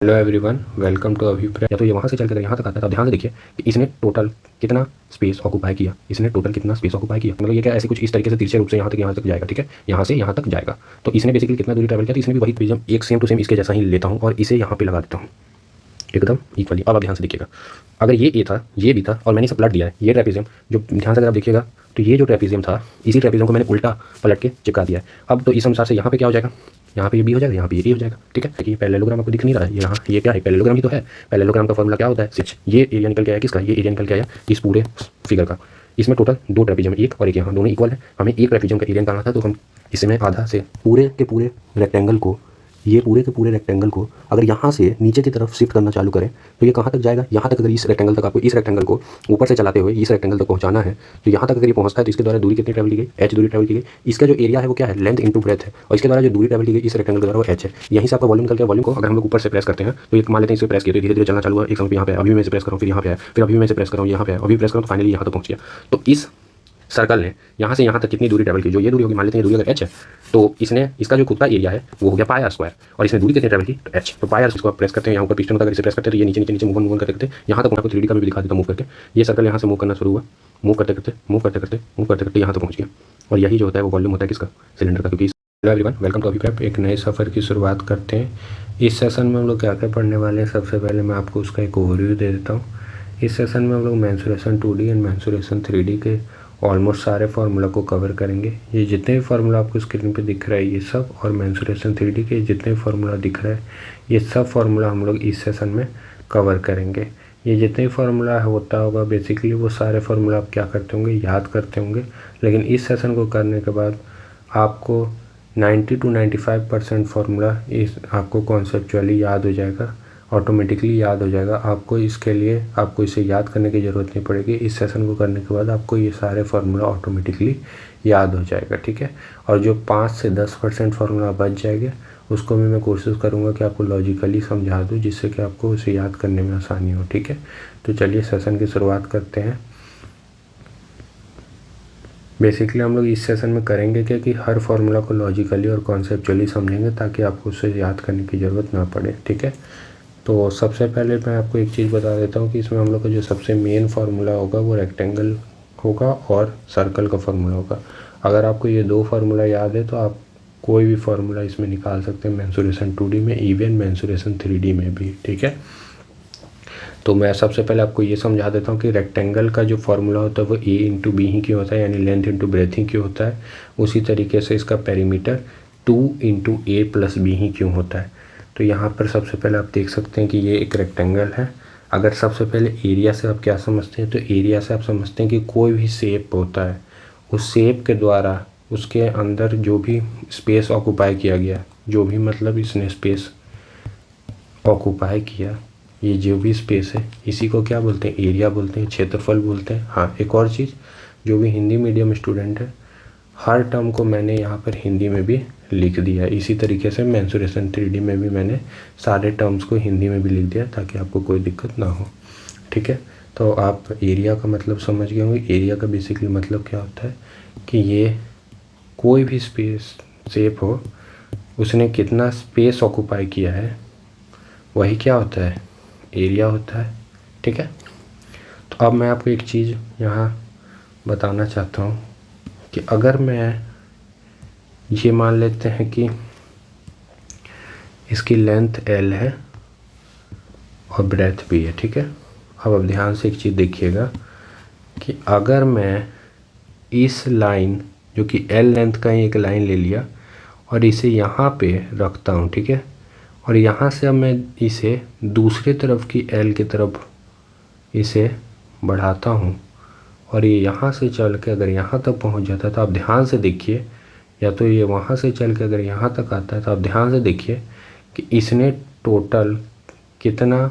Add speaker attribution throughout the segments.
Speaker 1: Hello everyone, welcome to अभिप्राय। या तो ये वहाँ से चलकर यहाँ तक आता है, तो ध्यान से देखिए कि इसने टोटल कितना स्पेस ऑक्यूपाई किया। मतलब ये क्या ऐसे कुछ इस तरीके से तिरछे रूप से यहाँ तक जाएगा, ठीक है, यहाँ से यहाँ तक जाएगा। तो इसने बेसिकली कितना दूरी ट्रैवल किया, तो इसने भी वही प्रिज्म एक सेम टू सेम इसके जैसा ही लेता हूँ और इसे यहाँ पे लगा देता हूँ एकदम इक्वली। अब आप ध्यान से देखिएगा, अगर ये ए था, ये भी था और मैंने इसे पलट दिया है, ये ट्रेपेजियम जो ध्यान से अगर आप देखिएगा तो ये जो ट्रेपेजियम था, इसी ट्रेपेजियम को मैंने उल्टा पलट के चिपका दिया है। अब तो इस अनुसार से यहाँ पे क्या हो जाएगा, यहाँ पे ये बी हो जाएगा, यहाँ पे ये ए हो जाएगा, ठीक है। कि पैरेललोग्राम आपको दिख नहीं रहा है, यहाँ ये क्या है, पैरेललोग्राम ही तो है। पैरेललोग्राम का फॉर्मूला क्या होता है, सिच। ये एरिया निकल के आया किसका, ये एरिया निकल के आया इस पूरे फिगर का। इसमें टोटल दो ट्रेपेजियम, एक और एक यहाँ, दोनों इक्वल है। हमें एक ट्रेपेजियम का एरिया निकालना था, तो हम इसमें आधा से पूरे के पूरे रेक्टेंगल को, ये पूरे के पूरे रेक्टेंगल को अगर यहाँ से नीचे की तरफ शिफ्ट करना चालू करें तो ये कहाँ तक जाएगा, यहाँ तक। अगर इस रेक्टेंगल तक, आपको इस रेक्टेंगल को ऊपर से चलाते हुए इस रेक्टेंगल तक पहुँचाना है, तो यहाँ तक अगर ये पहुँचता है तो इसके द्वारा दूरी कितनी ट्रैवल की गई, एच दूरी ट्रैवल की गई। इसका जो एरिया है वो क्या है, लेंथ इंटू ब्रेथ है, और इसके द्वारा जो दूरी ट्रैवल की गई इस रेक्टेंगल के द्वारा वो एच है। यहीं से आपका वॉल्यूम निकल गया। वॉल्यूम को अगर हम लोग ऊपर से प्रेस करते हैं तो एक मान लेते हैं इसे प्रेस किया तो धीरे धीरे चलना चालू हुआ। एक समय यहाँ पे अभी मैं इसे प्रेस करूँ, फिर यहाँ पे है, फिर अभी मैं इसे प्रेस करूँ, यहाँ पे अभी प्रेस करूँ, तो फाइनली यहाँ तक पहुँच गया। तो इस सर्कल ने यहाँ से यहाँ तक कितनी दूरी ट्रैवल की, जो ये दूरी होगी, मान लेते हैं ये दूरी अगर एच है, तो इसने इसका जो खुद का एरिया है वो हो गया पाई आर स्क्वायर, और इसने दूरी कितनी ट्रैवल की, तो एच। तो पाई आर इसको प्रेस करते हैं, यहाँ ऊपर पिस्टन होता है, अगर इसे प्रेस करते हैं तो ये नीचे नीचे नीचे मूव करते यहाँ तक। आपको 3D का भी दिखा देता मूव करके। ये सर्कल यहाँ से मूव करना शुरू हुआ, मूव करते करते यहाँ तक पहुँच गया। और यही जो होता है वो वॉल्यूम होता है किसका, सिलेंडर का। क्योंकि हेलो एवरीवन, वेलकम टू अभिप्राय। एक नए सफ़र की शुरुआत करते हैं। इस सेशन में हम लोग क्या क्या पढ़ने वाले हैं, सबसे पहले मैं आपको उसका एक ओवरव्यू दे देता हूँ। इस सेशन में हम लोग mensuration 2D and mensuration 3D के ऑलमोस्ट सारे फार्मूला को कवर करेंगे। ये जितने भी फार्मूला आपको स्क्रीन पे दिख रहा है ये सब, और मेंसुरेशन 3D के जितने फार्मूला दिख रहा है ये सब फार्मूला हम लोग इस सेशन में कवर करेंगे। ये जितने फार्मूला होता होगा बेसिकली वो सारे फार्मूला आप क्या करते होंगे, याद करते होंगे। लेकिन इस सेशन को करने के बाद आपको 90 to 95% फार्मूला इस आपको कॉन्सेप्चुअली याद हो जाएगा, ऑटोमेटिकली याद हो जाएगा। आपको इसके लिए आपको इसे याद करने की ज़रूरत नहीं पड़ेगी। इस सेशन को करने के बाद आपको ये सारे फार्मूला ऑटोमेटिकली याद हो जाएगा, ठीक है। और जो 5 से 10% फार्मूला बच जाएंगे उसको भी मैं कोशिश करूँगा कि आपको लॉजिकली समझा दूँ, जिससे कि आपको उसे याद करने में आसानी हो, ठीक है। तो चलिए सेशन की शुरुआत करते हैं। बेसिकली हम लोग इस सेशन में करेंगे क्या कि हर फार्मूला को लॉजिकली और कॉन्सेप्चुअली समझेंगे, ताकि आपको उसे याद करने की ज़रूरत ना पड़े, ठीक है। तो सबसे पहले मैं आपको एक चीज़ बता देता हूँ कि इसमें हम लोग का जो सबसे मेन फार्मूला होगा वो रेक्टेंगल होगा और सर्कल का फार्मूला होगा। अगर आपको ये दो फार्मूला याद है तो आप कोई भी फार्मूला इसमें निकाल सकते हैं, मेंसुरेशन 2D में, इवन मेंसुरेशन 3D में भी, ठीक है। तो मैं सबसे पहले आपको ये समझा देता हूँ कि रेक्टेंगल का जो फार्मूला होता है वो ए इंटू बी ही क्यों होता है, यानी लेंथ इंटू ब्रेथ ही क्यों होता है। उसी तरीके से इसका perimeter 2 into A plus B ही क्यों होता है। तो यहाँ पर सबसे पहले आप देख सकते हैं कि ये एक रेक्टेंगल है। अगर सबसे पहले एरिया से आप क्या समझते हैं, तो एरिया से आप समझते हैं कि कोई भी शेप होता है, उस शेप के द्वारा उसके अंदर जो भी स्पेस ऑक्यूपाई किया गया, जो भी मतलब इसने स्पेस ऑक्यूपाई किया, ये जो भी स्पेस है इसी को क्या बोलते हैं, एरिया बोलते हैं, क्षेत्रफल बोलते हैं। हाँ, एक और चीज़, जो भी हिंदी मीडियम स्टूडेंट है, हर टर्म को मैंने यहाँ पर हिंदी में भी लिख दिया है। इसी तरीके से मेंसुरेशन 3D में भी मैंने सारे टर्म्स को हिंदी में भी लिख दिया ताकि आपको कोई दिक्कत ना हो, ठीक है। तो आप एरिया का मतलब समझ गए होंगे। एरिया का बेसिकली मतलब क्या होता है कि ये कोई भी स्पेस शेप हो, उसने कितना स्पेस ऑक्यूपाई किया है, वही क्या होता है, एरिया होता है, ठीक है। तो अब मैं आपको एक चीज़ यहाँ बताना चाहता हूँ कि अगर मैं ये मान लेते हैं कि इसकी लेंथ L है और ब्रेथ भी है, ठीक है। अब ध्यान से एक चीज़ देखिएगा कि अगर मैं इस लाइन, जो कि L लेंथ का ही एक लाइन ले लिया और इसे यहाँ पे रखता हूँ, ठीक है, और यहाँ से अब मैं इसे दूसरे तरफ की L की तरफ इसे बढ़ाता हूँ और ये यहाँ से चल के अगर यहाँ तक पहुँच जाता है, तो आप ध्यान से देखिए, या तो ये वहाँ से चल के अगर यहाँ तक आता है, तो आप ध्यान से देखिए कि इसने टोटल कितना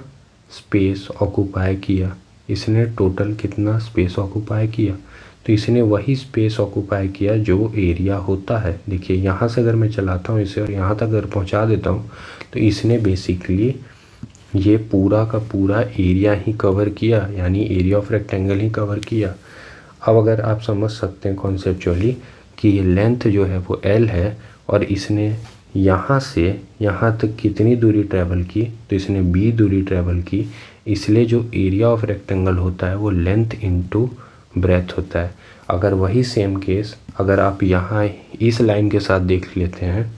Speaker 1: स्पेस ऑक्यूपाई किया, इसने टोटल कितना स्पेस ऑक्यूपाई किया। तो इसने वही स्पेस ऑक्यूपाई किया जो एरिया होता है। देखिए यहाँ से अगर मैं चलाता हूँ इसे और यहाँ तक अगर पहुँचा देता हूँ, तो इसने बेसिकली ये पूरा का पूरा एरिया ही कवर किया, यानी area of rectangle he cover किया। अब अगर आप समझ सकते हैं कॉन्सेप्चुअली कि ये लेंथ जो है वो L है और इसने यहाँ से यहाँ तक कितनी दूरी ट्रैवल की, तो इसने b दूरी ट्रैवल की, इसलिए जो एरिया ऑफ रेक्टेंगल होता है वो लेंथ इनटू ब्रेथ होता है। अगर वही सेम केस अगर आप यहाँ इस लाइन के साथ देख लेते हैं,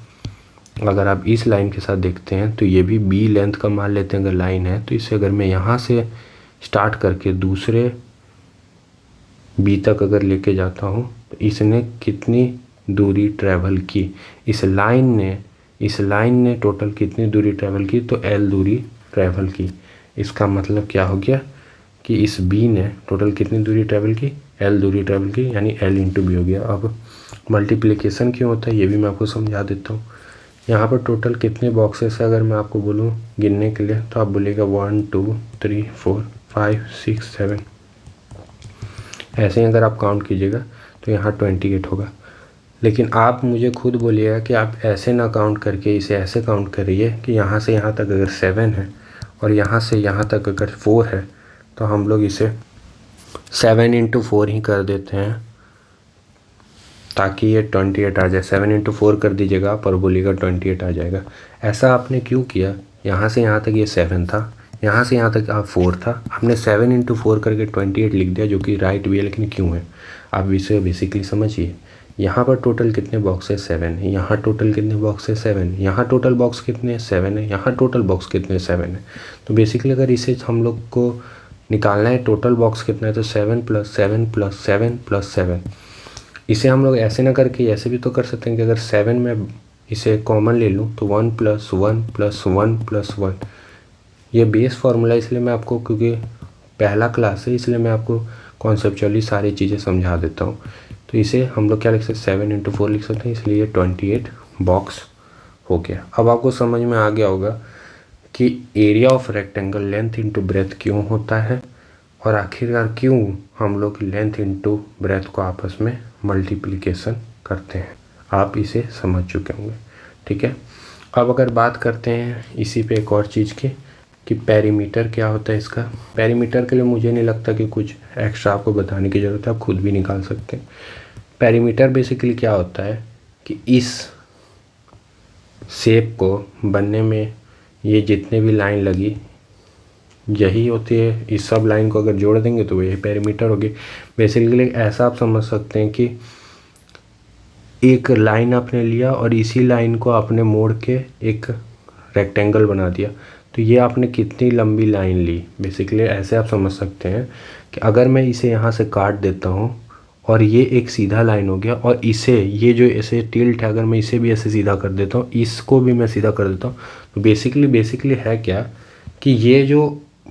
Speaker 1: अगर आप इस लाइन के साथ देखते हैं तो ये भी b लेंथ का मान लेते हैं अगर लाइन है, तो इसे अगर मैं यहाँ से स्टार्ट करके दूसरे b तक अगर लेके जाता हूँ तो इसने कितनी दूरी ट्रैवल की, इस लाइन ने टोटल कितनी दूरी ट्रैवल की, तो l दूरी ट्रैवल की। इसका मतलब क्या हो गया कि इस b ने टोटल कितनी दूरी ट्रैवल की, l दूरी ट्रैवल की, यानी l इंटू बी हो गया। अब मल्टीप्लिकेशन क्यों होता है ये भी मैं आपको समझा देता हूँ। यहाँ पर टोटल कितने बॉक्सेस है अगर मैं आपको बोलूँ गिनने के लिए, तो आप बोलिएगा 1 2 3 4 5 6 7, ऐसे ही अगर आप काउंट कीजिएगा तो यहाँ 28 होगा। लेकिन आप मुझे खुद बोलिएगा कि आप ऐसे ना काउंट करके इसे ऐसे काउंट करिए कि यहाँ से यहाँ तक अगर 7 है और यहाँ से यहाँ तक अगर 4 है, तो हम लोग इसे 7 इंटू 4 ही कर देते हैं ताकि ये 28 आ जाए। 7 इंटू 4 कर दीजिएगा आप और बोलिएगा 28 आ जाएगा। ऐसा आपने क्यों किया, यहाँ से यहाँ तक ये 7 था, यहाँ से यहाँ तक आप 4 था, आपने 7 इंटू 4 करके 28 लिख दिया, जो कि राइट भी है, लेकिन क्यों है आप इसे बेसिकली समझिए। यहाँ पर टोटल कितने बॉक्स है 7 है, यहाँ टोटल कितने बॉक्स है 7 है, यहाँ टोटल बॉक्स कितने 7 है, यहाँ टोटल बॉक्स कितने 7 है। तो बेसिकली अगर इसे हम लोग को निकालना है टोटल बॉक्स कितना है, तो 7 + 7 + 7 + 7। इसे हम लोग ऐसे ना करके ऐसे भी तो कर सकते हैं कि अगर 7 में इसे कॉमन ले लूँ तो 1 + 1 + 1 + 1। ये बेस फार्मूला इसलिए मैं आपको, क्योंकि पहला क्लास है इसलिए मैं आपको कॉन्सेप्चुअली सारी चीज़ें समझा देता हूँ। तो इसे हम लोग क्या लिख सकते हैं, 7 इंटू 4 लिख सकते हैं, इसलिए ये 28 बॉक्स हो गया। अब आपको समझ में आ गया होगा कि area of rectangle length into breadth क्यों होता है और आखिरकार क्यों हम लोग लेंथ इंटू ब्रेथ को आपस में मल्टीप्लिकेशन करते हैं। आप इसे समझ चुके होंगे, ठीक है। अब अगर बात करते हैं इसी पे एक और चीज़ की कि पेरीमीटर क्या होता है इसका। पेरीमीटर के लिए मुझे नहीं लगता कि कुछ एक्स्ट्रा आपको बताने की ज़रूरत है, आप खुद भी निकाल सकते हैं। पेरीमीटर बेसिकली क्या होता है कि इस शेप को बनने में ये जितने भी लाइन लगी यही होती है, इस सब लाइन को अगर जोड़ देंगे तो ये पेरीमीटर होगी। बेसिकली ऐसा आप समझ सकते हैं कि एक लाइन आपने लिया और इसी लाइन को आपने मोड़ के एक रेक्टेंगल बना दिया, तो ये आपने कितनी लंबी लाइन ली। बेसिकली ऐसे आप समझ सकते हैं कि अगर मैं इसे यहाँ से काट देता हूँ और ये एक सीधा लाइन हो गया, और इसे ये जो ऐसे टिल्ट है अगर मैं इसे भी ऐसे सीधा कर देता हूँ, इसको भी मैं सीधा कर देता हूँ, तो बेसिकली है क्या कि ये जो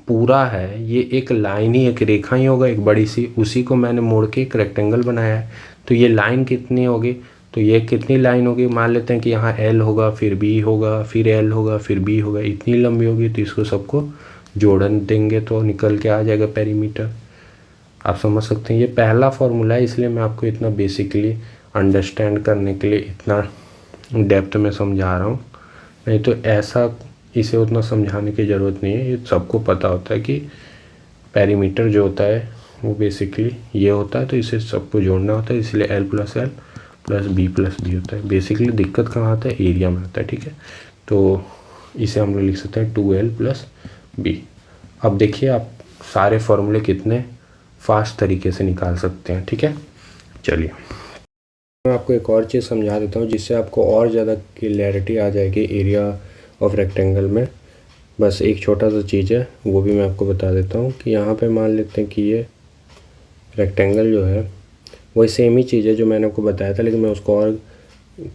Speaker 1: पूरा है ये एक लाइन ही, एक रेखा ही होगा एक बड़ी सी, उसी को मैंने मोड़ के एक रेक्टेंगल बनाया है। तो ये लाइन कितनी होगी, तो ये कितनी लाइन होगी, मान लेते हैं कि यहाँ L होगा, फिर B होगा, फिर L होगा, फिर B होगा, इतनी लंबी होगी। तो इसको सबको जोड़न देंगे तो निकल के आ जाएगा पेरीमीटर। आप समझ सकते हैं ये पहला फॉर्मूला है, इसलिए मैं आपको इतना बेसिकली अंडरस्टैंड करने के लिए इतना डेप्थ में समझा रहा हूँ, नहीं तो ऐसा इसे उतना समझाने की ज़रूरत नहीं है। ये सबको पता होता है कि पेरीमीटर जो होता है वो बेसिकली ये होता है, तो इसे सबको जोड़ना होता है, इसलिए L + L + B + B होता है। बेसिकली दिक्कत कहाँ आता है, एरिया में आता है, ठीक है। तो इसे हम लोग लिख सकते हैं 2L + B। अब देखिए आप सारे फॉर्मूले कितने फास्ट तरीके से निकाल सकते हैं, ठीक है। चलिए मैं आपको एक और चीज़ समझा देता हूँ जिससे आपको और ज़्यादा क्लियरिटी आ जाएगी एरिया ऑफ रेक्टेंगल में। बस एक छोटा सा चीज़ है वो भी मैं आपको बता देता हूँ कि यहाँ पे मान लेते हैं कि ये रेक्टेंगल जो है वही सेम ही चीज़ है जो मैंने आपको बताया था, लेकिन मैं उसको और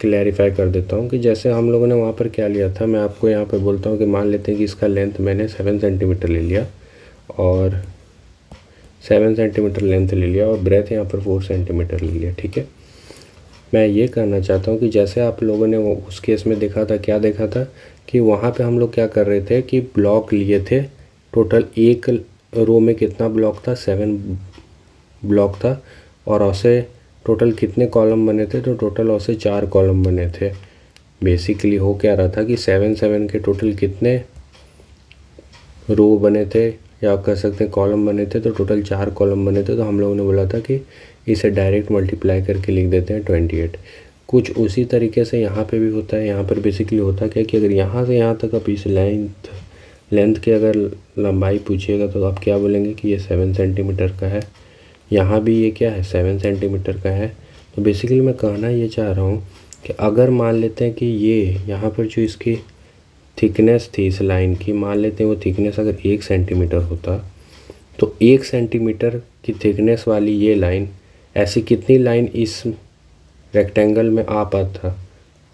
Speaker 1: क्लैरिफाई कर देता हूँ कि जैसे हम लोगों ने वहाँ पर क्या लिया था। मैं आपको यहाँ पे बोलता हूँ कि मान लेते हैं कि इसका लेंथ मैंने 7 सेंटीमीटर ले लिया और 7 सेंटीमीटर लेंथ ले लिया और ब्रेथ यहाँ पर 4 सेंटीमीटर ले लिया, ठीक है। मैं ये कहना चाहता हूँ कि जैसे आप लोगों ने वो उस केस में देखा था, क्या देखा था कि वहाँ पे हम लोग क्या कर रहे थे कि ब्लॉक लिए थे। टोटल एक रो में कितना ब्लॉक था, 7 ब्लॉक था, और उससे टोटल कितने कॉलम बने थे, तो टोटल उससे 4 कॉलम बने थे। बेसिकली हो क्या रहा था कि 7 के टोटल कितने रो बने थे या आप कह सकते हैं कॉलम बने थे, तो टोटल 4 कॉलम बने थे। तो हम लोगों ने बोला था कि इसे डायरेक्ट मल्टीप्लाई करके लिख देते हैं 28।
Speaker 2: कुछ उसी तरीके से यहाँ पे भी होता है। यहाँ पर बेसिकली होता क्या है कि अगर यहाँ से यहाँ तक आप इस लेंथ की अगर लंबाई पूछिएगा तो आप क्या बोलेंगे कि ये 7 सेंटीमीटर का है। यहाँ भी ये क्या है 7 सेंटीमीटर का है। तो बेसिकली मैं कहना ये चाह रहा हूँ कि अगर मान लेते हैं कि ये यहाँ पर जो इसकी थिकनेस थी इस लाइन की, मान लेते हैं वो थिकनेस अगर 1 सेंटीमीटर होता, तो 1 सेंटीमीटर की थिकनेस वाली ये लाइन, ऐसी कितनी लाइन इस रेक्टेंगल में आ पाता।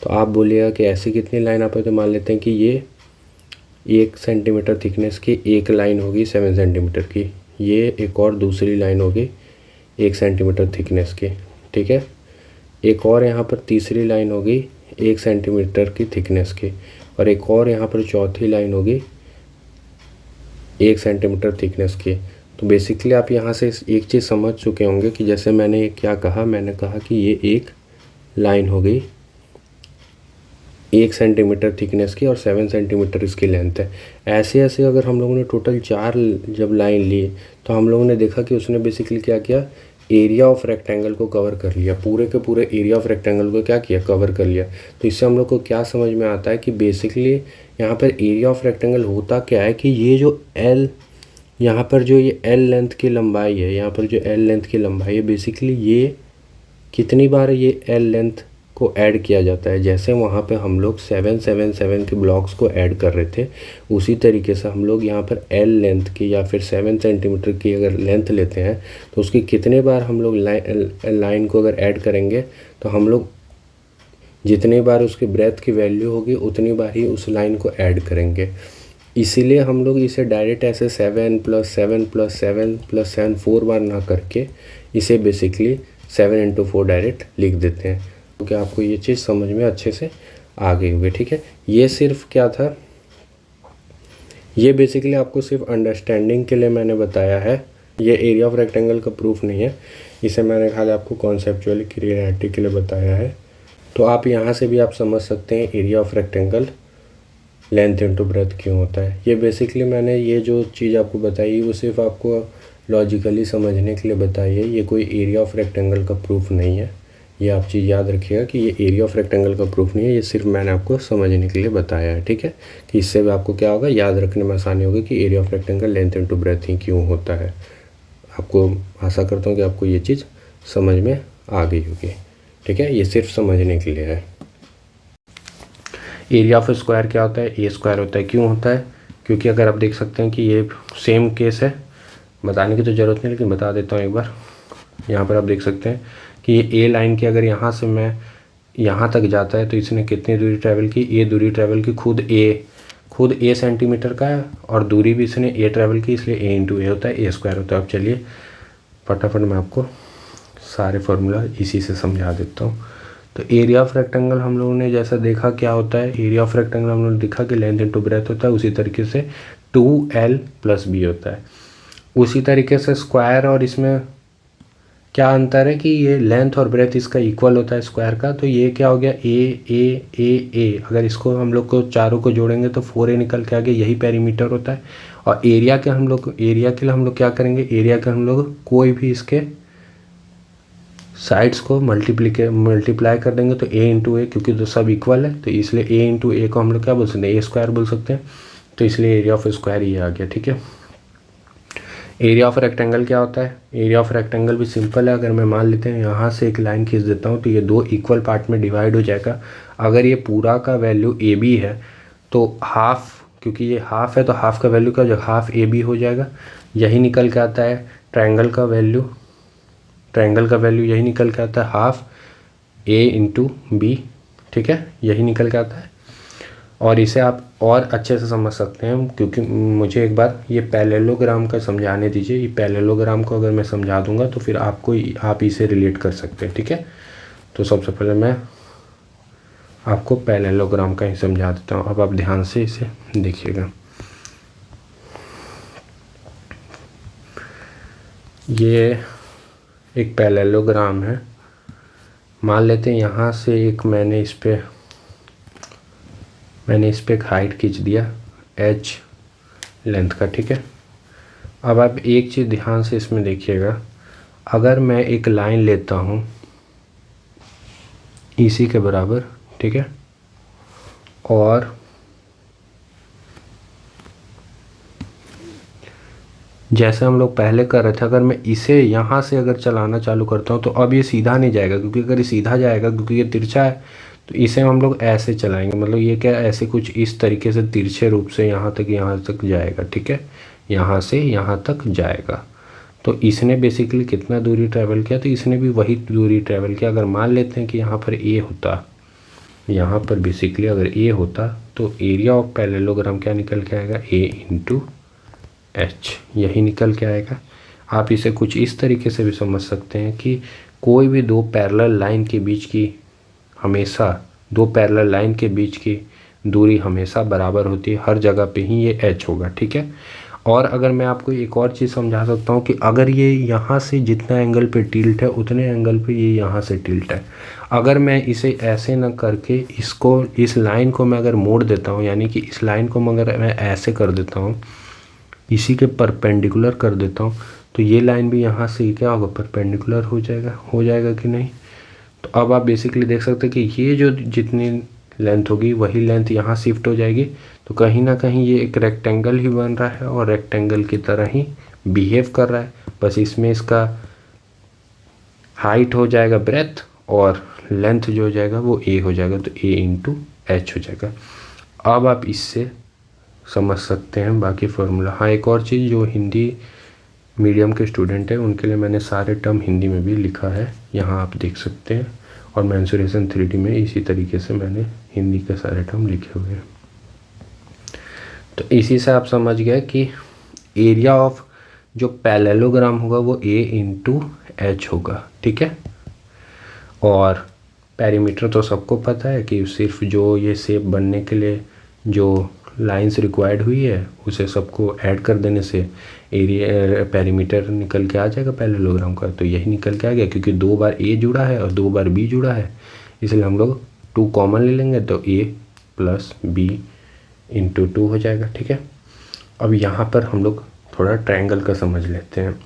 Speaker 2: तो आप बोलिएगा कि ऐसी कितनी लाइन आ पाती। तो मान लेते हैं कि ये 1 सेंटीमीटर थिकनेस की एक लाइन होगी 7 सेंटीमीटर की, ये एक और दूसरी लाइन होगी 1 सेंटीमीटर थिकनेस की, ठीक है। एक और यहाँ पर तीसरी लाइन होगी 1 सेंटीमीटर की थिकनेस की, और एक और यहाँ पर चौथी लाइन होगी 1 सेंटीमीटर थिकनेस की। तो बेसिकली आप यहाँ से एक चीज़ समझ चुके होंगे कि जैसे मैंने क्या कहा, मैंने कहा कि ये एक लाइन हो गई 1 सेंटीमीटर थिकनेस की और 7 सेंटीमीटर इसकी लेंथ है। ऐसे ऐसे अगर हम लोगों ने टोटल 4 जब लाइन ली तो हम लोगों ने देखा कि उसने बेसिकली क्या किया, एरिया ऑफ रेक्टेंगल को कवर कर लिया, पूरे के पूरे एरिया ऑफ रेक्टेंगल को क्या किया, कवर कर लिया। तो इससे हम लोग को क्या समझ में आता है कि बेसिकली यहाँ पर एरिया ऑफ रेक्टेंगल होता क्या है कि ये जो एल, यहाँ पर जो ये एल लेंथ की लंबाई है, यहाँ पर जो एल लेंथ की लंबाई है, बेसिकली ये कितनी बार ये एल लेंथ को ऐड किया जाता है। जैसे वहाँ पे हम लोग 777 के ब्लॉक्स को ऐड कर रहे थे, उसी तरीके से हम लोग यहाँ पर एल लेंथ की या फिर 7 सेंटीमीटर की अगर लेंथ लेते हैं तो उसकी कितने बार हम लोग लाइन को अगर ऐड करेंगे तो हम लोग जितनी बार उसकी ब्रेथ की वैल्यू होगी उतनी बार ही उस लाइन को ऐड करेंगे। इसीलिए हम लोग इसे डायरेक्ट ऐसे 7 + 7 + 7 + 7 4 बार ना करके इसे बेसिकली 7 × 4 डायरेक्ट लिख देते हैं। क्योंकि आपको ये चीज़ समझ में अच्छे से आ गई होगी, ठीक है। ये सिर्फ क्या था, ये बेसिकली आपको सिर्फ अंडरस्टैंडिंग के लिए मैंने बताया है। ये एरिया ऑफ रेक्टेंगल का प्रूफ नहीं है, इसे मैंने खाली आपको कॉन्सेप्चुअली क्लियरिटी के लिए बताया है। तो आप यहाँ से भी आप समझ सकते हैं area of rectangle length × breadth क्यों होता है। ये बेसिकली मैंने ये जो चीज़ आपको बताई वो सिर्फ आपको लॉजिकली समझने के लिए बताई है, ये कोई एरिया ऑफ रेक्टेंगल का प्रूफ नहीं है। ये आप चीज़ याद रखिएगा कि ये एरिया ऑफ रेक्टेंगल का प्रूफ नहीं है, ये सिर्फ मैंने आपको समझने के लिए बताया है, ठीक है। कि इससे भी आपको क्या होगा, याद रखने में आसानी होगी कि area of rectangle length × breadth ही क्यों होता है। आपको आशा करता हूँ कि आपको ये चीज़ समझ में आ गई होगी, ठीक है। ये सिर्फ समझने के लिए है।
Speaker 1: एरिया ऑफ स्क्वायर क्या होता है, ए स्क्वायर होता है। क्यों होता है, क्योंकि अगर आप देख सकते हैं कि ये सेम केस है, बताने की तो ज़रूरत नहीं लेकिन बता देता हूँ एक बार। यहाँ पर आप देख सकते हैं कि ये ए लाइन की अगर यहाँ से मैं यहाँ तक जाता है तो इसने कितनी दूरी ट्रैवल की, ए दूरी ट्रैवल की, खुद ए सेंटीमीटर का है और दूरी भी इसने ए ट्रैवल की, इसलिए ए × ए होता है, ए स्क्वायर होता है। अब चलिए फटाफट मैं आपको सारे फार्मूला इसी से समझा देता हूँ। तो एरिया ऑफ रेक्टेंगल हम लोगों ने जैसा देखा क्या होता है, एरिया ऑफ रेक्टेंगल हम लोगों ने देखा कि लेंथ × ब्रेथ होता है, उसी तरीके से 2L + B होता है। उसी तरीके से स्क्वायर और इसमें क्या अंतर है कि ये लेंथ और ब्रेथ इसका इक्वल होता है स्क्वायर का। तो ये क्या हो गया, ए, अगर इसको हम लोग को चारों को जोड़ेंगे तो 4A निकल के आ गया, यही पेरीमीटर होता है। और एरिया के लिए हम लोग क्या करेंगे, एरिया के हम लोग कोई भी इसके साइड्स को मल्टीप्लाई कर देंगे तो a × a, क्योंकि तो सब इक्वल है तो इसलिए a × a को हम लोग क्या बोल सकते हैं, ए स्क्वायर बोल सकते हैं। तो इसलिए एरिया ऑफ स्क्वायर ये आ गया, ठीक है। एरिया ऑफ रेक्टेंगल क्या होता है, एरिया ऑफ रेक्टेंगल भी सिंपल है। अगर मैं मान लेते हैं यहाँ से एक लाइन खींच देता हूँ तो ये 2 इक्वल पार्ट में डिवाइड हो जाएगा। अगर ये पूरा का वैल्यू AB है तो हाफ, क्योंकि ये हाफ है तो हाफ का वैल्यू क्या हो जाएगा, हाफ AB हो जाएगा। यही निकल के आता है ट्रायंगल का वैल्यू यही निकल के आता है हाफ A × B, ठीक है, यही निकल के आता है। और इसे आप और अच्छे से समझ सकते हैं, क्योंकि मुझे एक बार ये पैरेललोग्राम का समझाने दीजिए। ये पैरेललोग्राम को अगर मैं समझा दूंगा तो फिर आप इसे रिलेट कर सकते हैं, ठीक है। तो सबसे पहले मैं आपको पैरेललोग्राम का ही समझा देता हूँ। अब आप ध्यान से इसे देखिएगा। ये एक पैरेललोग्राम है। मान लेते हैं यहाँ से एक मैंने इस पर एक हाइट खींच दिया h लेंथ का, ठीक है। अब आप एक चीज़ ध्यान से इसमें देखिएगा, अगर मैं एक लाइन लेता हूँ, इसी के बराबर, ठीक है। और जैसे हम लोग पहले कर रहे थे, अगर मैं इसे यहाँ से अगर चलाना चालू करता हूँ तो अब ये सीधा नहीं जाएगा, क्योंकि अगर ये सीधा जाएगा क्योंकि ये तिरछा है, तो इसे हम लोग ऐसे चलाएंगे, मतलब ये क्या, ऐसे कुछ इस तरीके से तिरछे रूप से यहाँ तक जाएगा, ठीक है। यहाँ से यहाँ तक जाएगा। तो इसने बेसिकली कितना दूरी ट्रैवल किया, तो इसने भी वही दूरी ट्रैवल किया। अगर मान लेते हैं कि यहाँ पर ए होता, यहाँ पर बेसिकली अगर ए होता, तो एरिया ऑफ पैरेललोग्राम क्या निकल के आएगा, ए इंटू एच, यही निकल के आएगा। आप इसे कुछ इस तरीके से भी समझ सकते हैं कि कोई भी दो पैरेलल लाइन के बीच की हमेशा, दो पैरेलल लाइन के बीच की दूरी हमेशा बराबर होती है, हर जगह पे ही ये एच होगा, ठीक है। और अगर मैं आपको एक और चीज़ समझा सकता हूँ कि अगर ये यहाँ से जितना एंगल पे टिल्ट है उतने एंगल पे ये यहाँ से टिल्ट है। अगर मैं इसे ऐसे ना करके इसको, इस लाइन को मैं अगर मोड़ देता हूँ, यानी कि इस लाइन को मगर मैं ऐसे कर देता हूँ, इसी के परपेंडिकुलर कर देता हूँ, तो ये लाइन भी यहाँ से क्या होगा, परपेंडिकुलर हो जाएगा कि नहीं। तो अब आप बेसिकली देख सकते हैं कि ये जो जितनी लेंथ होगी वही लेंथ यहाँ शिफ्ट हो जाएगी। तो कहीं ना कहीं ये एक रेक्टेंगल ही बन रहा है और रेक्टेंगल की तरह ही बिहेव कर रहा है, बस इसमें इसका हाइट हो जाएगा ब्रेथ और लेंथ जो हो जाएगा वो ए हो जाएगा, तो ए इंटू एच हो जाएगा। अब आप इससे समझ सकते हैं बाकी फार्मूला। हाँ, एक और चीज़, जो हिंदी मीडियम के स्टूडेंट है उनके लिए मैंने सारे टर्म हिंदी में भी लिखा है, यहाँ आप देख सकते हैं। और मेंसुरेशन 3D में इसी तरीके से मैंने हिंदी के सारे टर्म लिखे हुए हैं। तो इसी से आप समझ गए कि एरिया ऑफ जो पैरेललोग्राम होगा वो ए इंटू एच होगा, ठीक है। और पेरीमीटर तो सबको पता है कि सिर्फ जो ये शेप बनने के लिए जो लाइंस रिक्वायर्ड हुई है उसे सबको ऐड कर देने से एरिया पेरीमीटर निकल के आ जाएगा पैरेललोग्राम का। तो यही निकल के आ गया, क्योंकि 2 बार ए जुड़ा है और 2 बार बी जुड़ा है, इसलिए हम लोग 2 कॉमन ले लेंगे, तो ए प्लस बी इंटू 2 हो जाएगा, ठीक है। अब यहाँ पर हम लोग थोड़ा ट्रायंगल का समझ लेते हैं।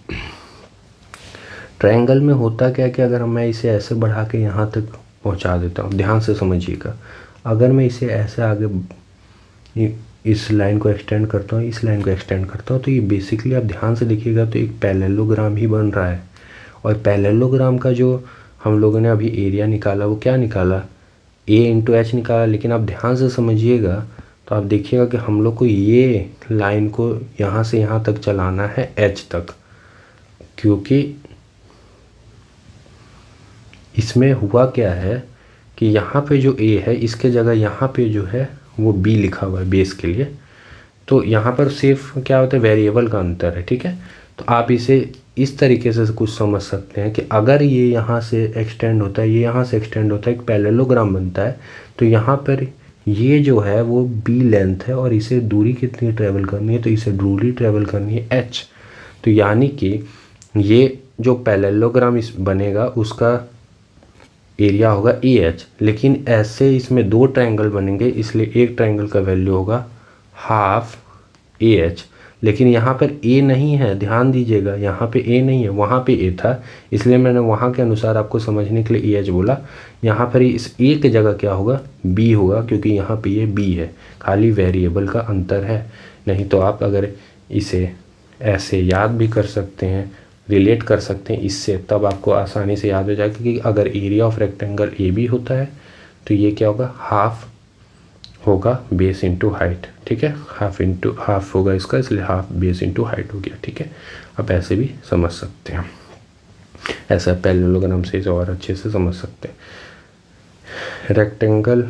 Speaker 1: ट्रायंगल में होता क्या है कि अगर मैं इसे ऐसे बढ़ा के यहाँ तक पहुँचा देता हूँ, ध्यान से समझिएगा, अगर मैं इसे ऐसे आगे इस लाइन को एक्सटेंड करता हूँ, इस लाइन को एक्सटेंड करता हूँ, तो ये बेसिकली आप ध्यान से देखिएगा तो एक पैरेललोग्राम ही बन रहा है। और पैरेललोग्राम का जो हम लोगों ने अभी एरिया निकाला वो क्या निकाला, ए इंटू एच निकाला। लेकिन आप ध्यान से समझिएगा तो आप देखिएगा कि हम लोग को ये लाइन को यहाँ से यहाँ तक चलाना है एच तक, क्योंकि इसमें हुआ क्या है कि यहाँ पे जो ए है इसके जगह यहाँ पे जो है वो बी लिखा हुआ है बेस के लिए। तो यहाँ पर सिर्फ क्या होता है, वेरिएबल का अंतर है, ठीक है। तो आप इसे इस तरीके से कुछ समझ सकते हैं कि अगर ये यहाँ से एक्सटेंड होता है, ये यहाँ से एक्सटेंड होता है, एक पैरेललोग्राम बनता है, तो यहाँ पर ये जो है वो बी लेंथ है और इसे दूरी कितनी ट्रैवल करनी है, तो इसे दूरी ट्रैवल करनी है एच। तो यानी कि ये जो पैरेललोग्राम इस बनेगा उसका एरिया होगा ए एच। लेकिन ऐसे इसमें 2 ट्रायंगल बनेंगे, इसलिए एक ट्रायंगल का वैल्यू होगा हाफ ए एच। लेकिन यहाँ पर ए नहीं है, ध्यान दीजिएगा, यहाँ पे ए नहीं है, वहाँ पे ए था, इसलिए मैंने वहाँ के अनुसार आपको समझने के लिए ए एच बोला। यहाँ पर इस ए की जगह क्या होगा, बी होगा, क्योंकि यहाँ पे ये बी है, खाली वेरिएबल का अंतर है। नहीं तो आप अगर इसे ऐसे याद भी कर सकते हैं, रिलेट कर सकते हैं इससे, तब आपको आसानी से याद हो जाएगा कि अगर area of rectangle A B होता है तो ये क्या होगा, हाफ होगा बेस इंटू हाइट, ठीक है। हाफ होगा इसका, इसलिए हाफ बेस इंटू हाइट हो गया, ठीक है। आप ऐसे भी समझ सकते हैं, ऐसा पैरेललोग्राम से इसे और अच्छे से समझ सकते हैं। रेक्टेंगल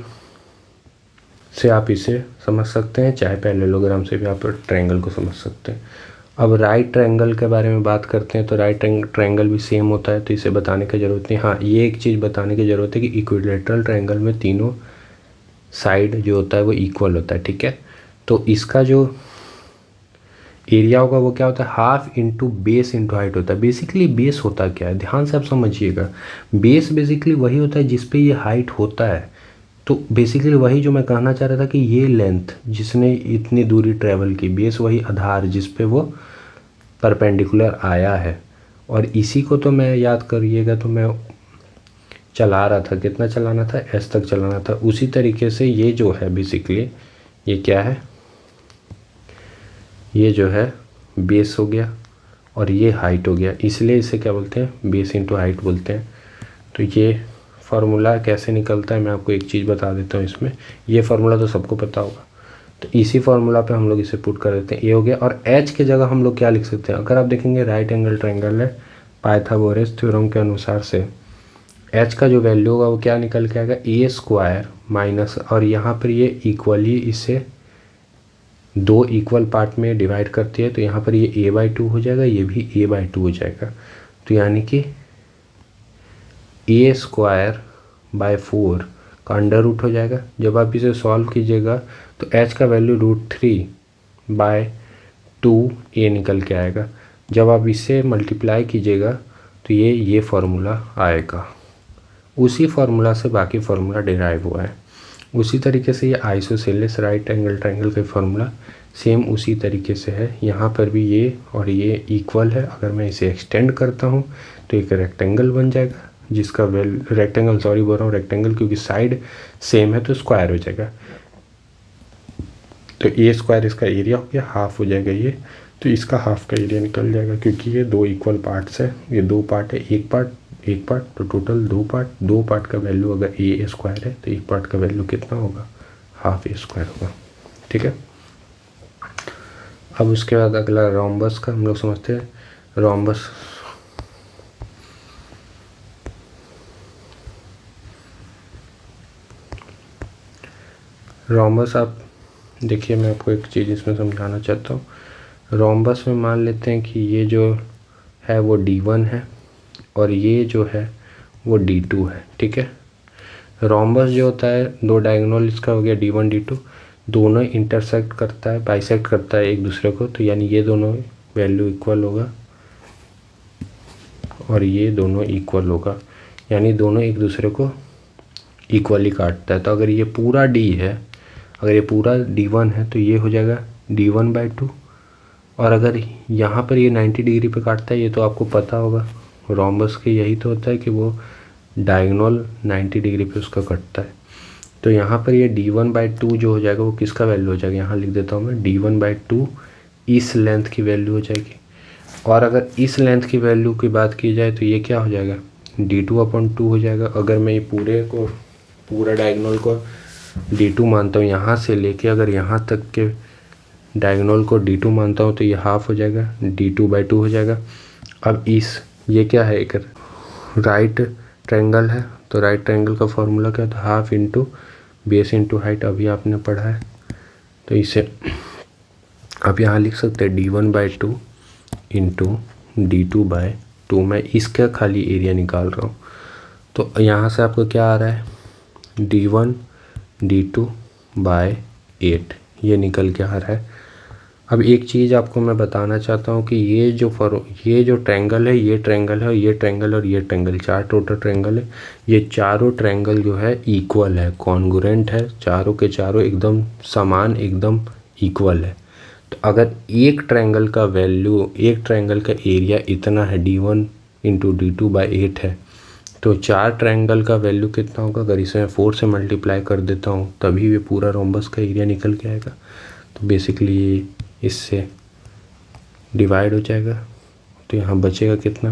Speaker 1: से आप इसे समझ सकते हैं, चाहे पैरेललोग्राम से भी आप ट्रायंगल को समझ सकते हैं। अब राइट ट्रायंगल के बारे में बात करते हैं, तो राइट ट्रायंगल भी सेम होता है, तो इसे बताने की ज़रूरत नहीं। हाँ, ये एक चीज़ बताने की ज़रूरत है कि इक्विलैटरल ट्रायंगल में तीनों साइड जो होता है वो इक्वल होता है, ठीक है। तो इसका जो एरिया होगा वो क्या होता है, half into base into height होता है। बेसिकली बेस होता क्या है, ध्यान से आप समझिएगा, बेस बेसिकली वही होता है जिस पे ये हाइट होता है। तो बेसिकली वही जो मैं कहना चाह रहा था कि ये लेंथ जिसने इतनी दूरी ट्रैवल की, बेस वही आधार जिस पे वो परपेंडिकुलर आया है। और इसी को तो मैं याद करिएगा तो मैं चला रहा था, कितना चलाना था, एस तक चलाना था। उसी तरीके से ये जो है बेसिकली ये क्या है, ये जो है बेस हो गया और ये हाइट हो गया, इसलिए इसे क्या बोलते हैं, बेस इंटू हाइट बोलते हैं। तो ये फार्मूला कैसे निकलता है मैं आपको एक चीज़ बता देता हूँ इसमें। ये फार्मूला तो सबको पता होगा, तो इसी फार्मूला पे हम लोग इसे पुट कर देते हैं। ये हो गया। और एच की जगह हम लोग क्या लिख सकते हैं, अगर आप देखेंगे राइट एंगल ट्रायंगल है, पाइथागोरस थ्योरम के अनुसार से एच का जो वैल्यू होगा वो क्या निकल के आएगा, ए स्क्वायर माइनस, और यहाँ पर ये इक्वली इसे दो इक्वल पार्ट में डिवाइड करती है, तो यहाँ पर ये a/2 हो जाएगा, ये भी a/2 हो जाएगा। तो यानी कि ए स्क्वायर बाय 4 का अंडर रूट हो जाएगा। जब आप इसे सॉल्व कीजिएगा तो h का वैल्यू √3/2a निकल के आएगा। जब आप इसे मल्टीप्लाई कीजिएगा तो ये फार्मूला आएगा। उसी फार्मूला से बाकी फार्मूला डिराइव हुआ है। उसी तरीके से ये आइसोसेलेस राइट एंगल ट्रायंगल का फार्मूला सेम उसी तरीके से है। यहाँ पर भी ये और ये इक्वल है। अगर मैं इसे एक्सटेंड करता हूँ तो एक रेक्टेंगल बन जाएगा, जिसका रेक्टेंगल, सॉरी बोल रहा हूँ रेक्टेंगल, क्योंकि साइड सेम है तो स्क्वायर हो जाएगा। तो ए स्क्वायर इसका एरिया हो गया, हाफ हो जाएगा ये, तो इसका हाफ का एरिया निकल जाएगा, क्योंकि ये दो इक्वल पार्ट्स है, ये दो पार्ट है, एक पार्ट तो टोटल दो पार्ट का वैल्यू अगर ए स्क्वायर है तो एक पार्ट का वैल्यू कितना होगा, हाफ ए स्क्वायर होगा। ठीक है। अब उसके बाद अगला रोम्बस का हम लोग समझते हैं। रोम्बस आप देखिए, मैं आपको एक चीज़ इसमें समझाना चाहता हूँ। रोम्बस में मान लेते हैं कि ये जो है वो D1 है और ये जो है वो D2 है। ठीक है। रोम्बस जो होता है, दो डायगोनल इसका हो गया D1 D2, दोनों इंटरसेक्ट करता है, बाइसेक्ट करता है एक दूसरे को, तो यानी ये दोनों वैल्यू इक्वल होगा और ये दोनों इक्वल होगा, यानी दोनों एक दूसरे को इक्वली काटता है। तो अगर ये पूरा D है, अगर ये पूरा D1 है तो ये हो जाएगा D1/2, और अगर यहाँ पर ये 90 डिग्री पे काटता है, ये तो आपको पता होगा रोम्बस के यही तो होता है कि वो डायगोनल 90 डिग्री पे उसका कटता है। तो यहाँ पर ये D1/2 जो हो जाएगा वो किसका वैल्यू हो जाएगा, यहाँ लिख देता हूँ मैं, D1/2 इस लेंथ की वैल्यू हो जाएगी। और अगर इस लेंथ की वैल्यू की बात की जाए तो ये क्या हो जाएगा, D2/2 हो जाएगा। अगर मैं ये पूरा डायगोनल को D2 मानता हूँ, यहाँ से लेके अगर यहाँ तक के डायगोनल को D2 मानता हूँ तो ये हाफ हो जाएगा, D2/2 हो जाएगा। अब ये क्या है, एक राइट ट्रायंगल है, तो राइट ट्रायंगल का फॉर्मूला क्या था, half into base into height, अभी आपने पढ़ा है। तो इसे आप यहाँ लिख सकते हैं D1/2 इंटू D2/2। मैं इसका खाली एरिया निकाल रहा हूँ, तो यहाँ से आपको क्या आ रहा है, D1 D2/8 ये निकल के आ रहा है। अब एक चीज़ आपको मैं बताना चाहता हूँ कि ये जो ट्रायंगल है, ये ट्रायंगल है, ये ट्रायंगल और ये ट्रायंगल, चार टोटल ट्रायंगल है, ये चारों ट्रायंगल जो है इक्वल है, कॉन्ग्रुएंट है, चारों के चारों एकदम समान, एकदम इक्वल है। तो अगर एक ट्रायंगल का एरिया इतना है, D1 इंटू D2/8 है, तो चार ट्रायंगल का वैल्यू कितना होगा, अगर इसे मैं 4 से मल्टीप्लाई कर देता हूँ तभी ये पूरा रोम्बस का एरिया निकल के आएगा। तो बेसिकली ये इससे डिवाइड हो जाएगा, तो यहाँ बचेगा कितना,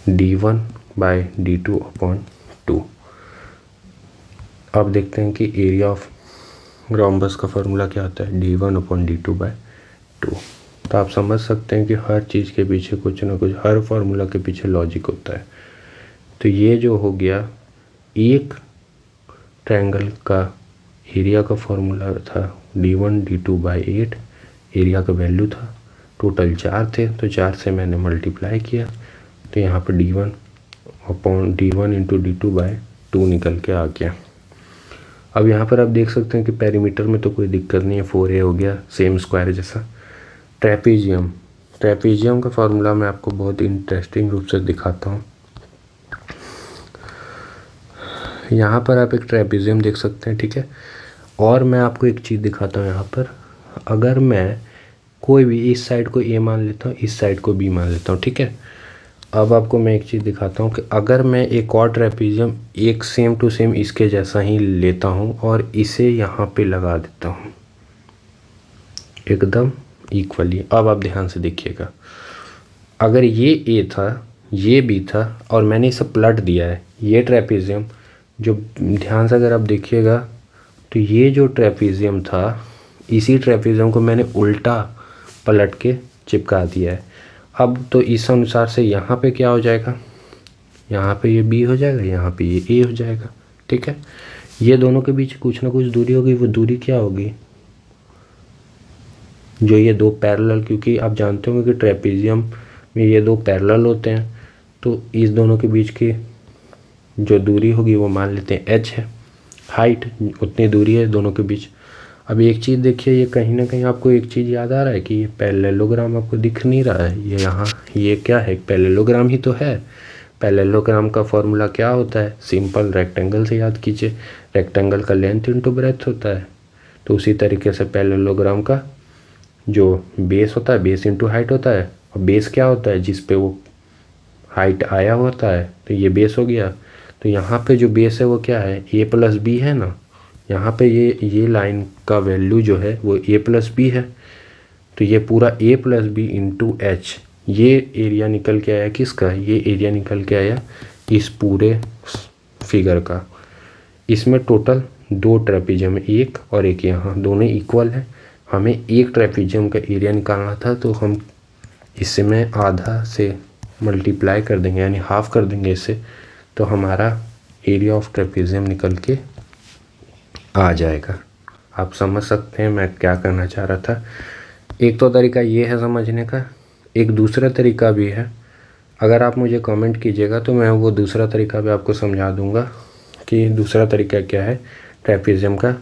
Speaker 1: D1/D2/2। अब देखते हैं कि एरिया ऑफ रोम्बस का फॉर्मूला क्या होता है, D1/D2/2। तो आप समझ सकते हैं कि हर चीज़ के पीछे कुछ ना कुछ, हर फार्मूला के पीछे लॉजिक होता है। तो ये जो हो गया एक ट्रायंगल का एरिया का फॉर्मूला था D1 D2/8, एरिया का वैल्यू था, टोटल 4 थे, तो 4 से मैंने मल्टीप्लाई किया, तो यहाँ पर D1 इंटू D2/2 निकल के आ गया। अब यहाँ पर आप देख सकते हैं कि पेरीमीटर में तो कोई दिक्कत नहीं है, 4a हो गया, सेम स्क्वायर जैसा। ट्रेपीजियम का फार्मूला मैं आपको बहुत इंटरेस्टिंग रूप से दिखाता हूँ। यहाँ पर आप एक ट्रेपीजियम देख सकते हैं, ठीक है। और मैं आपको एक चीज़ दिखाता हूँ यहाँ पर, अगर मैं कोई भी इस साइड को a मान लेता हूँ, इस साइड को b मान लेता हूँ, ठीक है,
Speaker 2: अब आपको मैं एक चीज़ दिखाता हूँ कि अगर मैं एक और ट्रेपीजियम एक सेम टू सेम इसके जैसा ही लेता हूँ और इसे यहाँ पे लगा देता हूँ एकदम इक्वली। अब आप ध्यान से देखिएगा, अगर ये ए था, ये बी था और मैंने इसे पलट दिया है, ये ट्रेपीजियम जो, ध्यान से अगर आप देखिएगा तो ये जो ट्रेपीजियम था, इसी ट्रेपीजियम को मैंने उल्टा पलट के चिपका दिया है। अब तो इस अनुसार से यहाँ पे क्या हो जाएगा, यहाँ पे ये बी हो जाएगा, यहाँ पे ये ए हो जाएगा। ठीक है, ये दोनों के बीच कुछ ना कुछ दूरी होगी, वो दूरी क्या होगी, जो ये दो पैरेलल, क्योंकि आप जानते होंगे कि ट्रेपीजियम में ये दो पैरेलल होते हैं, तो इस दोनों के बीच की जो दूरी होगी वो मान लेते हैं एच है, हाइट उतनी दूरी है दोनों के बीच। अब एक चीज़ देखिए, ये कहीं ना कहीं आपको एक चीज़ याद आ रहा है कि ये पैरेललोग्राम आपको दिख नहीं रहा है, ये यहाँ ये क्या है, पैरेललोग्राम ही तो है। पैरेललोग्राम का फॉर्मूला क्या होता है, सिंपल रेक्टेंगल से याद कीजिए, रेक्टेंगल का लेंथ इंटू ब्रेथ होता है। तो उसी तरीके से पैरेललोग्राम का जो बेस होता है, बेस इंटू हाइट होता है, और बेस क्या होता है, जिस पे वो हाइट आया होता है, तो ये बेस हो गया। तो यहाँ पे जो बेस है वो क्या है, ए प्लस बी है ना, यहाँ पे ये लाइन का वैल्यू जो है वो ए प्लस बी है। तो ये पूरा ए प्लस बी इंटू एच, ये एरिया निकल के आया किसका, ये एरिया निकल के आया इस पूरे फिगर का। इसमें टोटल दो ट्रेपीजियम, एक और एक यहाँ, दोनों इक्वल है। हमें एक ट्रेपीजियम का एरिया निकालना था, तो हम इससे में आधा से मल्टीप्लाई कर देंगे, यानी हाफ कर देंगे इससे, तो हमारा एरिया ऑफ ट्रेपीजियम निकल के आ जाएगा। आप समझ सकते हैं मैं क्या करना चाह रहा था। एक तो तरीका ये है समझने का, एक दूसरा तरीका भी है। अगर आप मुझे कमेंट कीजिएगा तो मैं वो दूसरा तरीका भी आपको समझा दूंगा कि दूसरा तरीका क्या है ट्रेपीजियम का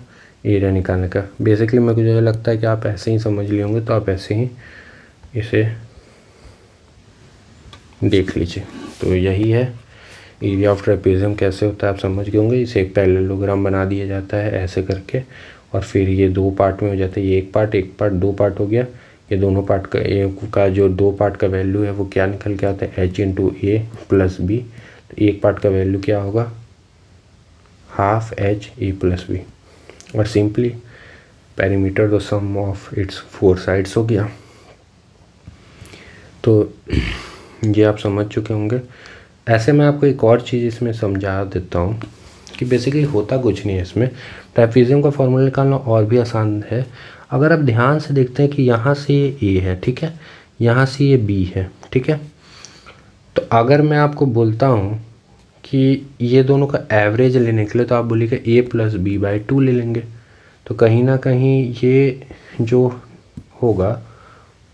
Speaker 2: एरिया निकालने का। बेसिकली मुझे लगता है कि आप ऐसे ही समझ लिए होंगे, तो आप ऐसे ही इसे देख लीजिए। तो यही है एरिया ऑफ ट्रेपीजियम कैसे होता है, आप समझ गए होंगे। इसे एक पैरेललोग्राम बना दिया जाता है ऐसे करके, और फिर ये दो पार्ट में हो जाता है, ये एक पार्ट दो पार्ट हो गया। ये दोनों पार्ट का जो दो पार्ट का वैल्यू है वो क्या निकल के आता है, H into A plus B. तो एक पार्ट का वैल्यू क्या होगा, half H A plus B, और simply perimeter the sum of its four sides हो गया। तो ये आप समझ चुके होंगे। ऐसे मैं आपको एक और चीज़ इसमें समझा देता हूँ कि बेसिकली होता कुछ नहीं है इसमें। ट्रेपीजियम का फॉर्मूला निकालना और भी आसान है। अगर आप ध्यान से देखते हैं कि यहाँ से ये ए है, ठीक है, यहाँ से ये बी है, ठीक है, तो अगर मैं आपको बोलता हूँ कि ये दोनों का एवरेज लेने के लिए, तो आप बोलिएगा ए प्लस बी बाई 2 ले लेंगे। तो कहीं ना कहीं ये जो होगा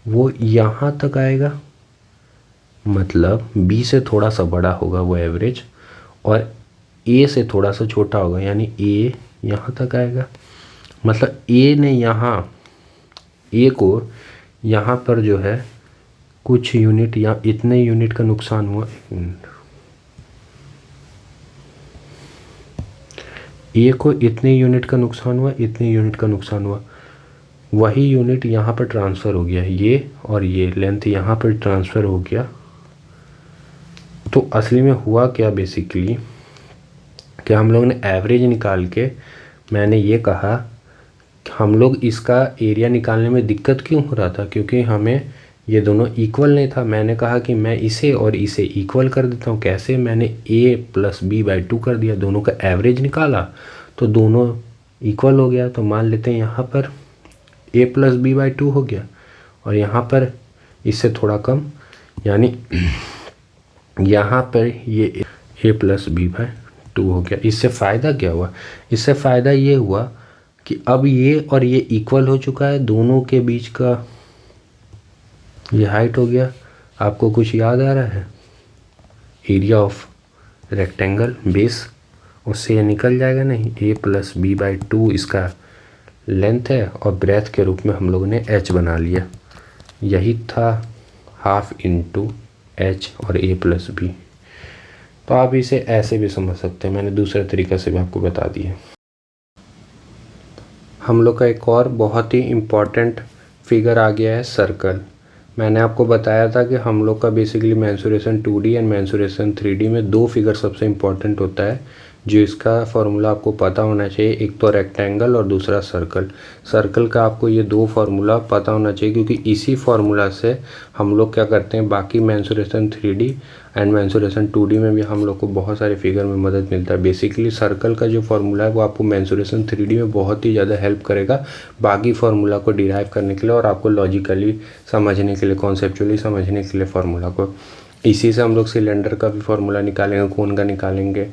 Speaker 2: वो यहाँ तक आएगा, मतलब बी से थोड़ा सा बड़ा होगा वो एवरेज, और ए से थोड़ा सा छोटा होगा, यानी ए यहाँ तक आएगा। मतलब ए ने यहाँ, ए को यहाँ पर जो है कुछ यूनिट या इतने यूनिट का नुकसान हुआ, एक मिनट, ए को इतने यूनिट का नुकसान हुआ, इतने यूनिट का नुकसान हुआ, वही यूनिट यहाँ पर ट्रांसफ़र हो गया, ये और ये लेंथ यहाँ पर ट्रांसफ़र हो गया। तो असली में हुआ क्या, बेसिकली कि हम लोग ने एवरेज निकाल के, मैंने ये कहा कि हम लोग इसका एरिया निकालने में दिक्कत क्यों हो रहा था, क्योंकि हमें ये दोनों इक्वल नहीं था। मैंने कहा कि मैं इसे और इसे इक्वल कर देता हूँ। कैसे, मैंने a प्लस बी बाई 2 कर दिया, दोनों का एवरेज निकाला तो दोनों इक्वल हो गया। तो मान लेते हैं यहाँ पर a प्लस बी बाई 2 हो गया, और यहाँ पर इससे थोड़ा कम, यानी यहाँ पर ये a प्लस बी बाई 2 हो गया। इससे फ़ायदा क्या हुआ, इससे फ़ायदा ये हुआ कि अब ये और ये इक्वल हो चुका है, दोनों के बीच का ये हाइट हो गया। आपको कुछ याद आ रहा है, एरिया ऑफ रेक्टेंगल बेस, उससे ये निकल जाएगा नहीं, a प्लस बी बाई 2 इसका लेंथ है, और ब्रेथ के रूप में हम लोगों ने h बना लिया। यही था हाफ इंटू एच और a प्लस बी। तो आप इसे ऐसे भी समझ सकते हैं, मैंने दूसरे तरीक़े से भी आपको बता दिया। हम लोग का एक और बहुत ही इम्पॉर्टेंट फिगर आ गया है सर्कल। मैंने आपको बताया था कि हम लोग का basically mensuration 2D and mensuration 3D में दो फिगर सबसे इम्पॉर्टेंट होता है, जो इसका फार्मूला आपको पता होना चाहिए। एक तो रेक्टेंगल और दूसरा सर्कल। सर्कल का आपको ये दो फार्मूला पता होना चाहिए, क्योंकि इसी फार्मूला से हम लोग क्या करते हैं, बाकी mensuration 3D and mensuration 2D में भी हम लोग को बहुत सारे फिगर में मदद मिलता है। बेसिकली सर्कल का जो फार्मूला है वो आपको मेंसुरेशन 3D में बहुत ही ज़्यादा हेल्प करेगा बाकी फार्मूला को डिराइव करने के लिए और आपको लॉजिकली समझने के लिए, कॉन्सेप्चुअली समझने के लिए फार्मूला को। इसी से हम लोग सिलेंडर का भी फार्मूला निकालेंगे, कोन का निकालेंगे।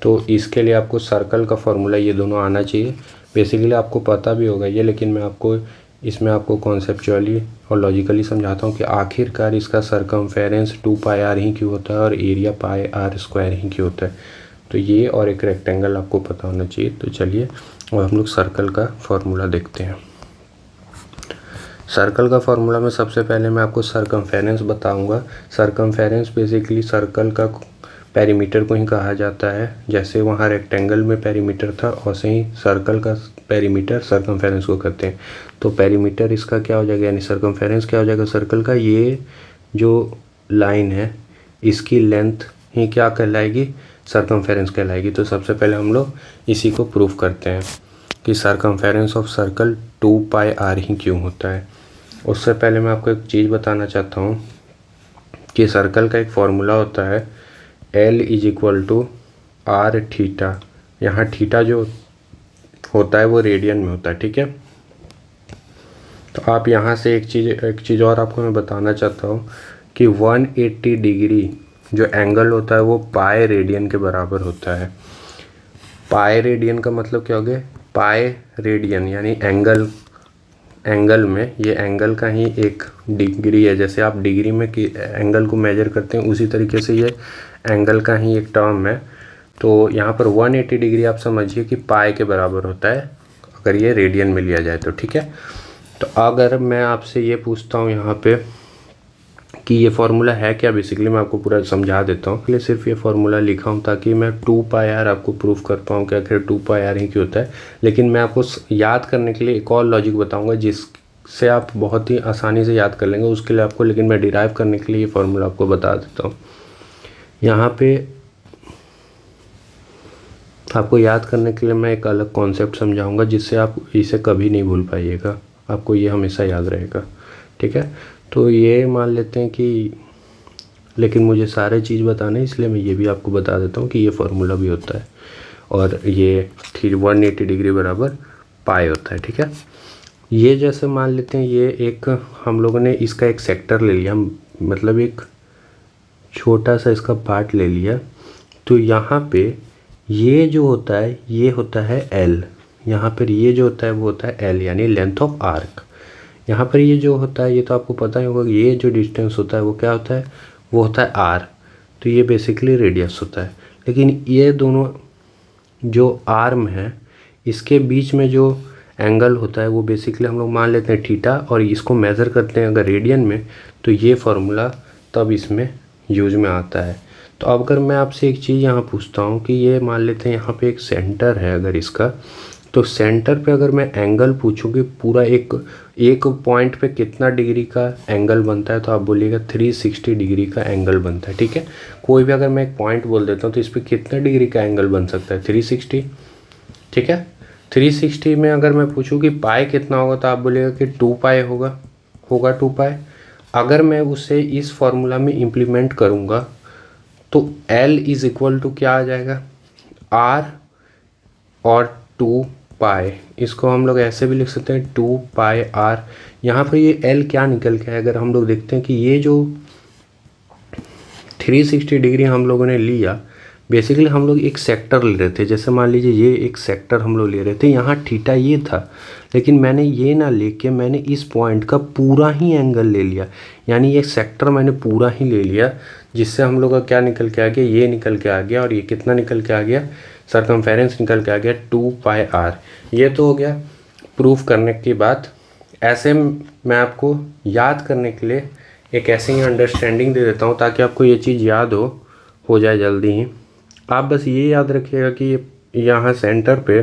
Speaker 2: तो इसके लिए आपको सर्कल का फार्मूला ये दोनों आना चाहिए। बेसिकली आपको पता भी होगा ये, लेकिन मैं आपको इसमें आपको कॉन्सेप्चुअली और लॉजिकली समझाता हूँ कि आखिरकार इसका सरकमफेरेंस 2πr ही क्यों होता है और एरिया πr² ही क्यों होता है। तो ये और एक रेक्टेंगल आपको पता होना चाहिए। तो चलिए और हम लोग सर्कल का फार्मूला देखते हैं। सर्कल का फार्मूला में सबसे पहले मैं आपको सरकमफेरेंस बताऊंगा। सरकमफेरेंस बेसिकली सर्कल का पेरीमीटर को ही कहा जाता है। जैसे वहाँ रेक्टेंगल में पेरीमीटर था, वैसे ही सर्कल का पेरीमीटर सरकमफेरेंस को कहते हैं। तो पेरीमीटर इसका क्या हो जाएगा, यानी सरकमफेरेंस क्या हो जाएगा सर्कल का, ये जो लाइन है इसकी लेंथ ही क्या कहलाएगी, सरकमफेरेंस कहलाएगी। तो सबसे पहले हम लोग इसी को प्रूफ करते हैं कि सरकमफेरेंस ऑफ सर्कल 2πr ही क्यों होता है। उससे पहले मैं आपको एक चीज़ बताना चाहता हूँ कि सर्कल का एक फार्मूला होता है L = r थीटा। यहाँ थीटा जो होता है वो रेडियन में होता है, ठीक है। तो आप यहाँ से एक चीज़ और आपको मैं बताना चाहता हूँ कि 180 डिग्री जो एंगल होता है वो पाई रेडियन के बराबर होता है। पाई रेडियन का मतलब क्या हो गया, पाई रेडियन यानी एंगल में ये एंगल का ही एक डिग्री है। जैसे आप डिग्री में एंगल को मेजर करते हैं, उसी तरीके से ये एंगल का ही एक टर्म है। तो यहाँ पर 180 डिग्री आप समझिए कि पाई के बराबर होता है अगर ये रेडियन में लिया जाए तो, ठीक है। तो अगर मैं आपसे ये पूछता हूँ यहाँ पे कि ये फार्मूला है क्या, बेसिकली मैं आपको पूरा समझा देता हूँ। इसलिए सिर्फ ये फार्मूला लिखा हूँ ताकि मैं 2πr आपको प्रूफ कर पाऊँ कि आखिर 2πr ही क्यों होता है। लेकिन मैं आपको याद करने के लिए एक और लॉजिक बताऊँगा जिससे आप बहुत ही आसानी से याद कर लेंगे। उसके लिए आपको, लेकिन मैं डिराइव करने के लिए ये फार्मूला आपको बता देता हूँ। यहाँ पे आपको याद करने के लिए मैं एक अलग कॉन्सेप्ट समझाऊँगा जिससे आप इसे कभी नहीं भूल पाइएगा, आपको ये हमेशा याद रहेगा, ठीक है। तो ये मान लेते हैं कि, लेकिन मुझे सारे चीज़ बताना है इसलिए मैं ये भी आपको बता देता हूँ कि ये फार्मूला भी होता है और ये 180 डिग्री बराबर पाई होता है, ठीक है। ये जैसे मान लेते हैं ये एक, हम लोगों ने इसका एक सेक्टर ले लिया, मतलब एक छोटा सा इसका पार्ट ले लिया। तो यहाँ पे ये जो होता है ये होता है L, यहाँ पर ये जो होता है वो होता है L यानी लेंथ ऑफ आर्क। यहाँ पर ये जो होता है ये तो आपको पता ही होगा, ये जो डिस्टेंस होता है वो क्या होता है, वो होता है r। तो ये बेसिकली रेडियस होता है। लेकिन ये दोनों जो आर्म है इसके बीच में जो एंगल होता है वो बेसिकली हम लोग मान लेते हैं थीटा, और इसको मेज़र करते हैं अगर रेडियन में, तो ये फार्मूला तब इसमें यूज में आता है। तो अब अगर मैं आपसे एक चीज़ यहाँ पूछता हूँ कि ये मान लेते हैं यहाँ पे एक सेंटर है अगर इसका, तो सेंटर पे अगर मैं एंगल पूछूँ कि पूरा एक पॉइंट पे कितना डिग्री का एंगल बनता है, तो आप बोलिएगा 360 डिग्री का एंगल बनता है, ठीक है। कोई भी अगर मैं एक पॉइंट बोल देता हूँ तो इस पर कितना डिग्री का एंगल बन सकता है, 360, ठीक है। 360 में अगर मैं पूछूँ कि पाई कितना होगा तो आप बोलिएगा कि 2π होगा 2π। अगर मैं उसे इस फॉर्मूला में इम्प्लीमेंट करूँगा तो L = क्या आ जाएगा, R और 2π। इसको हम लोग ऐसे भी लिख सकते हैं 2πr। यहाँ पर ये L क्या निकल के है, अगर हम लोग देखते हैं कि ये जो 360 डिग्री हम लोगों ने लिया, बेसिकली हम लोग एक सेक्टर ले रहे थे। जैसे मान लीजिए ये एक सेक्टर हम लोग ले रहे थे, यहाँ थीटा ये था, लेकिन मैंने ये ना लेके मैंने इस पॉइंट का पूरा ही एंगल ले लिया, यानी ये सेक्टर मैंने पूरा ही ले लिया, जिससे हम लोग का क्या निकल के आ गया, ये निकल के आ गया। और ये कितना निकल के आ गया, सरकमफेरेंस निकल के आ गया 2πr। ये तो हो गया प्रूफ करने की बात। ऐसे मैं आपको याद करने के लिए एक ऐसे ही अंडरस्टैंडिंग दे देता हूँ ताकि आपको ये चीज़ याद हो जाए जल्दी ही। आप बस ये याद रखिएगा कि यहाँ सेंटर पे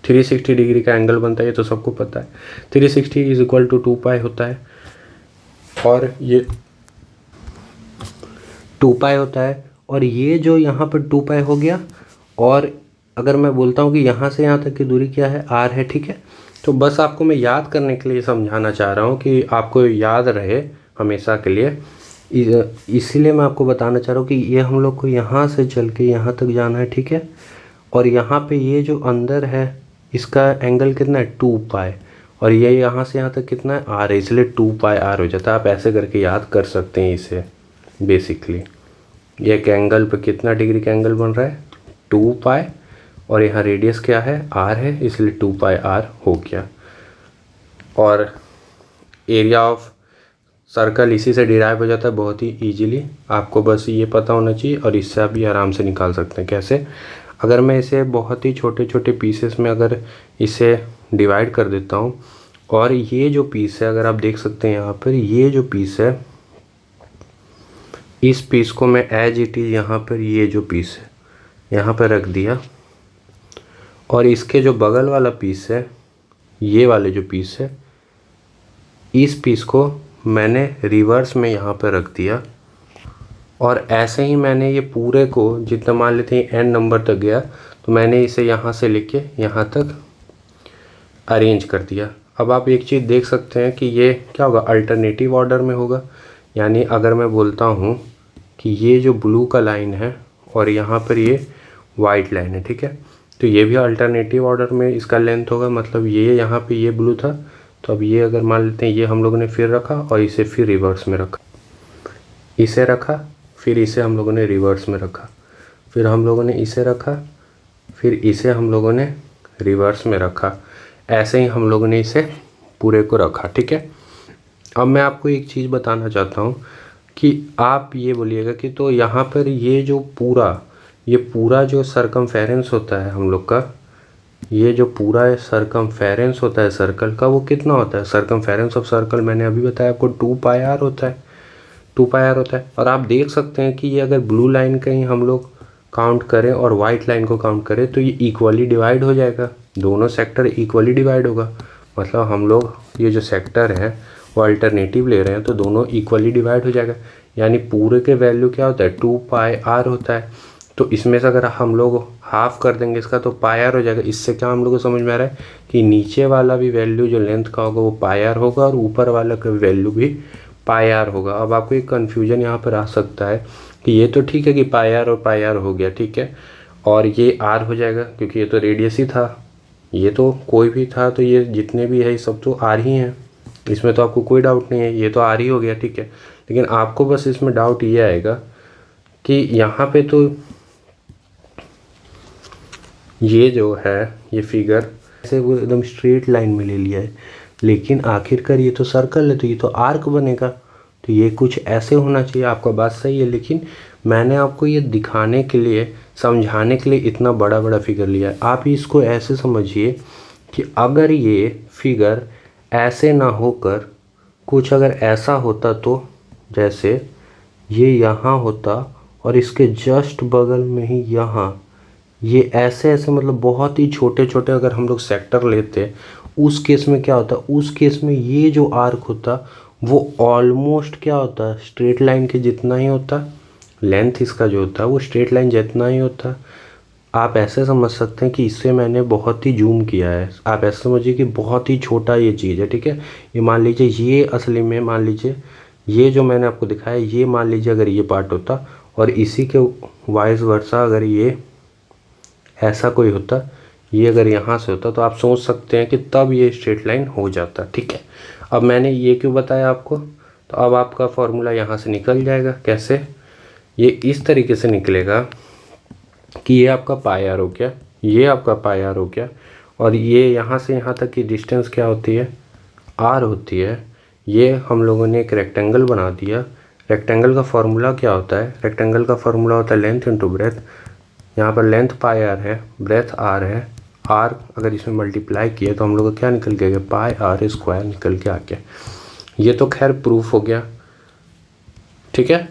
Speaker 2: 360 डिग्री का एंगल बनता है, ये तो सबको पता है। 360 = 2π होता है। और ये 2 पाई होता है, और ये जो यहाँ पर 2 पाई हो गया। और अगर मैं बोलता हूँ कि यहाँ से यहाँ तक की दूरी क्या है, r है, ठीक है। तो बस आपको मैं याद करने के लिए समझाना चाह रहा हूँ कि आपको याद रहे हमेशा के लिए, इसीलिए मैं आपको बताना चाह रहा हूँ कि ये हम लोग को यहाँ से चल के यहाँ तक जाना है, ठीक है। और यहाँ पे ये जो अंदर है इसका एंगल कितना है, 2 पाई, और ये यहाँ से यहाँ तक कितना है, r है, इसलिए 2 पाई r हो जाता है। आप ऐसे करके याद कर सकते हैं इसे। बेसिकली ये एक एंगल पे कितना डिग्री का एंगल बन रहा है, 2 पाई, और यहाँ रेडियस क्या है, r है, इसलिए 2 पाई r हो गया। और एरिया ऑफ सर्कल इसी से डिराइव हो जाता है बहुत ही इजीली। आपको बस ये पता होना चाहिए, और इससे आप भी आराम से निकाल सकते हैं। कैसे? अगर मैं इसे बहुत ही छोटे छोटे पीसेस में अगर इसे डिवाइड कर देता हूँ, और ये जो पीस है अगर आप देख सकते हैं यहाँ पर, ये जो पीस है, इस पीस को मैं एज इट इज़ यहाँ पर, ये जो पीस है यहाँ पर रख दिया, और इसके जो बगल वाला पीस है, ये वाले जो पीस है, इस पीस को मैंने रिवर्स में यहाँ पर रख दिया। और ऐसे ही मैंने ये पूरे को, जितना मान लेते हैं एन नंबर तक गया, तो मैंने इसे यहाँ से लेके यहाँ तक अरेंज कर दिया। अब आप एक चीज़ देख सकते हैं कि ये क्या होगा, अल्टरनेटिव ऑर्डर में होगा। यानी अगर मैं बोलता हूँ कि ये जो ब्लू का लाइन है और यहाँ पर ये वाइट लाइन है, ठीक है, तो ये भी अल्टरनेटिव ऑर्डर में इसका लेंथ होगा। मतलब ये यहाँ पे ये ब्लू था, तो अब ये अगर मान लेते हैं ये हम लोगों ने फिर रखा और इसे फिर रिवर्स में रखा, इसे रखा, फिर इसे हम लोगों ने रिवर्स में रखा, फिर हम लोगों ने इसे रखा, फिर इसे हम लोगों ने रिवर्स में रखा। ऐसे ही हम लोगों ने इसे पूरे को रखा, ठीक है। अब मैं आपको एक चीज़ बताना चाहता हूँ कि आप ये बोलिएगा कि तो यहाँ पर ये पूरा जो सरकमफेरेंस होता है हम लोग का, ये जो पूरा सरकमफेरेंस होता है सर्कल का, वो कितना होता है? सरकमफेरेंस ऑफ सर्कल मैंने अभी बताया आपको 2 पाई r होता है, 2 पाई r होता है। और आप देख सकते हैं कि ये अगर ब्लू लाइन का ही हम लोग काउंट करें और वाइट लाइन को काउंट करें तो ये इक्वली डिवाइड हो जाएगा, दोनों सेक्टर इक्वली डिवाइड होगा। मतलब हम लोग ये जो सेक्टर है वो अल्टरनेटिव ले रहे हैं तो दोनों इक्वली डिवाइड हो जाएगा। यानी पूरे के वैल्यू क्या होता है, 2 पाई r होता है। तो इसमें से अगर हम लोग हाफ कर देंगे इसका तो पाई r हो जाएगा। इससे क्या हम लोग को समझ में आ रहा है कि नीचे वाला भी वैल्यू जो लेंथ का होगा वो पाई r होगा और ऊपर वाला का वैल्यू भी पाई r होगा। अब आपको एक कन्फ्यूजन यहाँ पर आ सकता है कि ये तो ठीक है कि पाई r और पाई r हो गया, ठीक है, और ये r हो जाएगा क्योंकि ये तो रेडियस ही था, ये तो कोई भी था, तो ये जितने भी है सब तो r ही हैं, इसमें तो आपको कोई डाउट नहीं है, ये तो r ही हो गया, ठीक है। लेकिन आपको बस इसमें डाउट ये आएगा कि यहाँ पे तो ये जो है ये फिगर ऐसे वो एकदम स्ट्रेट लाइन में ले लिया है, लेकिन आखिरकार ये तो सर्कल है तो ये तो आर्क बनेगा, तो ये कुछ ऐसे होना चाहिए। आपका बात सही है, लेकिन मैंने आपको ये दिखाने के लिए, समझाने के लिए इतना बड़ा बड़ा फिगर लिया है। आप इसको ऐसे समझिए कि अगर ये फिगर ऐसे ना होकर कुछ अगर ऐसा होता, तो जैसे ये यहाँ होता और इसके जस्ट बगल में ही यहाँ ये ऐसे ऐसे, मतलब बहुत ही छोटे छोटे अगर हम लोग सेक्टर लेते, उस केस में क्या होता, उस केस में ये जो आर्क होता वो ऑलमोस्ट क्या होता, स्ट्रेट लाइन के जितना ही होता, लेंथ इसका जो होता है वो स्ट्रेट लाइन जितना ही होता। आप ऐसे समझ सकते हैं कि इससे मैंने बहुत ही जूम किया है। आप ऐसे समझिए कि बहुत ही छोटा ये चीज़ है, ठीक है। ये मान लीजिए, ये असली में मान लीजिए ये जो मैंने आपको दिखाया, ये मान लीजिए अगर ये पार्ट होता और इसी के वाइस वर्सा अगर ये ऐसा कोई होता, ये अगर यहाँ से होता, तो आप सोच सकते हैं कि तब ये स्ट्रेट लाइन हो जाता, ठीक है। अब मैंने ये क्यों बताया आपको, तो अब आपका फॉर्मूला यहाँ से निकल जाएगा। कैसे? ये इस तरीके से निकलेगा कि ये आपका पाई r हो गया, ये आपका पाई r हो गया, और ये यहाँ से यहाँ तक की डिस्टेंस क्या होती है, r होती है। ये हम लोगों ने एक रेक्टेंगल बना दिया। रेक्टेंगल का फॉर्मूला क्या होता है? रेक्टेंगल का फॉर्मूला होता है लेंथ इंटू ब्रेथ। यहाँ पर लेंथ पाई r है, ब्रेथ r है, r अगर इसमें मल्टीप्लाई किए तो हम लोग का क्या निकल के आ गया, पाई r स्क्वायर निकल के आ गया। ये तो खैर प्रूफ हो गया, ठीक है।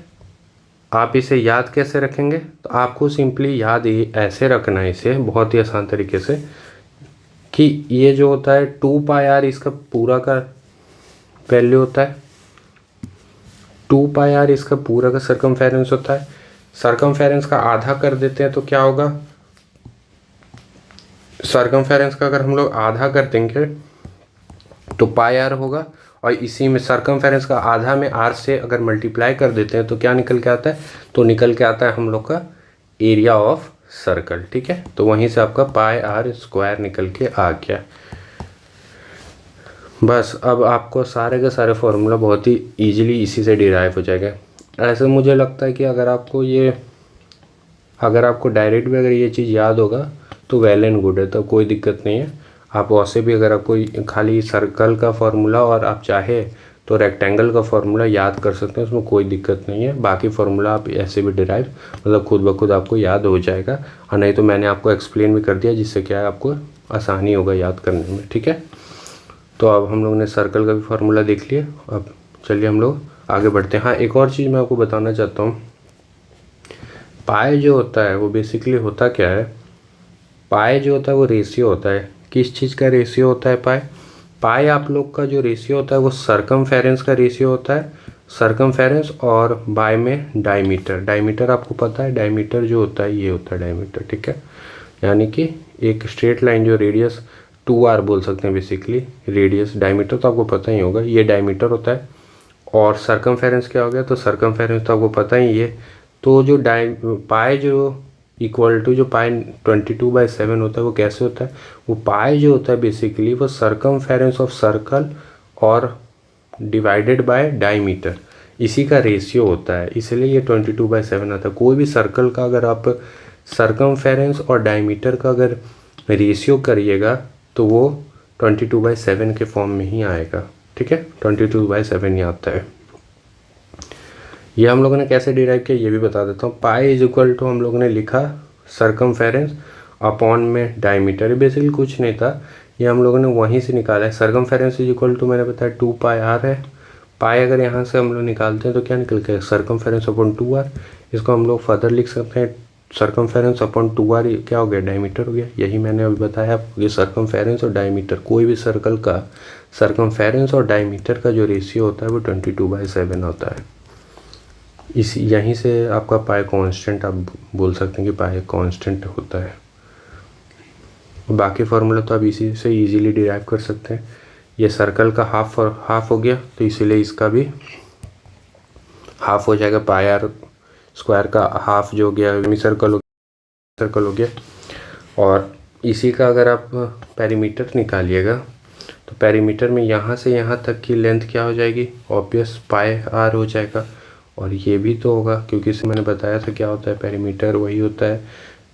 Speaker 2: आप इसे याद कैसे रखेंगे? तो आपको सिंपली याद ये ऐसे रखना है, इसे बहुत ही आसान तरीके से, कि ये जो होता है 2 पाई r इसका पूरा का वैल्यू होता है, 2πr इसका पूरा का सर्कमफेरेंस होता है। सर्कमफेरेंस का आधा कर देते हैं तो क्या होगा, सर्कमफेरेंस का अगर हम लोग आधा कर देंगे तो πr होगा, और इसी में सर्कमफेरेंस का आधा में r से अगर मल्टीप्लाई कर देते हैं तो क्या निकल के आता है, तो निकल के आता है हम लोग का एरिया ऑफ सर्कल। ठीक है, तो वहीं से आपका πr² निकल के आ गया। बस अब आपको सारे के सारे फॉर्मूला बहुत ही इजीली इसी से डिराइव हो जाएगा। ऐसे मुझे लगता है कि अगर आपको डायरेक्ट भी अगर ये चीज़ याद होगा तो वेल एंड गुड है, तो कोई दिक्कत नहीं है। आप वैसे भी अगर आपको खाली सर्कल का फार्मूला और आप चाहे तो रेक्टेंगल का फार्मूला याद कर सकते हैं, उसमें कोई दिक्कत नहीं है। बाकी फार्मूला आप ऐसे भी डिराइव मतलब खुद ब खुद आपको याद हो जाएगा, और नहीं तो मैंने आपको एक्सप्लेन भी कर दिया, जिससे क्या है आपको आसानी होगा याद करने में। ठीक है, तो अब हम लोग ने सर्कल का भी फार्मूला देख लिया। अब चलिए हम लोग आगे बढ़ते हैं। हाँ, एक और चीज़ मैं आपको बताना चाहता हूँ। पाए जो होता है वो बेसिकली होता क्या है, पाए जो होता है वो रेशियो होता है। किस चीज़ का रेशियो होता है पाए आप लोग का जो रेशियो होता है वो सर्कमफेरेंस का रेशियो होता है। सर्कमफेरेंस और बाय में डायमीटर आपको पता है, डायमीटर जो होता है ये होता है डायमीटर। ठीक है, यानी कि एक स्ट्रेट लाइन जो रेडियस 2r बोल सकते हैं बेसिकली, रेडियस डायमीटर तो आपको पता ही होगा, ये डायमीटर होता है। और सर्कमफेरेंस क्या हो गया, तो सर्कमफेरेंस तो आपको पता ही है। तो जो पाए जो इक्वल टू जो पाए 22/7 होता है वो कैसे होता है, वो पाए जो होता है बेसिकली वो सर्कमफेरेंस ऑफ सर्कल और डिवाइडेड बाय डायमीटर, इसी का रेशियो होता है, इसलिए ये 22/7 आता है। कोई भी सर्कल का अगर आप सर्कमफेरेंस और डायमीटर का अगर रेशियो करिएगा तो वो 22/7 के फॉर्म में ही आएगा। ठीक है, 22/7 ही आता है। ये हम लोगों ने कैसे डिराइव किया ये भी बता देता हूँ। पाई इज इक्वल टू हम लोगों ने लिखा सर्कमफेरेंस अपॉन में डायमीटर, बेसिकली कुछ नहीं था, ये हम लोगों ने वहीं से निकाला है। सर्कमफेरेंस इज इक्वल टू मैंने बताया 2πr है। पाई अगर यहाँ से हम लोग निकालते हैं तो क्या निकल के सर्कमफेरेंस अपॉन 2r। इसको हम लोग फर्दर लिख सकते हैं सर्कमफेरेंस अपॉन 2r क्या हो गया, डायमीटर हो गया। यही मैंने अभी बताया आपको, ये सर्कमफेरेंस और डायमीटर, कोई भी सर्कल का सर्कमफेरेंस और डायमीटर का जो रेशियो होता है वो 22/7 होता है। इसी यहीं से आपका पाई कांस्टेंट आप बोल सकते हैं कि पाई कांस्टेंट होता है। बाकी फार्मूला तो आप इसी से इजीली डिराइव कर सकते हैं। ये सर्कल का हाफ हो गया तो इसीलिए इसका भी हाफ हो जाएगा। πr² का हाफ जो हो गया सेमी सर्कल हो गया। और इसी का अगर आप पेरीमीटर निकालिएगा तो पेरीमीटर में यहाँ से यहाँ तक की लेंथ क्या हो जाएगी, ऑब्वियस πr हो जाएगा। और ये भी तो होगा क्योंकि इसे मैंने बताया था क्या होता है, पेरीमीटर वही होता है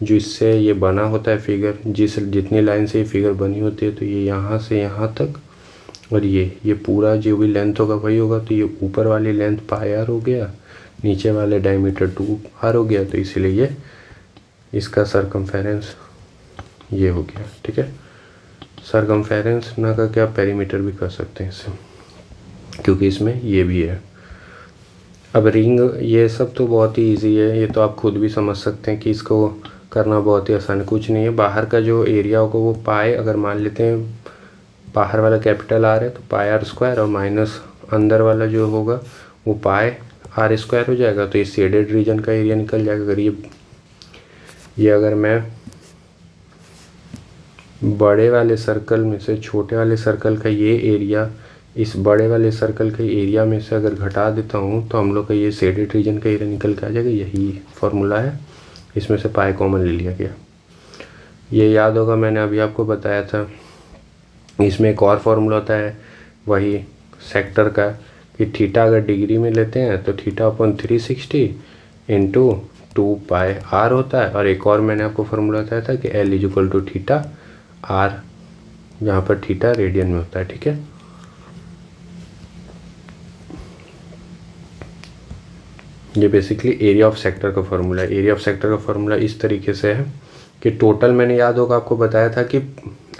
Speaker 2: जो इससे ये बना होता है फिगर, जितनी लाइन से ये फिगर बनी होती है। तो ये यहाँ से यहाँ तक और ये पूरा जो भी लेंथ होगा वही होगा। तो ये ऊपर वाली लेंथ πr हो गया, नीचे वाले डायमीटर 2r हो गया, तो इसीलिए ये इसका सर्कमफेरेंस ये हो गया। ठीक है, सर्कमफेरेंस ना करके आप पेरीमीटर भी कर सकते हैं इससे, क्योंकि इसमें ये भी है। अब रिंग ये सब तो बहुत ही इजी है, ये तो आप खुद भी समझ सकते हैं कि इसको करना बहुत ही आसान है, कुछ नहीं है। बाहर का जो एरिया होगा वो पाए, अगर मान लेते हैं बाहर वाला कैपिटल R है तो πr² और माइनस अंदर वाला जो होगा वो πr² हो जाएगा। तो ये शेडेड रीजन का एरिया निकल जाएगा। अगर ये अगर मैं बड़े वाले सर्कल में से छोटे वाले सर्कल का ये एरिया इस बड़े वाले सर्कल के एरिया में से अगर घटा देता हूँ तो हम लोग का ये शेडेड रीजन का एरिया निकल के आ जाएगा। यही फॉर्मूला है, इसमें से पाई कॉमन ले लिया गया। ये याद होगा मैंने अभी आपको बताया था। इसमें एक और फार्मूला होता है वही सेक्टर का कि थीटा अगर डिग्री में लेते हैं तो थीटा अपॉन 360 इंटू 2πr होता है। और एक और मैंने आपको फार्मूला बताया था कि L is equal to theta r, जहाँ पर थीटा रेडियन में होता है। ठीक है, ये बेसिकली एरिया ऑफ सेक्टर का फार्मूला है। एरिया ऑफ सेक्टर का फार्मूला इस तरीके से है कि टोटल मैंने याद होगा आपको बताया था कि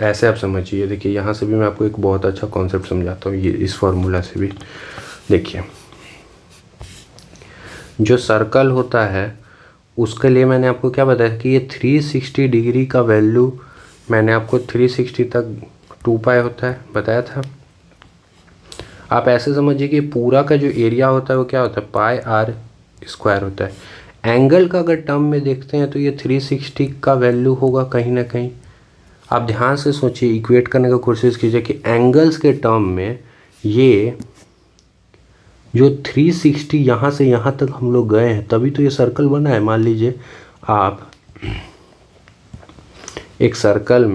Speaker 2: ऐसे आप समझिए। देखिए यहाँ से भी मैं आपको एक बहुत अच्छा कॉन्सेप्ट समझाता हूँ, ये इस फार्मूला से भी देखिए। जो सर्कल होता है उसके लिए मैंने आपको क्या बताया कि ये 360 डिग्री का वैल्यू मैंने आपको 360 तक 2π होता है बताया था। आप ऐसे समझिए कि पूरा का जो एरिया होता है वो क्या होता है, पाई आर स्क्वायर होता है। एंगल का अगर टर्म में देखते हैं तो ये 360 का वैल्यू होगा कहीं ना कहीं। आप ध्यान से सोचिए, इक्वेट करने का कोशिश कीजिए कि एंगल्स के टर्म में ये जो 360 यहाँ से यहाँ तक हम लोग गए हैं तभी तो ये सर्कल बना है। मान लीजिए आप एक सर्कल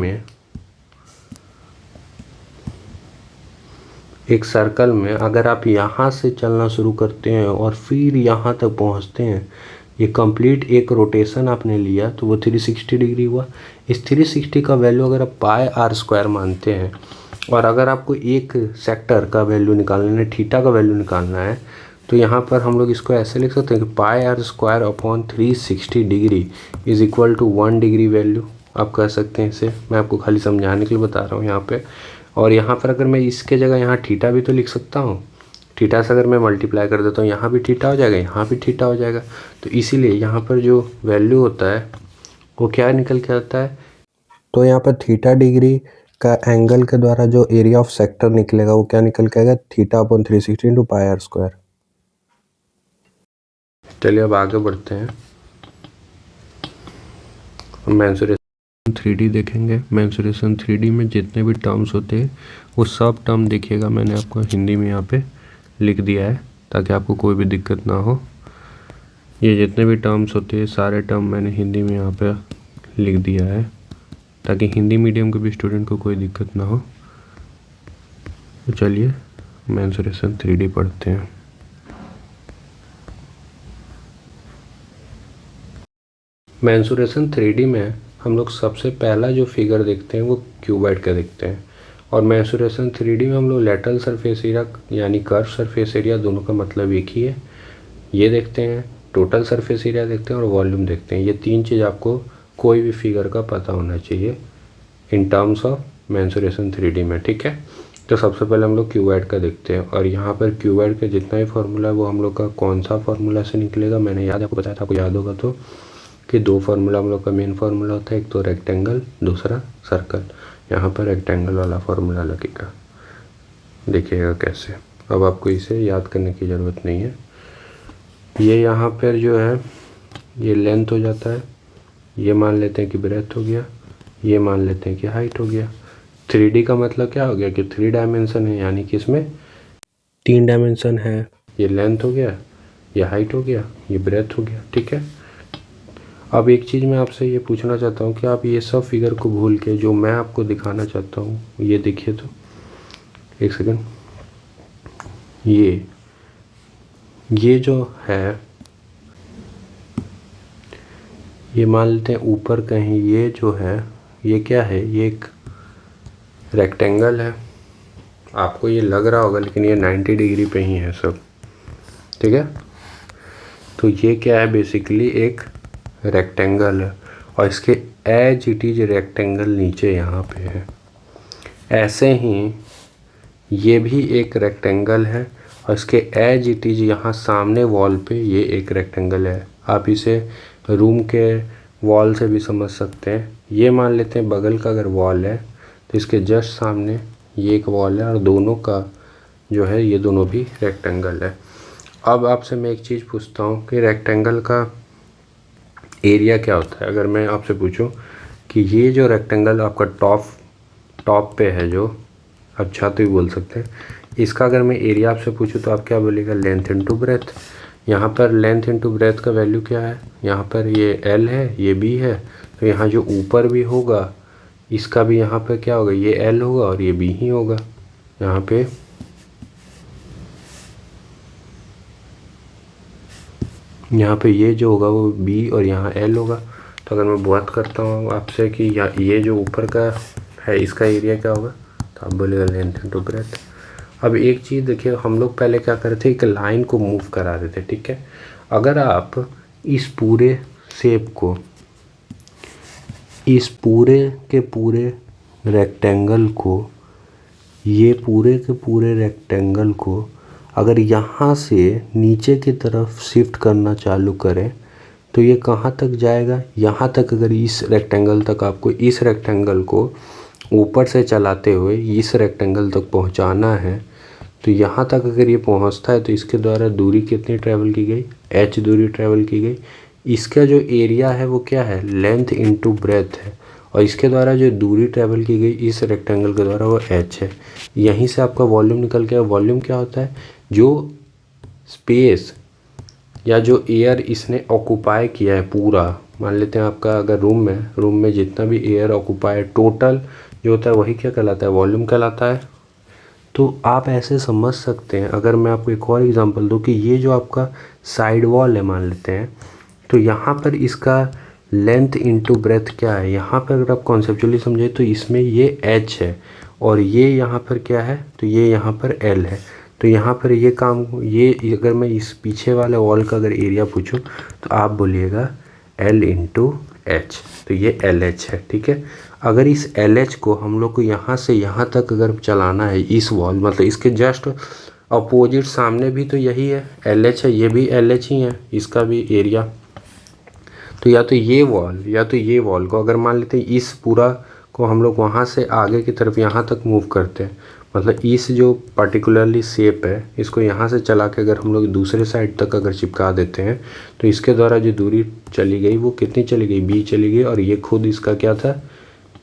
Speaker 2: में अगर आप यहाँ से चलना शुरू करते हैं और फिर यहाँ तक पहुँचते हैं, ये कंप्लीट एक रोटेशन आपने लिया तो वो 360 डिग्री हुआ। इस 360 का वैल्यू अगर आप पाई आर स्क्वायर मानते हैं और अगर आपको एक सेक्टर का वैल्यू निकालना है, थीटा का वैल्यू निकालना है, तो यहाँ पर हम लोग इसको ऐसे लिख सकते हैं कि pi are square upon 360 degree is equal to 1 degree value. आप कह सकते हैं इसे, मैं आपको खाली समझाने के लिए बता रहा हूँ यहाँ पे। और यहाँ पर अगर मैं इसके जगह यहाँ थीटा भी तो लिख सकता हूँ। थीटा से अगर मैं मल्टीप्लाई कर देता हूँ यहाँ भी थीटा हो जाएगा, यहाँ भी थीटा हो जाएगा। तो इसीलिए यहाँ पर जो वैल्यू होता है वो क्या निकल के आता है, तो यहाँ पर थीटा डिग्री का एंगल के द्वारा जो एरिया ऑफ सेक्टर निकलेगा वो क्या निकल के आएगा, theta upon 360 into pi are square. चलिए अब आगे बढ़ते हैं, मेंसुरेशन 3D देखेंगे। मेंसुरेशन 3D में जितने भी टर्म्स होते हैं वो सब टर्म देखिएगा, मैंने आपको हिंदी में यहाँ पे लिख दिया है ताकि आपको कोई भी दिक्कत ना हो। ये जितने भी टर्म्स होते हैं सारे टर्म मैंने हिंदी में यहाँ पे लिख दिया है ताकि हिंदी मीडियम के भी स्टूडेंट को कोई दिक्कत ना हो। तो चलिए मेंसुरेशन 3D पढ़ते हैं। मेंसुरेशन 3D में हम लोग सबसे पहला जो फिगर देखते हैं वो क्यूबॉइड का देखते हैं। और मेंसुरेशन 3D में हम लोग लेटरल सरफेस एरिया यानी कर्व सरफेस एरिया दोनों का मतलब एक ही है, ये देखते हैं। टोटल सरफेस एरिया देखते हैं और वॉल्यूम देखते हैं। ये तीन चीज़ आपको कोई भी फिगर का पता होना चाहिए in terms of mensuration 3D में, ठीक है। तो सबसे पहले हम लोग क्यूबॉइड का देखते हैं। और यहाँ पर क्यूबॉइड का जितना भी फार्मूला है वो हम लोग का कौन सा फार्मूला से निकलेगा, मैंने याद आपको बताया था, आपको याद होगा तो, कि दो फार्मूला हम लोग का मेन फार्मूला होता है, एक तो रेक्टेंगल, दूसरा सर्कल। यहाँ पर रेक्टेंगल वाला फार्मूला लगेगा, देखिएगा कैसे। अब आपको इसे याद करने की ज़रूरत नहीं है। ये यहाँ पर जो है ये लेंथ हो जाता है, ये मान लेते हैं कि ब्रेथ हो गया, ये मान लेते हैं कि हाइट हो गया। 3D का मतलब क्या हो गया कि 3 डायमेंशन है, यानी कि इसमें 3 डायमेंशन है। ये लेंथ हो गया, ये हाइट हो गया, ये ब्रेथ हो गया, ठीक है। अब एक चीज़ मैं आपसे ये पूछना चाहता हूँ कि आप ये सब फिगर को भूल के जो मैं आपको दिखाना चाहता हूँ ये देखिए। तो एक सेकंड, ये जो है ये मान लेते हैं ऊपर कहीं, ये जो है ये क्या है, ये एक रेक्टेंगल है। आपको ये लग रहा होगा लेकिन ये 90 डिग्री पे ही है सब, ठीक है। तो ये क्या है, बेसिकली एक रेक्टेंगल है और इसके एज इट इज रेक्टेंगल नीचे यहाँ पे है। ऐसे ही ये भी एक रेक्टेंगल है और इसके एज इट इज यहाँ सामने वॉल पे ये एक रेक्टेंगल है। आप इसे रूम के वॉल से भी समझ सकते हैं। ये मान लेते हैं बगल का अगर वॉल है तो इसके जस्ट सामने ये एक वॉल है और दोनों का जो है ये दोनों भी रेक्टेंगल है। अब आपसे मैं एक चीज़ पूछता हूँ कि रेक्टेंगल का एरिया क्या होता है। अगर मैं आपसे पूछूं कि ये जो रेक्टेंगल आपका टॉप पे है, जो आप छत भी बोल सकते हैं, इसका अगर मैं एरिया आपसे पूछूं तो आप क्या बोलेगा, लेंथ इनटू ब्रेथ। यहाँ पर लेंथ इनटू ब्रेथ का वैल्यू क्या है, यहाँ पर ये L है, ये B है, तो यहाँ जो ऊपर भी होगा इसका भी यहाँ पर क्या होगा, ये L होगा और ये B ही होगा। यहाँ पे ये जो होगा वो B और यहाँ L होगा। तो अगर मैं बात करता हूँ आपसे कि ये जो ऊपर का है इसका एरिया क्या होगा, तो आप बोलेगा लेंथ इनटू ब्रेथ। अब एक चीज़ देखिए, हम लोग पहले क्या करते थे, एक लाइन को मूव करा देते, ठीक है। अगर आप इस पूरे शेप को, इस पूरे के पूरे रेक्टेंगल को, ये पूरे के पूरे रेक्टेंगल को अगर यहाँ से नीचे की तरफ शिफ्ट करना चालू करें तो ये कहाँ तक जाएगा, यहाँ तक। अगर इस रेक्टेंगल तक आपको इस रेक्टेंगल को ऊपर से चलाते हुए इस रेक्टेंगल तक पहुँचाना है तो यहाँ तक अगर ये पहुँचता है तो इसके द्वारा दूरी कितनी ट्रैवल की गई, h दूरी ट्रैवल की गई। इसका जो एरिया है वो क्या है, लेंथ इनटू ब्रेथ है, और इसके द्वारा जो दूरी ट्रैवल की गई इस रेक्टेंगल के द्वारा वो h है। यहीं से आपका वॉल्यूम निकल गया। वॉल्यूम क्या होता है, जो स्पेस या जो एयर इसने ऑक्यूपाई किया है पूरा, मान लेते हैं आपका अगर रूम में जितना भी एयर ऑक्यूपाई टोटल जो होता है वही क्या कहलाता है, वॉल्यूम कहलाता है। तो आप ऐसे समझ सकते हैं, अगर मैं आपको एक और एग्जांपल दूं कि ये जो आपका साइड वॉल है मान लेते हैं, तो यहाँ पर इसका लेंथ इनटू ब्रेथ क्या है, यहाँ पर अगर आप कॉन्सेप्चुअली समझे तो इसमें ये h है और ये यहाँ पर क्या है, तो ये यहाँ पर l है। तो यहाँ पर ये काम, ये अगर मैं इस पीछे वाले वॉल का अगर एरिया पूछूं तो आप बोलिएगा l इंटू एच, तो ये LH है, ठीक है। अगर इस LH को हम लोग को यहाँ से यहाँ तक अगर चलाना है, इस वॉल मतलब इसके जस्ट अपोजिट सामने भी तो यही है LH है, ये भी LH ही है, इसका भी एरिया। तो या तो ये वॉल या तो ये वॉल को अगर मान लेते हैं इस पूरा को हम लोग वहाँ से आगे की तरफ यहाँ तक मूव करते हैं, मतलब इस जो पर्टिकुलरली शेप है इसको यहाँ से चला के अगर हम लोग दूसरे साइड तक अगर चिपका देते हैं तो इसके द्वारा जो दूरी चली गई वो कितनी चली गई, b चली गई, और ये खुद इसका क्या था,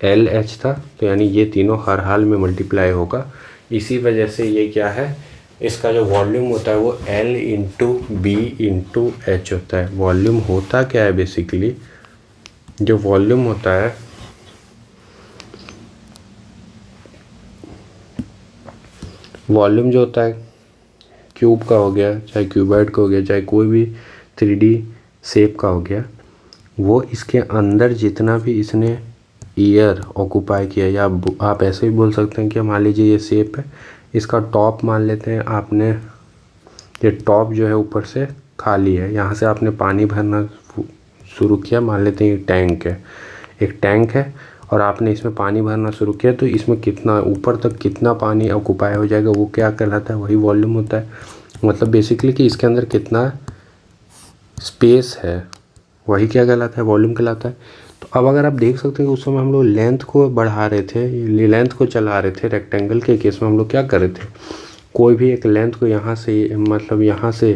Speaker 2: LH था। तो यानी ये तीनों हर हाल में मल्टीप्लाई होगा। इसी वजह से ये क्या है, इसका जो वॉल्यूम होता है वो L into B into H होता है। वॉल्यूम होता क्या है, बेसिकली जो वॉल्यूम होता है वॉल्यूम जो होता है क्यूब का हो गया, चाहे क्यूबॉइड का हो गया, चाहे कोई भी 3D शेप का हो गया, वो इसके अंदर जितना भी इसने एयर ऑक्यूपाई किया, या आप ऐसे भी बोल सकते हैं कि मान लीजिए ये शेप है, इसका टॉप मान लेते हैं आपने, ये टॉप जो है ऊपर से खाली है, यहाँ से आपने पानी भरना शुरू किया, मान लेते हैं ये टैंक है, एक टैंक है और आपने इसमें पानी भरना शुरू किया, तो इसमें कितना ऊपर तक कितना पानी ऑक्यूपाई हो जाएगा वो क्या कहलाता है, वही वॉल्यूम होता है। मतलब बेसिकली कि इसके अंदर कितना स्पेस है वही क्या कहलाता है, वॉल्यूम कहलाता है। तो अब अगर आप देख सकते हैं कि उस समय हम लोग लेंथ को बढ़ा रहे थे, लेंथ को चला रहे थे, रेक्टेंगल के केस में हम लोग क्या कर रहे थे, कोई भी एक लेंथ को यहाँ से मतलब यहाँ से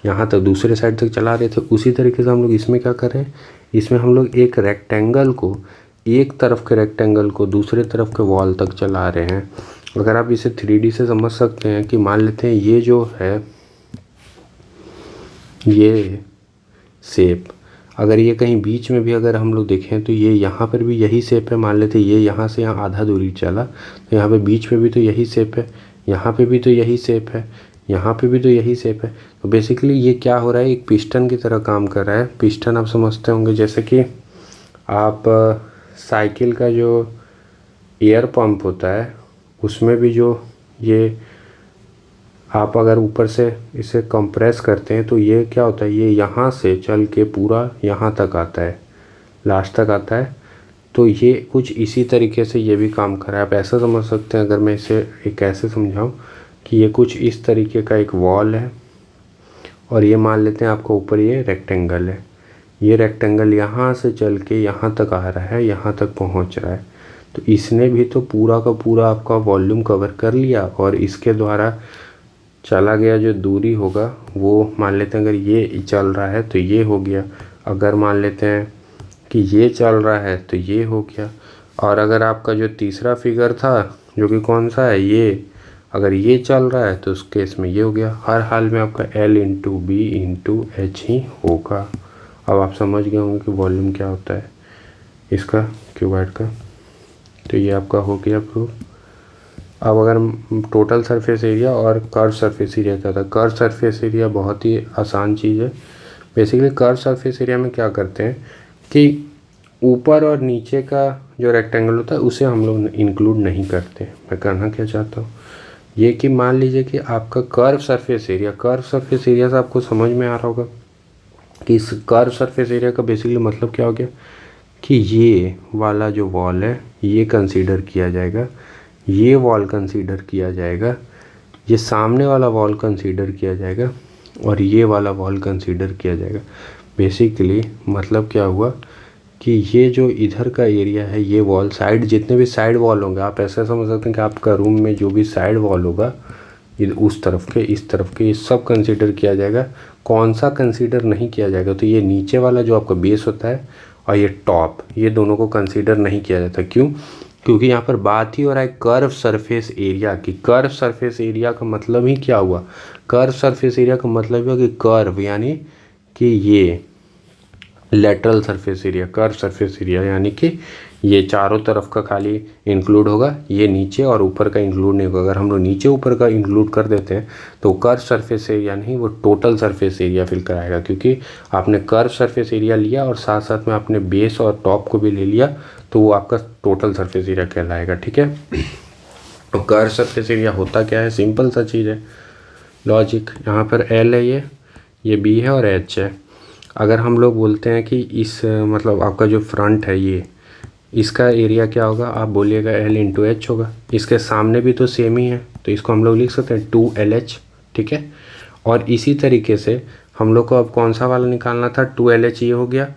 Speaker 2: यहाँ तक दूसरे साइड तक चला रहे थे, उसी तरीके से हम लोग इसमें क्या कर रहे हैं, इसमें हम लोग एक रेक्टेंगल को, एक तरफ के रेक्टेंगल को दूसरे तरफ के वॉल तक चला रहे हैं। अगर आप इसे 3D से समझ सकते हैं कि मान लेते हैं ये जो है ये शेप, अगर ये कहीं बीच में भी अगर हम लोग देखें तो ये यहाँ पर भी यही शेप है, मान लेते हैं ये यहाँ से यहाँ आधा दूरी चला, तो यहाँ पे बीच में भी तो यही शेप है, यहाँ पे भी तो यही शेप है, यहाँ पे भी तो यही शेप है। तो बेसिकली ये क्या हो रहा है, एक पिस्टन की तरह काम कर रहा है। पिस्टन आप समझते होंगे, जैसे कि आप साइकिल का जो एयर पंप होता है उसमें भी जो ये आप अगर ऊपर से इसे कंप्रेस करते हैं तो ये क्या होता है, ये यहाँ से चल के पूरा यहाँ तक आता है, लास्ट तक आता है। तो ये कुछ इसी तरीके से ये भी काम कर रहा है। आप ऐसा समझ सकते हैं, अगर मैं इसे एक ऐसे समझाऊँ कि ये कुछ इस तरीके का एक वॉल है और ये मान लेते हैं आपको ऊपर ये रेक्टेंगल है, ये रेक्टेंगल यहाँ से चल के यहाँ तक आ रहा है, यहाँ तक पहुँच रहा है। तो इसने भी तो पूरा का पूरा आपका वॉल्यूम कवर कर लिया, और इसके द्वारा चला गया जो दूरी होगा वो मान लेते हैं अगर ये चल रहा है तो ये हो गया, अगर मान लेते हैं कि ये चल रहा है तो ये हो गया। और अगर आपका जो तीसरा फिगर था जो कि कौन सा है, ये अगर ये चल रहा है तो उस केस में ये हो गया। हर हाल में आपका L into B into H ही होगा। अब आप समझ गए होंगे कि वॉल्यूम क्या होता है इसका, क्यूबॉइड का। तो ये आपका हो गया प्रूफ। अब अगर टोटल सरफेस एरिया और कर्व सरफेस एरिया क्या था, कर्व सरफेस एरिया बहुत ही आसान चीज़ है। बेसिकली कर्व सरफेस एरिया में क्या करते हैं कि ऊपर और नीचे का जो रेक्टेंगल होता है उसे हम लोग इंक्लूड नहीं करते। मैं कहना क्या चाहता हूँ ये कि मान लीजिए कि आपका कर्व सरफेस एरिया से आपको समझ में आ रहा होगा कि इस कर्व सरफेस एरिया का बेसिकली मतलब क्या हो गया कि ये वाला जो वॉल है ये कंसीडर किया जाएगा, ये वॉल कंसीडर किया जाएगा, ये सामने वाला वॉल कंसीडर किया जाएगा और ये वाला वॉल कंसीडर किया जाएगा। बेसिकली मतलब क्या हुआ कि ये जो इधर का एरिया है, ये वॉल साइड जितने भी साइड वॉल होंगे, आप ऐसा समझ सकते हैं कि आपका रूम में जो भी साइड वॉल होगा उस तरफ के, इस तरफ के, ये सब कंसीडर किया जाएगा। कौन सा कंसीडर नहीं किया जाएगा? तो ये नीचे वाला जो आपका बेस होता है और ये टॉप, ये दोनों को कंसीडर नहीं किया जाता। क्यों? क्योंकि यहाँ पर बात ही हो रहा है कर्व सरफेस एरिया की। कर्व सरफेस एरिया का मतलब ही क्या हुआ? कर्व सरफेस एरिया का मतलब हुआ कि कर्व यानी कि ये lateral surface area, curve surface area यानी कि ये चारों तरफ का खाली इंक्लूड होगा, ये नीचे और ऊपर का इंक्लूड नहीं होगा। अगर हम लोग नीचे ऊपर का इंक्लूड कर देते हैं तो कर्व सरफेस एरिया नहीं, वो टोटल सरफेस एरिया फिल कराएगा। क्योंकि आपने कर्व सरफेस एरिया लिया और साथ साथ में आपने बेस और टॉप को भी ले लिया, तो वो आपका टोटल सरफेस एरिया कहलाएगा। ठीक है, तो कर्व सरफेस एरिया होता क्या है? सिंपल सा चीज़ है, लॉजिक। यहाँ पर एल है, ये बी है और एच है। अगर हम लोग बोलते हैं कि इस मतलब आपका जो फ्रंट है ये, इसका एरिया क्या होगा? आप बोलिएगा एल इंटू एच होगा। इसके सामने भी तो सेम ही है, तो इसको हम लोग लिख सकते हैं 2LH। ठीक है, और इसी तरीके से हम लोग को अब कौन सा वाला निकालना था? 2LH ये हो गया।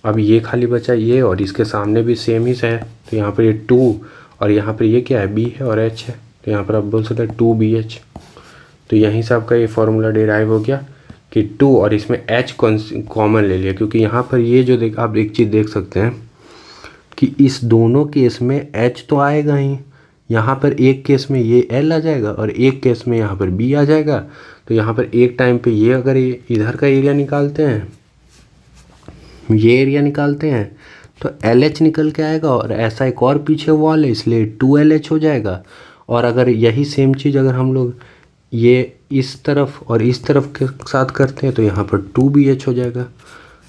Speaker 2: अब ये खाली बचा ये, और इसके सामने भी सेम ही से है, तो यहाँ पर ये 2 और यहाँ पर ये क्या है? बी है और एच है, तो यहाँ पर आप बोल सकते हैं 2BH। तो यहीं से आपका ये फॉर्मूला डिराइव हो गया कि 2 और इसमें H कॉमन ले लिया। क्योंकि यहाँ पर ये जो आप एक चीज़ देख सकते हैं कि इस दोनों केस में H तो आएगा ही। यहाँ पर एक केस में ये L आ जाएगा और एक केस में यहाँ पर B आ जाएगा। तो यहाँ पर एक टाइम पे ये अगर इधर का एरिया निकालते हैं, ये एरिया निकालते हैं, तो LH निकल के आएगा और ऐसा एक और पीछे वॉल है, इसलिए 2LH हो जाएगा। और अगर यही सेम चीज़ अगर हम लोग ये इस तरफ और इस तरफ के साथ करते हैं तो यहाँ पर 2BH हो जाएगा।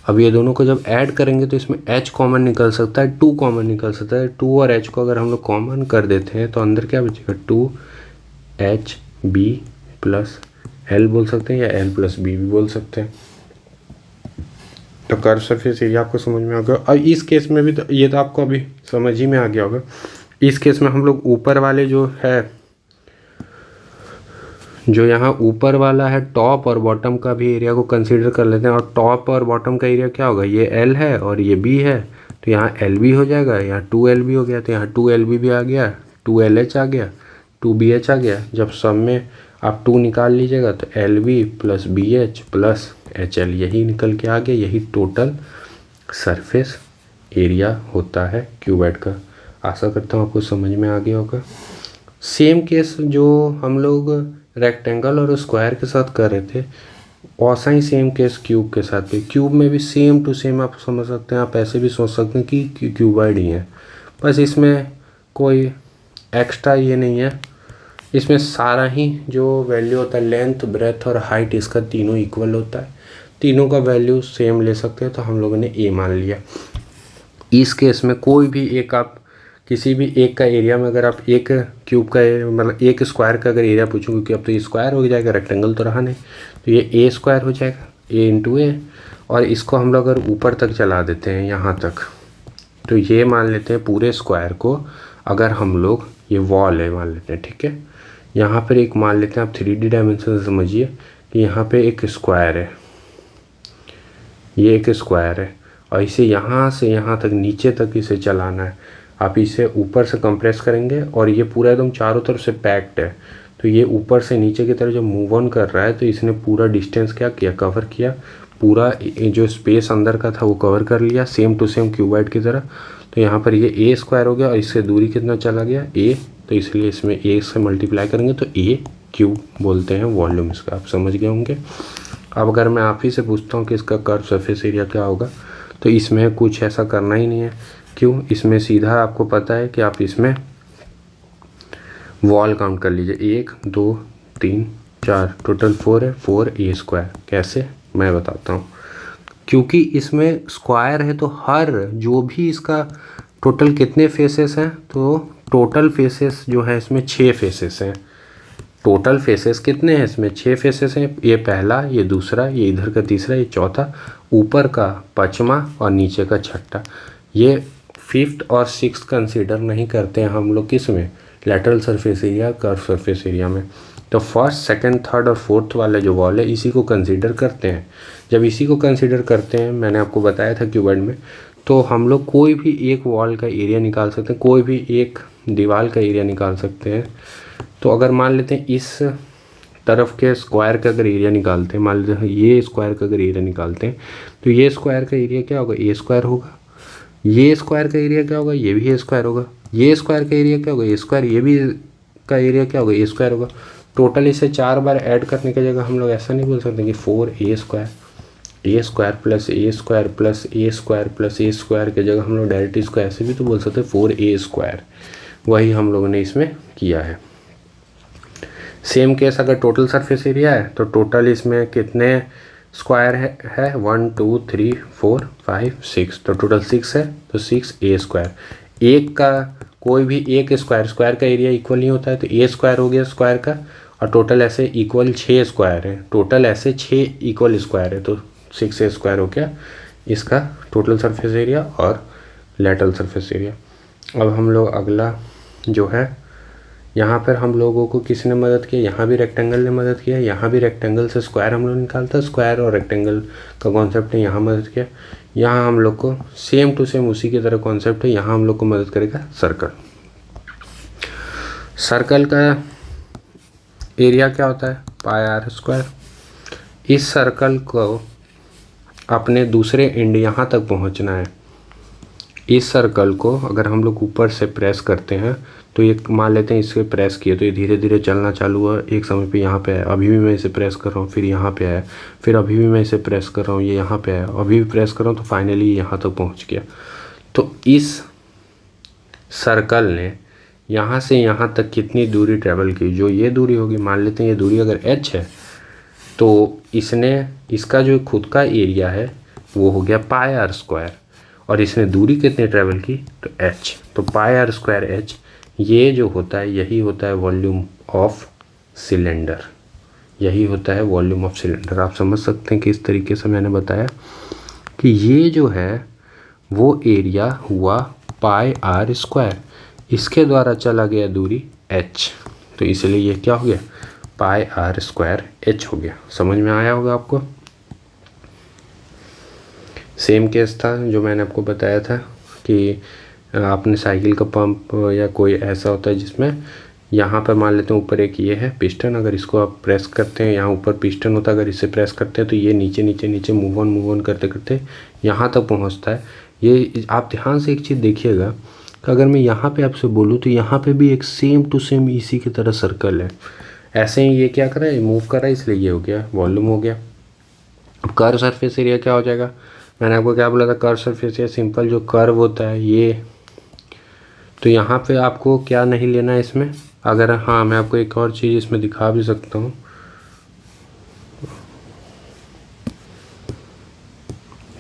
Speaker 2: अब ये दोनों को जब ऐड करेंगे तो इसमें H कॉमन निकल सकता है, 2 कॉमन निकल सकता है। 2 और H को अगर हम लोग कॉमन कर देते हैं तो अंदर क्या बचेगा? 2HB प्लस L बोल सकते हैं या L प्लस B भी बोल सकते हैं। तो कर्व सरफेस एरिया आपको समझ में आ गया। और इस केस में भी तो ये तो आपको अभी समझ ही में आ गया होगा। इस केस में हम लोग ऊपर वाले जो है, जो यहाँ ऊपर वाला है टॉप और बॉटम का भी एरिया को कंसीडर कर लेते हैं। और टॉप और बॉटम का एरिया क्या होगा? ये L है और ये B है, तो यहाँ LB हो जाएगा, यहाँ 2LB हो गया, तो यहाँ 2LB भी आ गया, 2LH आ गया, 2BH आ गया। जब सब में आप 2 निकाल लीजिएगा तो LB plus BH plus HL यही निकल के आ गया। यही टोटल सरफेस एरिया होता है क्यूबॉइड का। आशा करता हूँ आपको समझ में आ गया होगा। सेम केस जो हम लोग रेक्टेंगल और स्क्वायर के साथ कर रहे थे, वैसा ही सेम केस क्यूब के साथ भी। क्यूब में भी सेम टू सेम आप समझ सकते हैं। आप ऐसे भी सोच सकते हैं कि क्यूबॉइड ही है, बस इसमें कोई एक्स्ट्रा ये नहीं है। इसमें सारा ही जो वैल्यू होता है, लेंथ, ब्रेथ और हाइट, इसका तीनों इक्वल होता है। तीनों का वैल्यू सेम ले सकते हैं, तो हम लोगों ने ए मान लिया। इस केस में कोई भी एक आप किसी भी एक का एरिया में अगर आप एक क्यूब का मतलब एक स्क्वायर का अगर एरिया पूछूं, क्योंकि अब तो ये स्क्वायर हो जाएगा, रेक्टेंगल तो रहा नहीं, तो ये ए स्क्वायर हो जाएगा, ए इंटू ए। और इसको हम लोग अगर ऊपर तक चला देते हैं यहाँ तक, तो ये मान लेते हैं पूरे स्क्वायर को, अगर हम लोग ये वॉल है मान लेते हैं। ठीक है, यहाँ पर एक मान लेते हैं, आप 3D डायमेंशन से समझिए कि यहाँ पर एक स्क्वायर है, ये एक स्क्वायर है, और इसे यहाँ से यहाँ तक नीचे तक इसे चलाना है। आप इसे ऊपर से कंप्रेस करेंगे और ये पूरा एकदम चारों तरफ से पैक्ड है, तो ये ऊपर से नीचे की तरफ जब मूव ऑन कर रहा है तो इसने पूरा डिस्टेंस क्या किया? कवर किया। पूरा जो स्पेस अंदर का था वो कवर कर लिया, सेम टू सेम क्यूबॉइड की तरह। तो यहाँ पर ये ए स्क्वायर हो गया और इससे दूरी कितना चला गया? ए, तो इसलिए इसमें ए से मल्टीप्लाई करेंगे तो ए क्यूब बोलते हैं वॉल्यूम इसका। आप समझ गए होंगे। अब अगर मैं आप ही से पूछता हूँ कि इसका कर्व सरफेस एरिया क्या होगा, तो इसमें कुछ ऐसा करना ही नहीं है। क्यों? इसमें सीधा आपको पता है कि आप इसमें वॉल काउंट कर लीजिए, 1 2 3 4, टोटल 4 है, 4A स्क्वायर। कैसे? मैं बताता हूँ। क्योंकि इसमें स्क्वायर है तो हर जो भी इसका टोटल कितने फेसेस हैं, तो टोटल फेसेस जो है इसमें 6 फेसेस हैं। टोटल फेसेस कितने हैं इसमें? 6 फेसेस हैं। ये पहला, ये दूसरा, ये इधर का तीसरा, ये चौथा, ऊपर का 5वां और नीचे का 6ठा। ये 5th और 6th कंसीडर नहीं करते हैं हम लोग किस में? Lateral surface area, curve surface area में। तो 1st, 2nd, 3rd और 4th वाले जो वॉल है इसी को कंसीडर करते हैं। जब इसी को कंसीडर करते हैं, मैंने आपको बताया था क्यूबॉइड में, तो हम लोग कोई भी एक वॉल का एरिया निकाल सकते हैं, कोई भी एक दीवार का एरिया निकाल सकते हैं। तो अगर मान लेते हैं इस
Speaker 1: तरफ के स्क्वायर का अगर एरिया निकालते हैं, मान लीजिए ये स्क्वायर का अगर एरिया निकालते हैं तो ये स्क्वायर का एरिया क्या होगा, ए स्क्वायर होगा। ये स्क्वायर का एरिया क्या होगा, ये भी ए स्क्वायर होगा। ये स्क्वायर का एरिया क्या होगा, ए स्क्वायर। ये भी का एरिया क्या होगा, ए स्क्वायर होगा। टोटल इसे 4 बार ऐड करने की जगह हम लोग ऐसा नहीं बोल सकते कि 4a स्क्वायर प्लस ए स्क्वायर प्लस ए स्क्वायर प्लस ए स्क्वायर की जगह हम लोग डायरेक्ट इसको ऐसे भी तो बोल सकते हैं 4a स्क्वायर। वही हम लोगों ने इसमें किया है। सेम केस अगर टोटल सरफेस एरिया है तो टोटल इसमें कितने स्क्वायर है 1 2 3 4 5 6, तो टोटल 6 है तो 6a स्क्वायर। एक का कोई भी एक स्क्वायर का एरिया इक्वल नहीं होता है, तो ए स्क्वायर हो गया स्क्वायर का, और टोटल ऐसे इक्वल 6 स्क्वायर है। टोटल ऐसे 6 इक्वल स्क्वायर है तो 6a स्क्वायर हो गया इसका टोटल सरफेस एरिया और लेटरल सरफेस एरिया। अब हम लोग अगला जो है, यहाँ पर हम लोगों को किसने मदद किया, यहाँ भी रेक्टेंगल ने मदद किया, यहाँ भी रेक्टेंगल से स्क्वायर हम लोग निकालता है, स्क्वायर और रेक्टेंगल का कॉन्सेप्ट ने यहाँ मदद किया। यहाँ हम लोग को सेम टू सेम उसी की तरह कॉन्सेप्ट है, यहाँ हम लोग को मदद करेगा सर्कल। सर्कल का एरिया क्या होता है, पाई आर स्क्वायर। इस सर्कल को अपने दूसरे एंड यहाँ तक पहुँचना है। इस सर्कल को अगर हम लोग ऊपर से प्रेस करते हैं तो ये मान लेते हैं इससे प्रेस किए तो ये धीरे धीरे चलना चालू हुआ, एक समय पे यहाँ पे आया, अभी भी मैं इसे प्रेस कर रहा हूँ, फिर यहाँ पे आया, फिर अभी भी मैं इसे प्रेस कर रहा हूँ, ये यहाँ पे आया, अभी भी प्रेस कर रहा हूँ, तो फाइनली यहाँ तक पहुँच गया। तो इस सर्कल ने यहाँ से यहाँ तक कितनी दूरी ट्रेवल की, जो ये दूरी होगी, मान लेते हैं ये दूरी अगर h है तो इसने इसका जो खुद का एरिया है वो हो गया पाई आर स्क्वायर, और इसने दूरी कितनी ट्रेवल की तो h, तो पाई आर स्क्वायर h। ये जो होता है यही होता है वॉल्यूम ऑफ सिलेंडर, यही होता है वॉल्यूम ऑफ सिलेंडर। आप समझ सकते हैं कि इस तरीके से मैंने बताया कि ये जो है वो एरिया हुआ पाई आर स्क्वायर, इसके द्वारा चला गया दूरी h, तो इसलिए ये क्या हो गया पाई आर स्क्वायर h हो गया। समझ में आया होगा आपको। सेम केस था जो मैंने आपको बताया था कि आपने साइकिल का पंप या कोई ऐसा होता है जिसमें यहाँ पर मान लेते हैं ऊपर एक ये है पिस्टन, अगर इसको आप प्रेस करते हैं, यहाँ ऊपर पिस्टन होता है, अगर इसे प्रेस करते हैं तो ये नीचे नीचे नीचे मूव ऑन करते करते यहाँ तक पहुँचता है। ये आप ध्यान से एक चीज़ देखिएगा कि अगर मैं यहाँ पे आपसे बोलूँ तो यहाँ पे भी एक सेम टू सेम इसी की तरह सर्कल है। ऐसे ही ये क्या कर रहा है, मूव कर रहा है, इसलिए ये हो गया वॉल्यूम हो गया। अब कर्व सरफेस एरिया क्या हो जाएगा, मैंने आपको क्या बोला था, कर्व सरफेस एरिया सिंपल जो कर्व होता है ये, तो यहाँ पे आपको क्या नहीं लेना है इसमें। अगर हाँ, मैं आपको एक और चीज़ इसमें दिखा भी सकता हूँ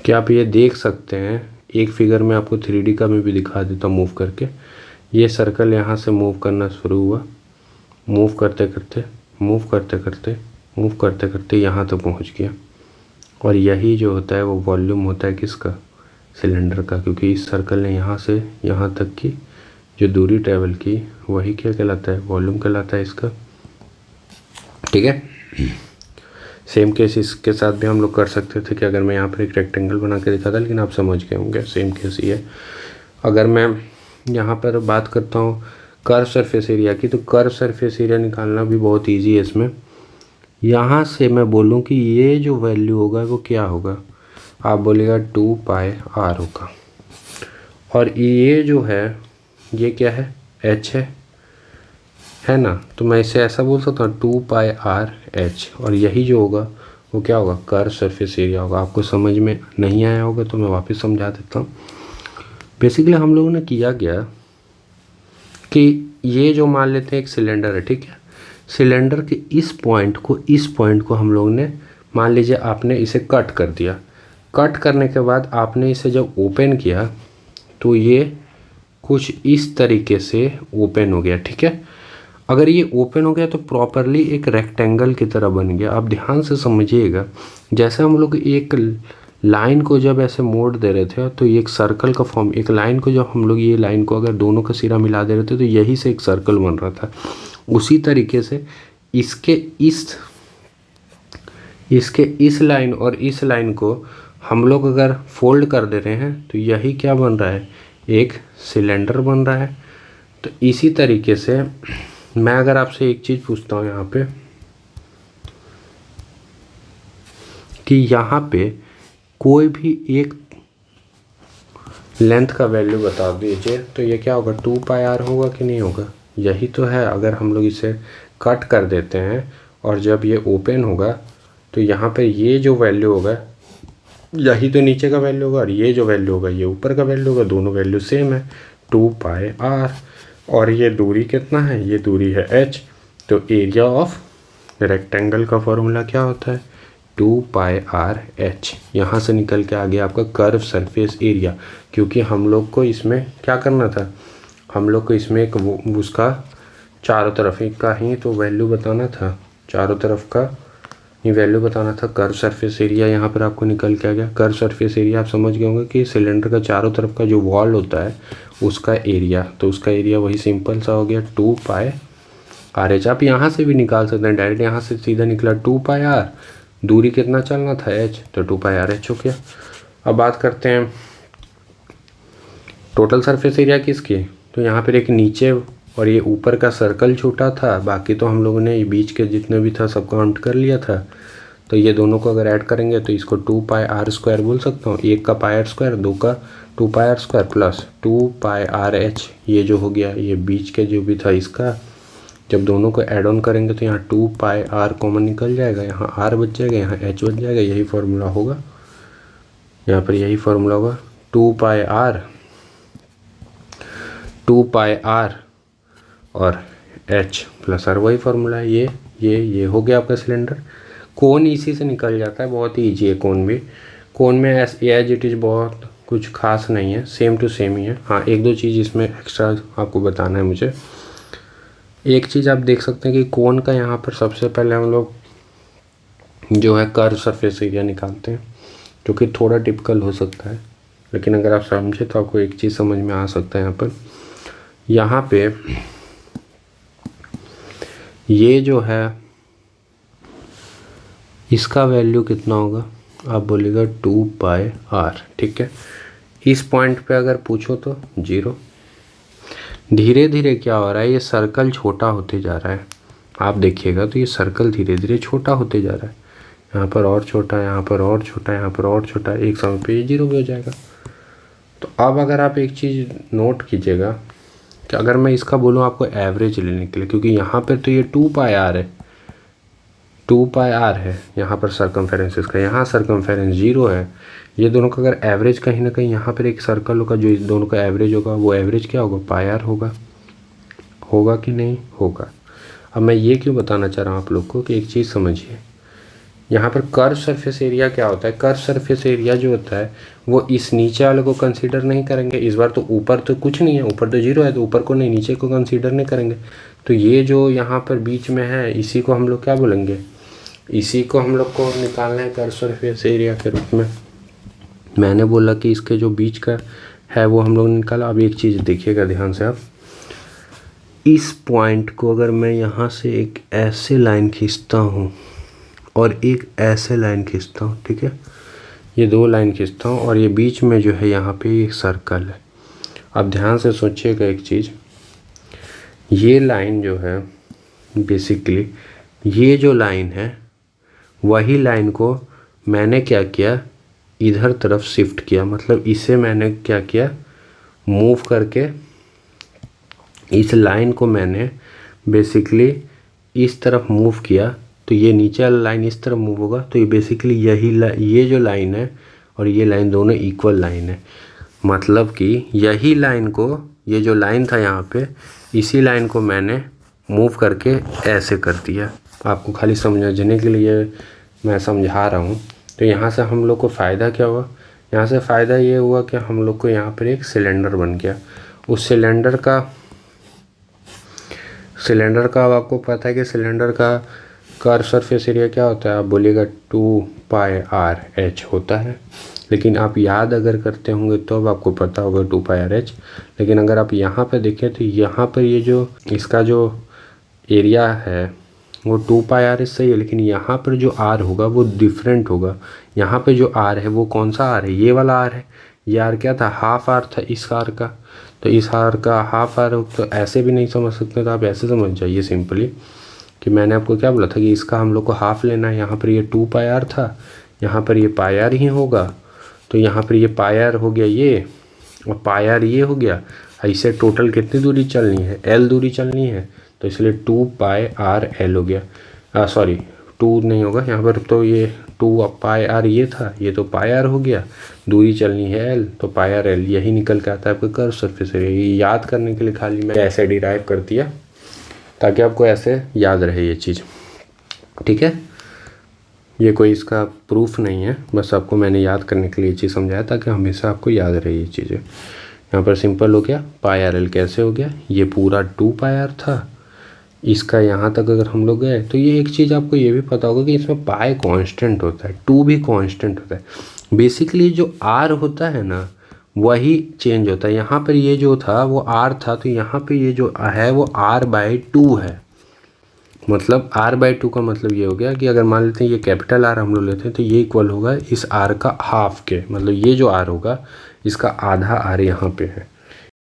Speaker 1: कि आप ये देख सकते हैं, एक फिगर में आपको 3D का मैं भी दिखा देता हूँ मूव करके। ये सर्कल यहाँ से मूव करना शुरू हुआ, मूव करते करते यहाँ तक पहुँच गया, और यही जो होता है वो वॉल्यूम होता है किसका, सिलेंडर का, क्योंकि इस सर्कल ने यहाँ से यहाँ तक की जो दूरी ट्रेवल की वही क्या कहलाता है, वॉल्यूम कहलाता है इसका। ठीक है। सेम केस इसके साथ भी हम लोग कर सकते थे कि अगर मैं यहाँ पर एक रेक्टेंगल बना के दिखा था, लेकिन आप समझ गए होंगे सेम केस ही है। अगर मैं यहाँ पर बात करता हूँ कर्व सरफेस एरिया की, तो कर्व सरफेस एरिया निकालना भी बहुत ईजी है इसमें। यहाँ से मैं बोलूँ कि ये जो वैल्यू होगा वो क्या होगा, आप बोलेगा 2 पाई आर होगा, और ये जो है ये क्या है, h है ना, तो मैं इसे ऐसा बोल सकता हूँ 2 पाई आर h, और यही जो होगा वो क्या होगा, कर्व सरफेस एरिया होगा। आपको समझ में नहीं आया होगा तो मैं वापस समझा देता हूँ। बेसिकली हम लोगों ने किया गया कि ये जो मान लेते हैं एक सिलेंडर है, ठीक है, सिलेंडर के इस पॉइंट को हम लोग ने, मान लीजिए आपने इसे कट कर दिया, कट करने के बाद आपने इसे जब ओपन किया तो ये कुछ इस तरीके से ओपन हो गया। ठीक है, अगर ये ओपन हो गया तो प्रॉपरली एक रेक्टेंगल की तरह बन गया। आप ध्यान से समझिएगा, जैसे हम लोग एक लाइन को जब ऐसे मोड़ दे रहे थे तो ये एक सर्कल का फॉर्म, एक लाइन को जब हम लोग ये लाइन को अगर दोनों का सिरा मिला दे रहे थे तो यही से एक सर्कल बन रहा था। उसी तरीके से इसके इस लाइन और इस लाइन को हम लोग अगर फोल्ड कर दे रहे हैं तो यही क्या बन रहा है, एक सिलेंडर बन रहा है। तो इसी तरीके से मैं अगर आपसे एक चीज़ पूछता हूँ यहाँ पे
Speaker 2: कि यहाँ पे कोई भी एक लेंथ का वैल्यू बता दीजिए, तो ये क्या होगा, 2πr होगा कि नहीं होगा? यही तो है। अगर हम लोग इसे कट कर देते हैं और जब ये ओपन होगा तो यहाँ पे ये जो वैल्यू होगा यही तो नीचे का वैल्यू होगा, और ये जो वैल्यू होगा ये ऊपर का वैल्यू होगा। दोनों वैल्यू सेम है, 2πr। और ये दूरी कितना है, ये दूरी है h। तो एरिया ऑफ रेक्टेंगल का फॉर्मूला क्या होता है, 2πr/h। यहाँ से निकल के आ गया आपका कर्व सरफेस एरिया। क्योंकि हम लोग को इसमें क्या करना था, हम लोग को इसमें एक उसका चारों तरफ का ही तो वैल्यू बताना था, चारों तरफ का ये वैल्यू बताना था। कर्व सरफेस एरिया यहाँ पर आपको निकल के आ गया। कर्व सरफेस एरिया आप समझ गए होंगे कि सिलेंडर का चारों तरफ का जो वॉल होता है उसका एरिया, तो उसका एरिया वही सिंपल सा हो गया 2πr/h। आप यहाँ से भी निकाल सकते हैं डायरेक्ट, यहाँ से सीधा निकला 2πr, दूरी कितना चलना था h, तो 2πr/h हो गया। अब बात करते हैं टोटल सरफेस एरिया किसकी, तो यहाँ पर एक नीचे और ये ऊपर का सर्कल छोटा था, बाकी तो हम लोगों ने ये बीच के जितने भी था सब काउंट कर लिया था। तो ये दोनों को अगर ऐड करेंगे तो इसको 2πr² बोल सकता हूँ। एक का πr², दो का 2πr² प्लस 2πr/h, ये जो हो गया ये बीच के जो भी था इसका। जब दोनों को ऐड ऑन करेंगे तो यहाँ 2πr कॉमन निकल जाएगा, यहाँ r बच जाएगा, यहाँ h बच जाएगा। यही फार्मूला होगा, यहाँ पर यही फार्मूला होगा 2πr और h प्लस r, वही फार्मूला है। ये हो गया आपका सिलेंडर। कोन इसी से निकल जाता है, बहुत ही ईजी है कोन भी। कोन में एज इट इज़ बहुत कुछ खास नहीं है, सेम टू सेम ही है। हाँ, एक दो चीज़ इसमें एक्स्ट्रा आपको बताना है मुझे। एक चीज़ आप देख सकते हैं कि कोन का यहाँ पर सबसे पहले हम लोग जो है कर्व सरफेस एरिया निकालते हैं, जो कि थोड़ा टिपिकल हो सकता है, लेकिन अगर आप समझे तो आपको एक चीज़ समझ में आ सकता है। यहाँ पे ये जो है इसका वैल्यू कितना होगा, आप बोलेगा 2πr, ठीक है। इस पॉइंट पे अगर पूछो तो 0। धीरे धीरे क्या हो रहा है, ये सर्कल छोटा होते जा रहा है। आप देखिएगा तो ये सर्कल धीरे धीरे छोटा होते जा रहा है, यहाँ पर और छोटा, यहाँ पर और छोटा, यहाँ पर और छोटा, एक समय पे ये 0 भी हो जाएगा। तो अब अगर आप एक चीज़ नोट कीजिएगा कि अगर मैं इसका बोलूँ आपको एवरेज लेने के लिए, क्योंकि यहाँ पर तो ये 2πr है, 2πr है यहाँ पर सरकमफेरेंस इसका, यहाँ सरकमफेरेंस 0 है। ये दोनों का अगर एवरेज कहीं ना कहीं यहाँ पर एक सर्कल होगा जो इस दोनों का एवरेज होगा, वो एवरेज क्या होगा, πr होगा कि नहीं होगा। अब मैं ये क्यों बताना चाह रहा हूँ आप लोग को कि एक चीज़ समझिए, यहाँ पर कर्व सरफेस एरिया क्या होता है। कर्व सरफेस एरिया जो होता है वो इस नीचे वाले को कंसीडर नहीं करेंगे इस बार। तो ऊपर तो कुछ नहीं है, ऊपर तो 0 है, तो ऊपर को नहीं, नीचे को कंसीडर नहीं करेंगे। तो ये जो यहाँ पर बीच में है इसी को हम लोग क्या बोलेंगे, इसी को हम लोग को निकालना है कर्व सरफेस एरिया के रूप में। मैंने बोला कि इसके जो बीच का है वो हम लोग निकाला। अब एक चीज़ देखिएगा ध्यान से आप, इस पॉइंट को अगर मैं यहाँ से एक ऐसे लाइन खींचता हूँ और एक ऐसे लाइन खींचता हूँ, ठीक है, ये दो लाइन खींचता हूँ और ये बीच में जो है यहाँ पे एक सर्कल है। अब ध्यान से सोचिएगा एक चीज़, ये लाइन जो है बेसिकली ये जो लाइन है वही लाइन को मैंने क्या किया, इधर तरफ शिफ्ट किया। मतलब इसे मैंने क्या किया, मूव करके इस लाइन को मैंने बेसिकली इस तरफ मूव किया। तो ये नीचे वाला लाइन इस तरफ मूव होगा, तो ये बेसिकली ये जो लाइन है और ये लाइन दोनों इक्वल लाइन है। मतलब कि यही लाइन को, ये जो लाइन था यहाँ पे, इसी लाइन को मैंने मूव करके ऐसे कर दिया। आपको खाली समझने के लिए मैं समझा रहा हूँ। तो यहाँ से हम लोग को फ़ायदा क्या हुआ, यहाँ से फ़ायदा ये हुआ कि हम लोग को यहाँ पर एक सिलेंडर बन गया। उस सिलेंडर का अब आपको पता है कि सिलेंडर का कर्व सरफेस एरिया क्या होता है, आप बोलिएगा 2πr/h होता है। लेकिन आप याद अगर करते होंगे तो अब आपको पता होगा 2πr/h। लेकिन अगर आप यहाँ पर देखें तो यहाँ पर ये जो इसका जो एरिया है वो 2πr सही है, लेकिन यहाँ पर जो r होगा वो डिफरेंट होगा। यहाँ पे जो r है वो कौन सा r है, ये वाला r है। ये r क्या था, हाफ r था इस r का। तो इस r का हाफ r, तो ऐसे भी नहीं समझ सकते, तो आप ऐसे समझ जाइए सिंपली कि मैंने आपको क्या बोला था कि इसका हम लोग को हाफ लेना है। यहाँ पर ये 2πr था, यहाँ पर ये पाई आर ही होगा, तो यहाँ पर ये पाई आर हो गया ये, और पाई आर ये हो गया। ऐसे टोटल कितनी दूरी चलनी है, एल दूरी चलनी है, तो इसलिए 2 पाई आर एल हो गया। सॉरी 2 नहीं होगा यहाँ पर, तो ये 2 पाई आर ये था, ये तो पाई आर हो गया, दूरी चलनी है एल, तो पाई आर एल यही निकल के आता है आपका कर्व सरफेस एरिया। ये याद करने के लिए खाली मैं ऐसे डिराइव कर दिया ताकि आपको ऐसे याद रहे ये चीज़, ठीक है। ये कोई इसका प्रूफ नहीं है, बस आपको मैंने याद करने के लिए ये चीज़ समझाया ताकि हमेशा आपको याद रहे ये चीज़ें। यहाँ पर सिंपल हो गया, पाई आर एल कैसे हो गया, ये पूरा 2 पाई आर था, इसका यहाँ तक अगर हम लोग गए तो ये एक चीज़ आपको ये भी पता होगा कि इसमें पाई कांस्टेंट होता है, 2 भी कांस्टेंट होता है। बेसिकली जो आर होता है ना वही चेंज होता है। यहाँ पर ये जो था वो आर था, तो यहाँ पे ये जो है वो r/2 है। मतलब r/2 का मतलब ये हो गया कि अगर मान लेते हैं ये कैपिटल आर हम लोग लेते हैं तो ये इक्वल होगा इस r का हाफ के, मतलब ये जो r होगा इसका आधा r यहाँ पे है,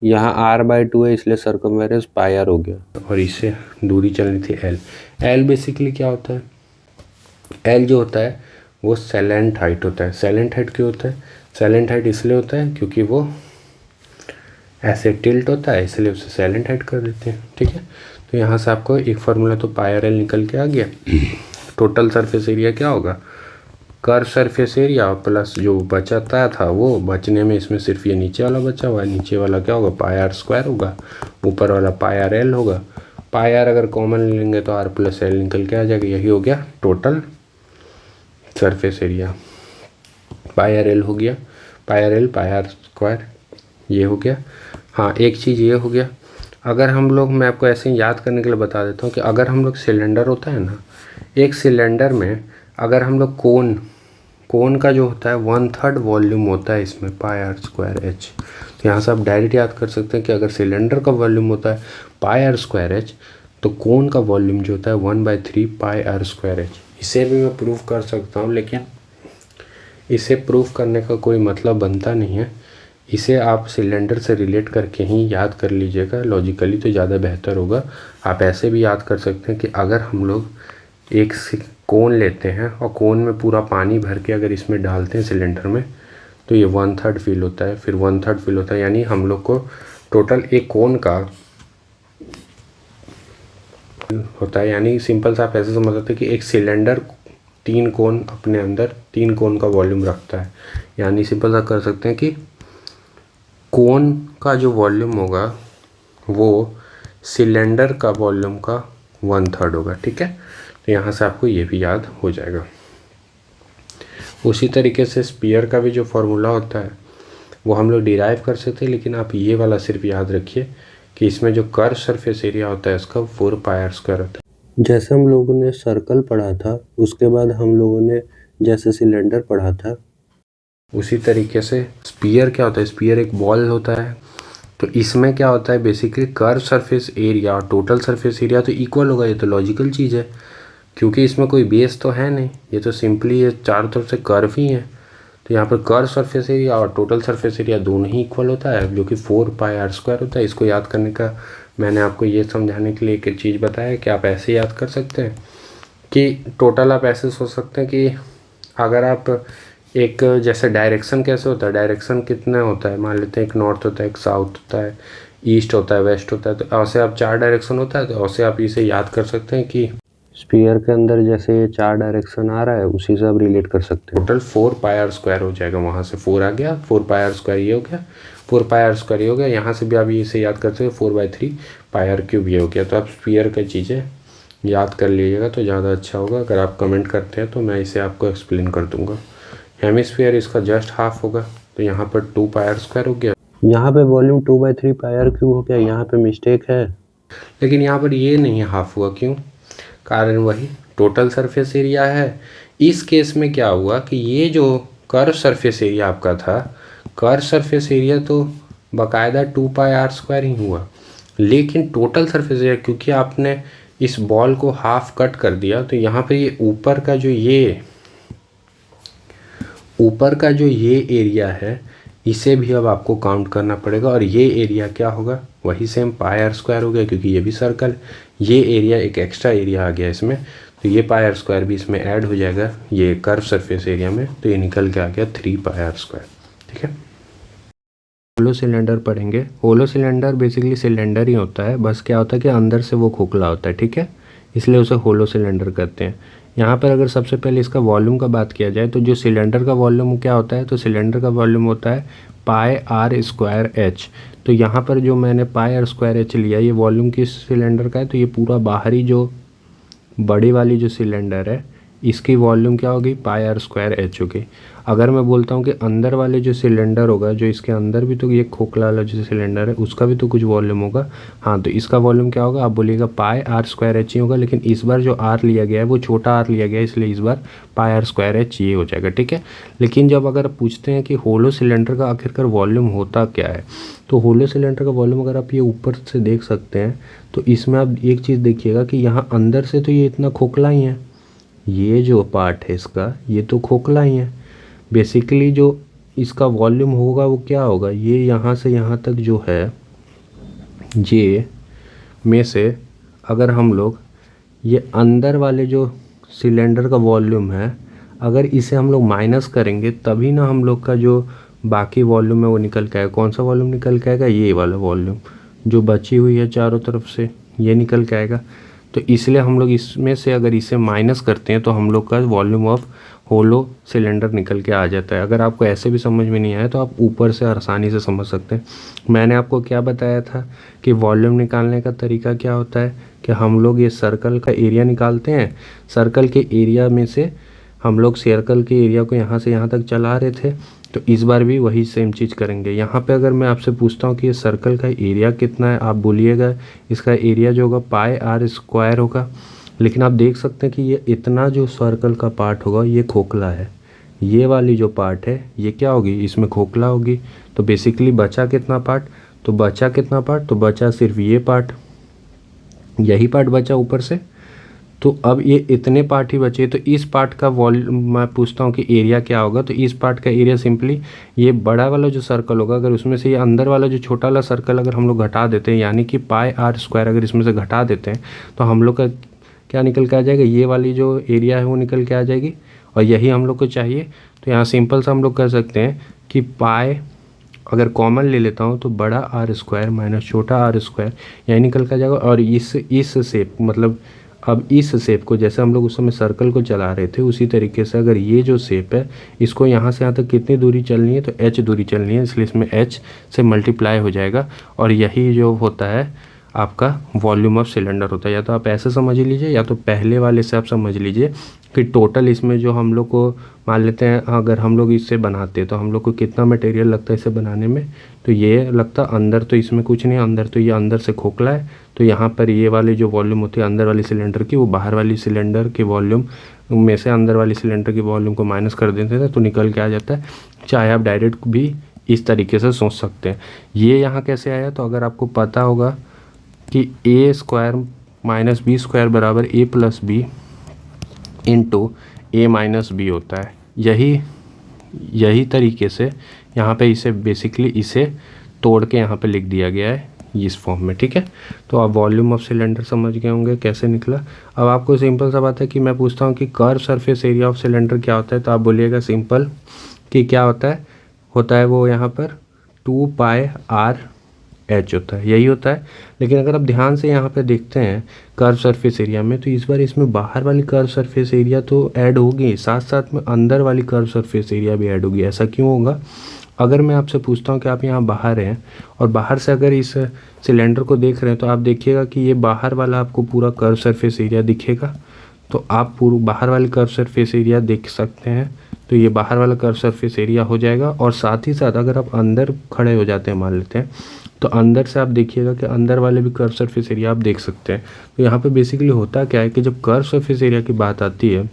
Speaker 2: यहाँ r/2 है इसलिए सर्कमफेरेंस पाई आर हो गया, और इससे दूरी चलनी थी l। l बेसिकली क्या होता है, l जो होता है वो सेलेंट हाइट होता है। सेलेंट हाइट क्यों होता है, सेलेंट हाइट इसलिए होता है क्योंकि वो ऐसे टिल्ट होता है, इसलिए उसे सेलेंट हाइट कर देते हैं, ठीक है। तो यहाँ से आपको एक फार्मूला तो पाई आर एल निकल के आ गया। टोटल सरफेस एरिया क्या होगा, कर्व सरफेस एरिया प्लस जो बचाता था वो बचने में इसमें सिर्फ ये नीचे वाला बचा हुआ है, नीचे वाला क्या होगा पाई आर स्क्वायर होगा, ऊपर वाला पाई आर एल होगा। पाई आर अगर कॉमन लेंगे तो आर प्लस एल निकल के आ जाएगा, यही हो गया total surface area. Pi r l हो गया, pi r l pi are square ये हो गया। हाँ एक चीज़ ये हो गया, अगर हम लोग, मैं आपको ऐसे ही याद करने के लिए बता देता हूँ कि अगर हम लोग सिलेंडर होता है ना, एक सिलेंडर में अगर हम लोग कोन का जो होता है 1/3 वॉल्यूम होता है इसमें पाई आर स्क्वायर एच। तो यहाँ से आप डायरेक्ट याद कर सकते हैं कि अगर सिलेंडर का वॉल्यूम होता है पाई आर स्क्वायर एच तो कोन का वॉल्यूम जो होता है 1/3 पाई आर स्क्वायर एच। इसे भी मैं प्रूव कर सकता हूँ, लेकिन इसे प्रूव करने का कोई मतलब बनता नहीं है, इसे आप सिलेंडर से रिलेट करके ही याद कर लीजिएगा लॉजिकली, तो ज़्यादा बेहतर होगा। आप ऐसे भी याद कर सकते हैं कि अगर हम लोग एक कोन लेते हैं और कोन में पूरा पानी भर के अगर इसमें डालते हैं सिलेंडर में तो ये 1/3 फिल होता है, फिर 1/3 फिल होता है, यानी हम लोग को टोटल एक कोन का होता है। यानी सिंपल सा आप ऐसे समझ सकते हैं कि एक सिलेंडर 3 कोन अपने अंदर 3 कोन का वॉल्यूम रखता है। यानी सिंपल सा कर सकते हैं कि कोन का जो वॉल्यूम होगा वो सिलेंडर का वॉल्यूम का 1/3 होगा, ठीक है। तो यहाँ से आपको ये भी याद हो जाएगा। उसी तरीके से स्पीयर का भी जो फॉर्मूला होता है वो हम लोग डिराइव कर सकते हैं, लेकिन आप ये वाला सिर्फ याद रखिए कि इसमें जो कर्व सरफेस एरिया होता है इसका 4 पाई आर स्क्वायर होता है। जैसे हम लोगों ने सर्कल पढ़ा था, उसके बाद हम लोगों ने जैसे सिलेंडर पढ़ा था, उसी तरीके से स्पीयर क्या होता है, स्पीयर एक बॉल होता है। तो इसमें क्या होता है बेसिकली कर्व सरफेस एरिया और टोटल सरफेस एरिया तो इक्वल होगा, ये तो लॉजिकल चीज़ है क्योंकि इसमें कोई बेस तो है नहीं, ये तो सिंपली ये चारों तरफ से कर्व ही है। तो यहाँ पर कर्व सरफेस एरिया और टोटल सरफेस एरिया दोनों ही इक्वल होता है, जो कि 4 पाई आर स्क्वायर होता है। इसको याद करने का मैंने आपको ये समझाने के लिए एक चीज़ बताया कि आप ऐसे याद कर सकते हैं कि टोटल आप ऐसे सोच सकते हैं कि अगर आप एक जैसे डायरेक्शन कैसे होता है, डायरेक्शन कितना होता है, मान लेते हैं एक नॉर्थ होता है, एक साउथ होता है, ईस्ट होता है, वेस्ट होता है, तो ऐसे आप 4 डायरेक्शन होता है, तो ऐसे आप इसे याद कर सकते हैं कि स्पीयर के अंदर जैसे ये 4 डायरेक्शन आ रहा है उसी से आप रिलेट कर सकते हैं। टोटल 4 पाई आर स्क्वायर हो जाएगा, वहाँ से 4 आ गया, 4 पाई आर स्क्वायर ये हो गया, 4 पाई आर स्क्वायर ये हो गया। यहाँ से भी आप इसे याद कर सकते हैं 4/3 पाई आर क्यूब ये हो गया। तो आप स्पीयर की चीज़ें याद कर लीजिएगा तो ज़्यादा अच्छा होगा। अगर आप कमेंट करते हैं तो मैं इसे आपको एक्सप्लेन कर दूँगा। हेमिस्फीयर इसका जस्ट हाफ होगा, तो यहाँ पर 2 पाई आर स्क्वायर हो गया, यहाँ पे वॉल्यूम 2/3 पाई आर क्यूब हो गया, यहाँ पे मिस्टेक है, लेकिन यहाँ पर ये नहीं हाफ हुआ, क्यों? कारण वही टोटल सरफेस एरिया है। इस केस में क्या हुआ कि ये जो कर्व सरफेस एरिया आपका था, कर्व सरफेस एरिया तो बाकायदा 2 पाई आर स्क्वायर ही हुआ, लेकिन टोटल सरफेस एरिया क्योंकि आपने इस बॉल को हाफ कट कर दिया तो यहाँ पे ये ऊपर का जो ये एरिया है इसे भी अब आपको काउंट करना पड़ेगा, और ये एरिया क्या होगा, वही सेम पाई आर स्क्वायर हो गया क्योंकि ये भी सर्कल, ये एरिया एक एक्स्ट्रा एरिया आ गया इसमें।
Speaker 1: तो ये पाई आर स्क्वायर भी इसमें ऐड हो जाएगा ये कर्व सरफेस एरिया में, तो ये निकल के आ गया 3 पाई आर स्क्वायर। ठीक है,
Speaker 2: होलो सिलेंडर पढ़ेंगे। होलो सिलेंडर बेसिकली सिलेंडर ही होता है, बस क्या होता है कि अंदर से वो खोखला होता है। ठीक है, इसलिए उसे होलो सिलेंडर कहते हैं। यहाँ पर अगर सबसे पहले इसका वॉल्यूम का बात किया जाए तो जो सिलेंडर का वॉल्यूम क्या होता है, तो सिलेंडर का वॉल्यूम होता है पाई आर स्क्वायर एच। तो यहाँ पर जो मैंने पाई आर स्क्वायर एच लिया, ये वॉल्यूम किस सिलेंडर का है, तो ये पूरा बाहरी जो बड़ी वाली जो सिलेंडर है इसकी वॉल्यूम क्या होगी, पाई आर स्क्वायर एच होगी। अगर मैं बोलता हूँ कि अंदर वाले जो सिलेंडर होगा, जो इसके अंदर भी तो ये खोखला वाला जो सिलेंडर है उसका भी तो कुछ वॉल्यूम होगा, हाँ, तो इसका वॉल्यूम क्या होगा, आप बोलिएगा पाई आर स्क्वायर एच ही होगा। लेकिन इस बार जो आर लिया गया है वो छोटा आर लिया गया है, इसलिए इस बार पाई आर स्क्वायर एच ये हो जाएगा। ठीक है, लेकिन जब अगर पूछते हैं कि होलो सिलेंडर का आखिरकार वॉल्यूम होता क्या है, तो होलो सिलेंडर का वॉल्यूम अगर आप ये ऊपर से देख सकते हैं तो इसमें आप एक चीज़ देखिएगा कि यहाँ अंदर से तो ये इतना खोखला ही है, ये जो पार्ट है इसका ये तो खोखला ही है। बेसिकली जो इसका वॉल्यूम होगा वो क्या होगा, ये यहाँ से यहाँ तक जो है ये में से अगर हम लोग ये अंदर वाले जो सिलेंडर का वॉल्यूम है अगर इसे हम लोग माइनस करेंगे तभी ना हम लोग का जो बाकी वॉल्यूम है वो निकल के आएगा। कौन सा वॉल्यूम निकल के आएगा, ये वाला वॉल्यूम जो बची हुई है चारों तरफ से ये निकल के आएगा। तो इसलिए हम लोग इसमें से अगर इसे माइनस करते हैं तो हम लोग का वॉल्यूम ऑफ होलो सिलेंडर निकल के आ जाता है। अगर आपको ऐसे भी समझ में नहीं आया तो आप ऊपर से आसानी से समझ सकते हैं। मैंने आपको क्या बताया था कि वॉल्यूम निकालने का तरीका क्या होता है कि हम लोग ये सर्कल का एरिया निकालते हैं, सर्कल के एरिया में से हम लोग सर्कल के एरिया को यहाँ से यहाँ तक चला रहे थे, तो इस बार भी वही सेम चीज़ करेंगे। यहाँ पे अगर मैं आपसे पूछता हूँ कि ये सर्कल का एरिया कितना है, आप बोलिएगा इसका एरिया जो होगा पाई आर स्क्वायर होगा। लेकिन आप देख सकते हैं कि ये इतना जो सर्कल का पार्ट होगा ये खोखला है, ये वाली जो पार्ट है ये क्या होगी, इसमें खोखला होगी। तो बेसिकली बचा कितना पार्ट, तो बचा सिर्फ ये पार्ट, यही पार्ट बचा ऊपर से। तो अब ये इतने पार्ट ही बचे, तो इस पार्ट का वॉल्यूम मैं पूछता हूँ कि एरिया क्या होगा, तो इस पार्ट का एरिया सिंपली ये बड़ा वाला जो सर्कल होगा अगर उसमें से ये अंदर वाला जो छोटा वाला सर्कल अगर हम लोग घटा देते हैं, यानी कि पाई आर स्क्वायर अगर इसमें से घटा देते हैं तो हम लोग का क्या निकल के आ जाएगा, ये वाली जो एरिया है वो निकल के आ जाएगी। और यही हम लोग को चाहिए। तो यहाँ सिंपल सा हम लोग कर सकते हैं कि पाई अगर कॉमन ले लेता हूँ तो बड़ा आर स्क्वायर माइनस छोटा आर स्क्वायर यही निकल के आ जाएगा। और इस शेप मतलब अब इस शेप को जैसे हम लोग उस समय सर्कल को चला रहे थे उसी तरीके से अगर ये जो शेप है इसको यहाँ से यहाँ तक कितनी दूरी चलनी है, तो h दूरी चलनी है, इसलिए इसमें h से मल्टीप्लाई हो जाएगा। और यही जो होता है आपका वॉल्यूम ऑफ सिलेंडर होता है। या तो आप ऐसे समझ लीजिए या तो पहले वाले से आप समझ लीजिए कि टोटल इसमें जो हम लोग को मान लेते हैं अगर हम लोग इससे बनाते हैं तो हम लोग को कितना मटेरियल लगता है इसे बनाने में, तो ये लगता अंदर तो इसमें कुछ नहीं, अंदर तो ये अंदर से खोखला है। तो यहाँ पर ये वाली जो वॉल्यूम होती है अंदर वाली सिलेंडर की वो बाहर वाली सिलेंडर के वॉल्यूम में से अंदर वाली सिलेंडर की वॉल्यूम को माइनस कर देते थे तो निकल के आ जाता है। चाहे आप डायरेक्ट भी इस तरीके से सोच सकते हैं। ये यहाँ कैसे आया, तो अगर आपको पता होगा कि ए स्क्वायर माइनस बी स्क्वायर बराबर ए प्लस बी इंटू ए माइनस बी होता है, यही तरीके से यहाँ पे इसे बेसिकली इसे तोड़ के यहाँ पे लिख दिया गया है इस फॉर्म में। ठीक है, तो आप वॉल्यूम ऑफ सिलेंडर समझ गए होंगे कैसे निकला। अब आपको सिंपल सा बात है कि मैं पूछता हूँ कि curve surface area of cylinder क्या होता है, तो आप बोलिएगा सिंपल कि क्या होता है वो यहाँ पर 2 पाई आर एच होता है, यही होता है। लेकिन अगर आप ध्यान से यहाँ पे देखते हैं कर्व सरफेस एरिया में तो इस बार इसमें बाहर वाली कर्व सरफेस एरिया तो ऐड होगी, साथ साथ में अंदर वाली कर्व सरफेस एरिया भी ऐड होगी। ऐसा क्यों होगा, अगर मैं आपसे पूछता हूँ कि आप यहाँ बाहर हैं और बाहर से अगर इस सिलेंडर को देख रहे हैं तो आप देखिएगा कि ये बाहर वाला आपको पूरा कर्व सरफेस एरिया दिखेगा। तो आप पूरा बाहर वाली कर्व सरफेस एरिया देख सकते हैं, तो ये बाहर वाला कर्व सरफेस एरिया हो जाएगा। और साथ ही साथ अगर आप अंदर खड़े हो जाते हैं मान लेते हैं तो अंदर से आप देखिएगा कि अंदर वाले भी कर्व सरफेस एरिया आप देख सकते हैं। तो यहाँ पे बेसिकली होता क्या है कि जब कर्व सरफेस एरिया की बात आती है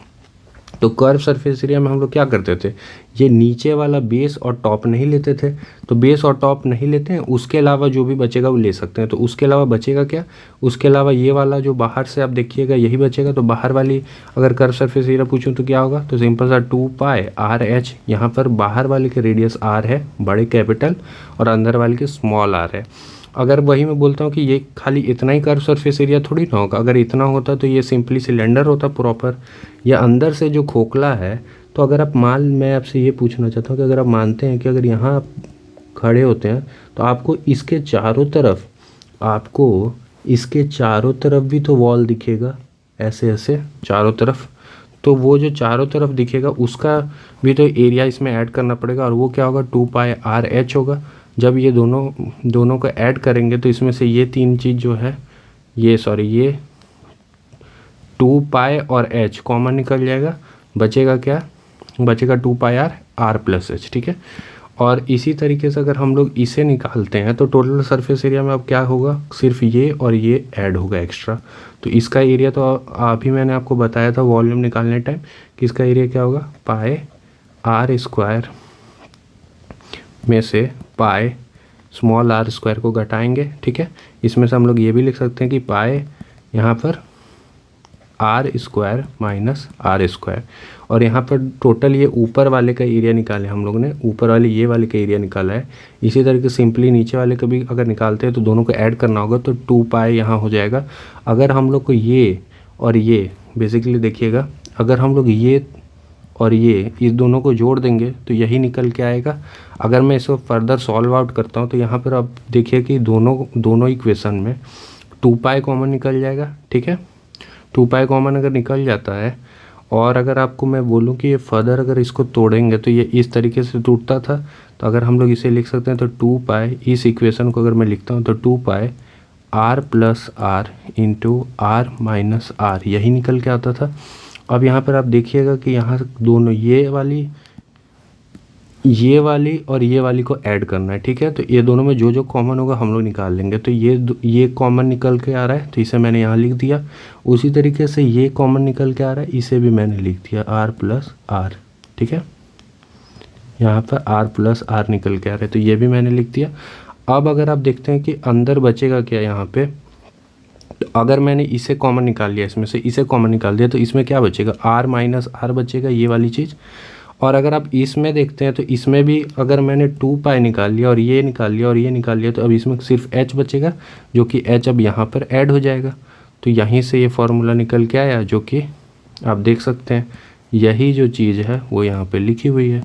Speaker 2: तो कर्व सरफेस एरिया में हम लोग क्या करते थे, ये नीचे वाला बेस और टॉप नहीं लेते थे। तो बेस और टॉप नहीं लेते हैं, उसके अलावा जो भी बचेगा वो ले सकते हैं। तो उसके अलावा बचेगा क्या, उसके अलावा ये वाला जो बाहर से आप देखिएगा यही बचेगा। तो बाहर वाली अगर कर्व सरफेस एरिया पूछूं तो क्या होगा, तो सिंपल सा 2 पाई आर एच, यहाँ पर बाहर वाले के रेडियस आर है बड़े कैपिटल और अंदर वाले के स्मॉल आर है। अगर वही मैं बोलता हूँ कि ये खाली इतना ही कर्व सरफेस एरिया थोड़ी ना होगा, अगर इतना होता तो ये सिंपली सिलेंडर होता प्रॉपर, या अंदर से जो खोखला है। तो अगर आप मैं आपसे ये पूछना चाहता हूँ कि अगर आप मानते हैं कि अगर यहाँ आप खड़े होते हैं तो आपको इसके चारों तरफ भी तो वॉल दिखेगा, ऐसे ऐसे चारों तरफ। तो वो जो चारों तरफ दिखेगा उसका भी तो एरिया इसमें ऐड करना पड़ेगा, और वो क्या होगा 2πr(h) होगा। जब ये दोनों को ऐड करेंगे तो इसमें से ये तीन चीज़ जो है, ये 2π और h कॉमन निकल जाएगा, बचेगा क्या, बचेगा 2πr(r+h), ठीक है। और इसी तरीके से अगर हम लोग इसे निकालते हैं तो टोटल सरफेस एरिया में अब क्या होगा, सिर्फ ये और ये ऐड होगा एक्स्ट्रा। तो इसका एरिया तो अभी मैंने आपको बताया था वॉल्यूम निकालने टाइम कि इसका एरिया क्या होगा, πr² में से πr² को घटाएंगे, ठीक है। इसमें से हम लोग ये भी लिख सकते हैं कि पाए यहाँ पर r² माइनस r², और यहाँ पर टोटल ये ऊपर वाले का एरिया निकाले हम लोग ने, ऊपर वाले ये वाले का एरिया निकाला है। इसी तरीके से सिंपली नीचे वाले का भी अगर निकालते हैं तो दोनों को ऐड करना होगा, तो 2π यहाँ हो जाएगा। अगर हम लोग को ये और ये बेसिकली देखिएगा, अगर हम लोग ये और ये इस दोनों को जोड़ देंगे तो यही निकल के आएगा। अगर मैं इसको फर्दर सॉल्व आउट करता हूँ तो यहाँ पर आप देखिए कि दोनों इक्वेशन में 2π कॉमन निकल जाएगा, ठीक है। 2π कॉमन अगर निकल जाता है, और अगर आपको मैं बोलूँ कि ये फर्दर अगर इसको तोड़ेंगे तो ये इस तरीके से टूटता था, तो अगर हम लोग इसे लिख सकते हैं तो 2π, इस इक्वेशन को अगर मैं लिखता हूँ तो 2π r+r into r minus r, यही निकल के आता था। अब यहाँ पर आप देखिएगा कि यहाँ दोनों ये वाली और ये वाली को ऐड करना है, ठीक है। तो ये दोनों में जो कॉमन होगा हम लोग निकाल लेंगे। तो ये कॉमन निकल के आ रहा है तो इसे मैंने यहाँ लिख दिया। उसी तरीके से ये कॉमन निकल के आ रहा है, इसे भी मैंने लिख दिया r+r, ठीक है। यहाँ पर r+r निकल के आ रहा है तो ये भी मैंने लिख दिया। अब अगर आप देखते हैं कि अंदर बचेगा क्या यहाँ पे, तो अगर मैंने इसे कॉमन निकाल लिया, इसमें से इसे कॉमन निकाल दिया, तो इसमें क्या बचेगा, r माइनस r बचेगा, ये वाली चीज़। और अगर आप इसमें देखते हैं तो इसमें भी अगर मैंने 2π निकाल लिया और ये निकाल लिया और ये निकाल लिया, तो अब इसमें सिर्फ h बचेगा, जो कि h अब यहाँ पर ऐड हो जाएगा। तो यहीं से ये फार्मूला निकल के आया, जो कि आप देख सकते हैं यही जो चीज़ है वो यहाँ पे लिखी हुई है।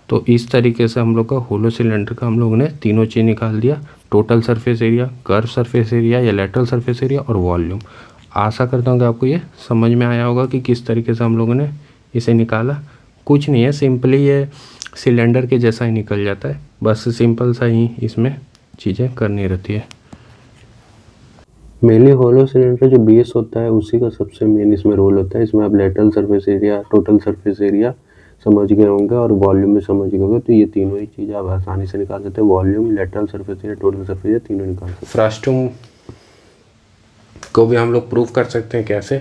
Speaker 2: तो इस तरीके से हम लोग का होलो सिलेंडर का हम लोगों ने तीनों चीज़ निकाल दिया, total surface area, curve surface area या लेटरल सरफेस एरिया और वॉल्यूम। आशा करता हूँ कि आपको ये समझ में आया होगा कि किस तरीके से हम लोगों ने इसे निकाला। कुछ नहीं है, सिंपली ये सिलेंडर के जैसा ही निकल जाता है, बस सिंपल सा ही इसमें चीज़ें करनी रहती है।
Speaker 3: मेनली होलो सिलेंडर जो बेस होता है उसी का सबसे मेन इसमें रोल होता है। इसमें आप lateral surface area, total surface area समझ गए होंगे और वॉल्यूम भी समझ गए होंगे। तो ये तीनों ही चीज़ें आप आसानी से निकाल सकते हैं, volume, lateral surface area, total surface area, तीनों निकाल सकते हैं।
Speaker 2: फ्रस्टम को भी हम लोग प्रूव कर सकते हैं कैसे।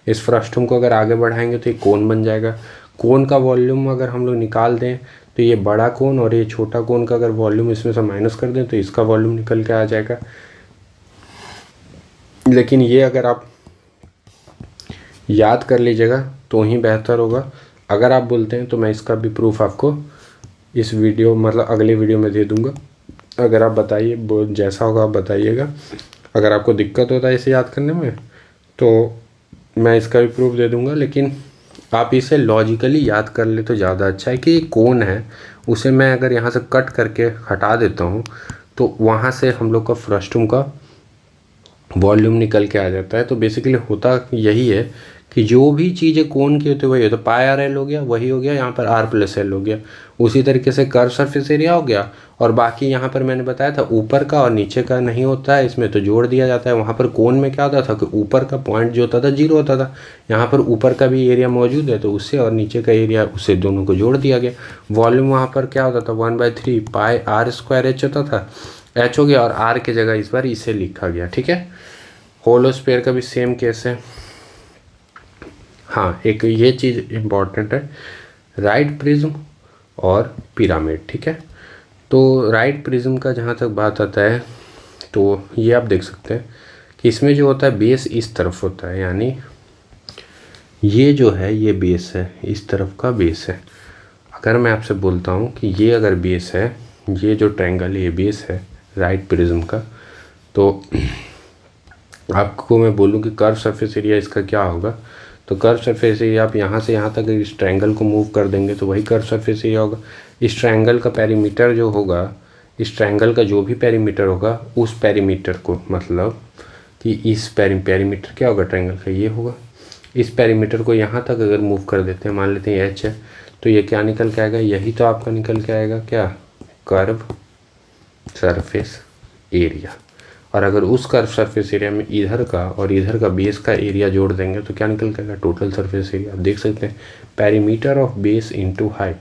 Speaker 2: इस फ्रस्टम को अगर आगे बढ़ाएंगे तो ये कोन बन जाएगा। कोन का वॉल्यूम अगर हम लोग निकाल दें तो ये बड़ा कोन और ये छोटा कोन का अगर वॉल्यूम इसमें से माइनस कर दें तो इसका वॉल्यूम निकल के आ जाएगा। लेकिन ये अगर आप याद कर लीजिएगा तो ही बेहतर होगा। अगर आप बोलते हैं तो मैं इसका भी प्रूफ आपको इस वीडियो मतलब अगले वीडियो में दे दूंगा। अगर आप बताइए, जैसा होगा आप बताइएगा। अगर आपको दिक्कत होता है इसे याद करने में तो मैं इसका भी प्रूफ दे दूंगा, लेकिन आप इसे लॉजिकली याद कर ले तो ज़्यादा अच्छा है। कि ये कौन है, उसे मैं अगर यहाँ से कट करके हटा देता हूँ तो वहाँ से हम लोग का फ्रस्टम का वॉल्यूम निकल के आ जाता है। तो बेसिकली होता यही है कि जो भी चीज़ें कोन की होती है वही होता है। पाई आर एल हो गया, वही हो गया, यहाँ पर r+l हो गया। उसी तरीके से कर्व सरफेस एरिया हो गया। और बाकी यहाँ पर मैंने बताया था ऊपर का और नीचे का नहीं होता है, इसमें तो जोड़ दिया जाता है। वहाँ पर कोन में क्या होता था कि ऊपर का पॉइंट जो होता था 0 होता था। यहाँ पर ऊपर का भी एरिया मौजूद है तो उससे और नीचे का एरिया उससे दोनों को जोड़ दिया गया। वॉल्यूम वहाँ पर क्या होता था 1/3 पाई r²h होता था, h हो गया और r की जगह इस बार इसे लिखा गया। ठीक है। होलो स्फीयर का भी सेम केस है। हाँ, एक ये चीज़ इम्पॉर्टेंट है, राइट प्रिज्म और पिरामिड। ठीक है। तो राइट प्रिज्म का जहाँ तक बात आता है तो ये आप देख सकते हैं कि इसमें जो होता है बेस इस तरफ होता है, यानी ये जो है ये बेस है, इस तरफ का बेस है। अगर मैं आपसे बोलता हूँ कि ये अगर बेस है, ये जो ट्रायंगल ये बेस है, राइट प्रिज्म का। तो आपको मैं बोलूँ कि कर्व सरफेस एरिया इसका क्या होगा, तो कर्व सरफेस एरिया आप यहाँ से यहाँ तक इस ट्रायंगल को मूव कर देंगे तो वही कर्व सरफेस एरिया होगा। इस ट्रायंगल का पेरीमीटर जो होगा, इस ट्रायंगल का जो भी पेरीमीटर होगा उस पेरीमीटर को, मतलब कि इस पेरीमीटर क्या होगा ट्रायंगल का, ये होगा। इस पेरीमीटर को यहाँ तक अगर मूव कर देते हैं, मान लेते हैं एच है, तो ये क्या निकल के आएगा, यही तो आपका निकल के आएगा क्या, कर्व सरफेस एरिया। और अगर उस कर्व सरफेस एरिया में इधर का और इधर का बेस का एरिया जोड़ देंगे तो क्या निकल के आएगा, टोटल सरफेस एरिया। आप देख सकते हैं perimeter of base into height,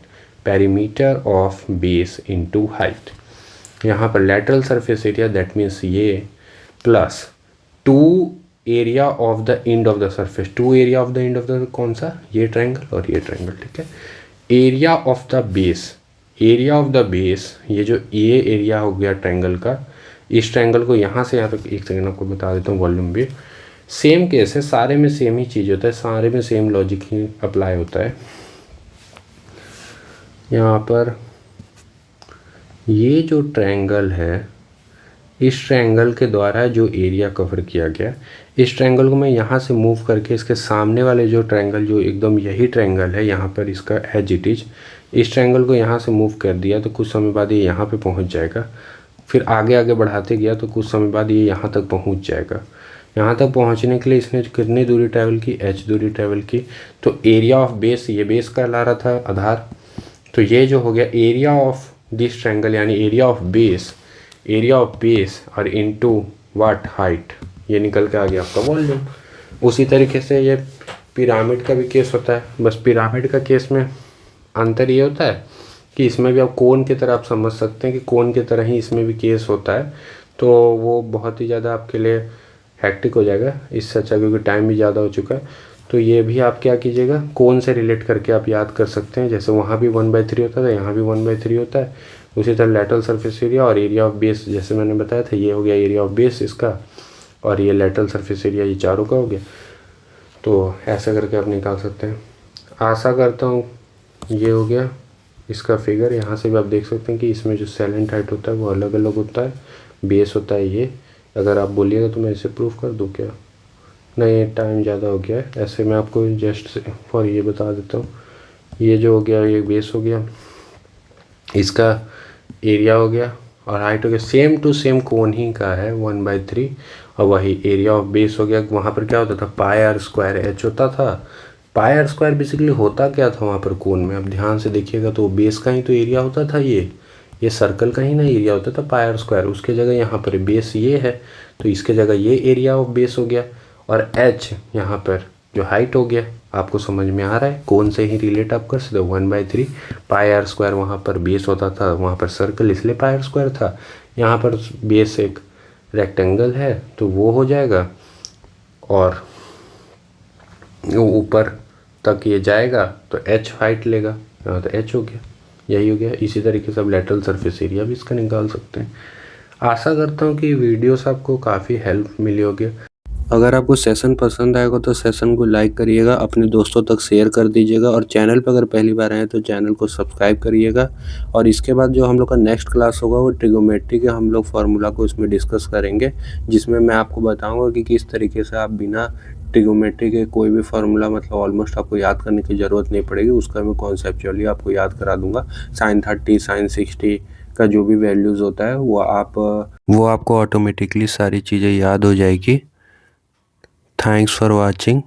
Speaker 2: perimeter of base into height. यहाँ पर lateral surface area that means ये plus 2 area of the end of the surface, 2 area of the end of the कौन सा, ये ट्रायंगल और ये ट्रायंगल, ठीक है। Area of the base, area of the base, ये जो ये एरिया हो गया ट्रायंगल का, इस ट्रायंगल को यहाँ से यहाँ तक, एक सेकंड आपको बता देता हूँ वॉल्यूम भी सेम केस है, सारे में सेम ही चीज़ होता है, सारे में सेम लॉजिक ही अप्लाई होता है। यहाँ पर ये जो ट्रायंगल है, इस ट्रायंगल के द्वारा जो एरिया कवर किया गया, इस ट्रायंगल को मैं यहाँ से मूव करके इसके सामने वाले जो ट्रायंगल, जो एकदम यही ट्रायंगल है यहाँ पर इसका एज इट इज, इस ट्रायंगल को यहाँ से मूव कर दिया तो कुछ समय बाद ये यहाँ पे पहुँच जाएगा। फिर आगे आगे बढ़ाते गया तो कुछ समय बाद ये यहाँ तक पहुँच जाएगा। यहाँ तक पहुँचने के लिए इसने कितनी दूरी ट्रैवल की, एच दूरी ट्रैवल की। तो एरिया ऑफ बेस, ये बेस कहला रहा था आधार, तो ये जो हो गया एरिया ऑफ दिस ट्रायंगल, यानी एरिया ऑफ बेस और इनटू व्हाट, हाइट, ये निकल के आ गया आपका वॉल्यूम। उसी तरीके से ये पिरामिड का भी केस होता है, बस पिरामिड का केस में अंतर ये होता है कि इसमें भी आप कोन की तरह आप समझ सकते हैं कि कोन की तरह ही इसमें भी केस होता है, तो वो बहुत ही ज़्यादा आपके लिए हैक्टिक हो जाएगा इससे अच्छा, क्योंकि टाइम भी ज़्यादा हो चुका है। तो ये भी आप क्या कीजिएगा, कोन से रिलेट करके आप याद कर सकते हैं, जैसे वहाँ भी 1/3 होता था, यहाँ भी 1/3 होता है। उसी तरह लेटरल सरफेस एरिया और एरिया ऑफ बेस, जैसे मैंने बताया था, ये हो गया एरिया ऑफ बेस इसका, और ये लेटरल सरफेस एरिया, ये चारों का हो गया। तो ऐसा करके आप निकाल सकते हैं। आशा करता हूँ ये हो गया इसका फिगर। यहाँ से भी आप देख सकते हैं कि इसमें जो सेलेंट हाइट होता है वो अलग अलग होता है, बेस होता है ये। अगर आप बोलिएगा तो मैं इसे प्रूफ कर दूँ क्या, नहीं टाइम ज़्यादा हो गया है, ऐसे मैं आपको जस्ट फॉर ये बता देता हूँ। ये जो हो गया ये बेस हो गया, इसका एरिया हो गया और हाइट हो गया, सेम टू सेम कोन ही का है 1/3, और वही एरिया ऑफ बेस हो गया। वहाँ पर क्या होता था, πr² h होता था। πr² बेसिकली होता क्या था वहाँ पर कोन में, अब ध्यान से देखिएगा तो बेस का ही तो एरिया होता था, ये सर्कल का ही ना एरिया होता था πr²। उसके जगह यहाँ पर बेस ये है तो इसके जगह ये एरिया ऑफ बेस हो गया, और h यहाँ पर जो हाइट हो गया। आपको समझ में आ रहा है, कौन से ही रिलेट आप कर सकते हो, 1/3 πr²। वहाँ पर बेस होता था, वहाँ पर सर्कल इसलिए πr² था। यहाँ पर बेस एक रेक्टेंगल है तो वो हो जाएगा, और ऊपर तक ये जाएगा तो h हाइट लेगा, यहाँ तो h हो गया, यही हो गया। इसी तरीके से आप लेटरल सरफेस एरिया भी इसका निकाल सकते हैं। आशा करता हूँ कि वीडियो से आपको काफ़ी हेल्प मिली होगी।
Speaker 3: अगर आपको सेशन पसंद आएगा तो सेशन को लाइक करिएगा, अपने दोस्तों तक शेयर कर दीजिएगा, और चैनल पर अगर पहली बार आए तो चैनल को सब्सक्राइब करिएगा। और इसके बाद जो हम लोग का नेक्स्ट क्लास होगा वो ट्रिगोमेट्री के हम लोग फार्मूला को इसमें डिस्कस करेंगे, जिसमें मैं आपको बताऊंगा कि किस तरीके से आप बिना ट्रिगोमेट्री के कोई भी फार्मूला, मतलब ऑलमोस्ट आपको याद करने की ज़रूरत नहीं पड़ेगी, उसका मैं कॉन्सेप्चुअली आपको याद करा दूँगा। sin 30 sin 60 का जो भी वैल्यूज़ होता है वो आपको ऑटोमेटिकली सारी चीज़ें याद हो जाएगी। Thanks for watching.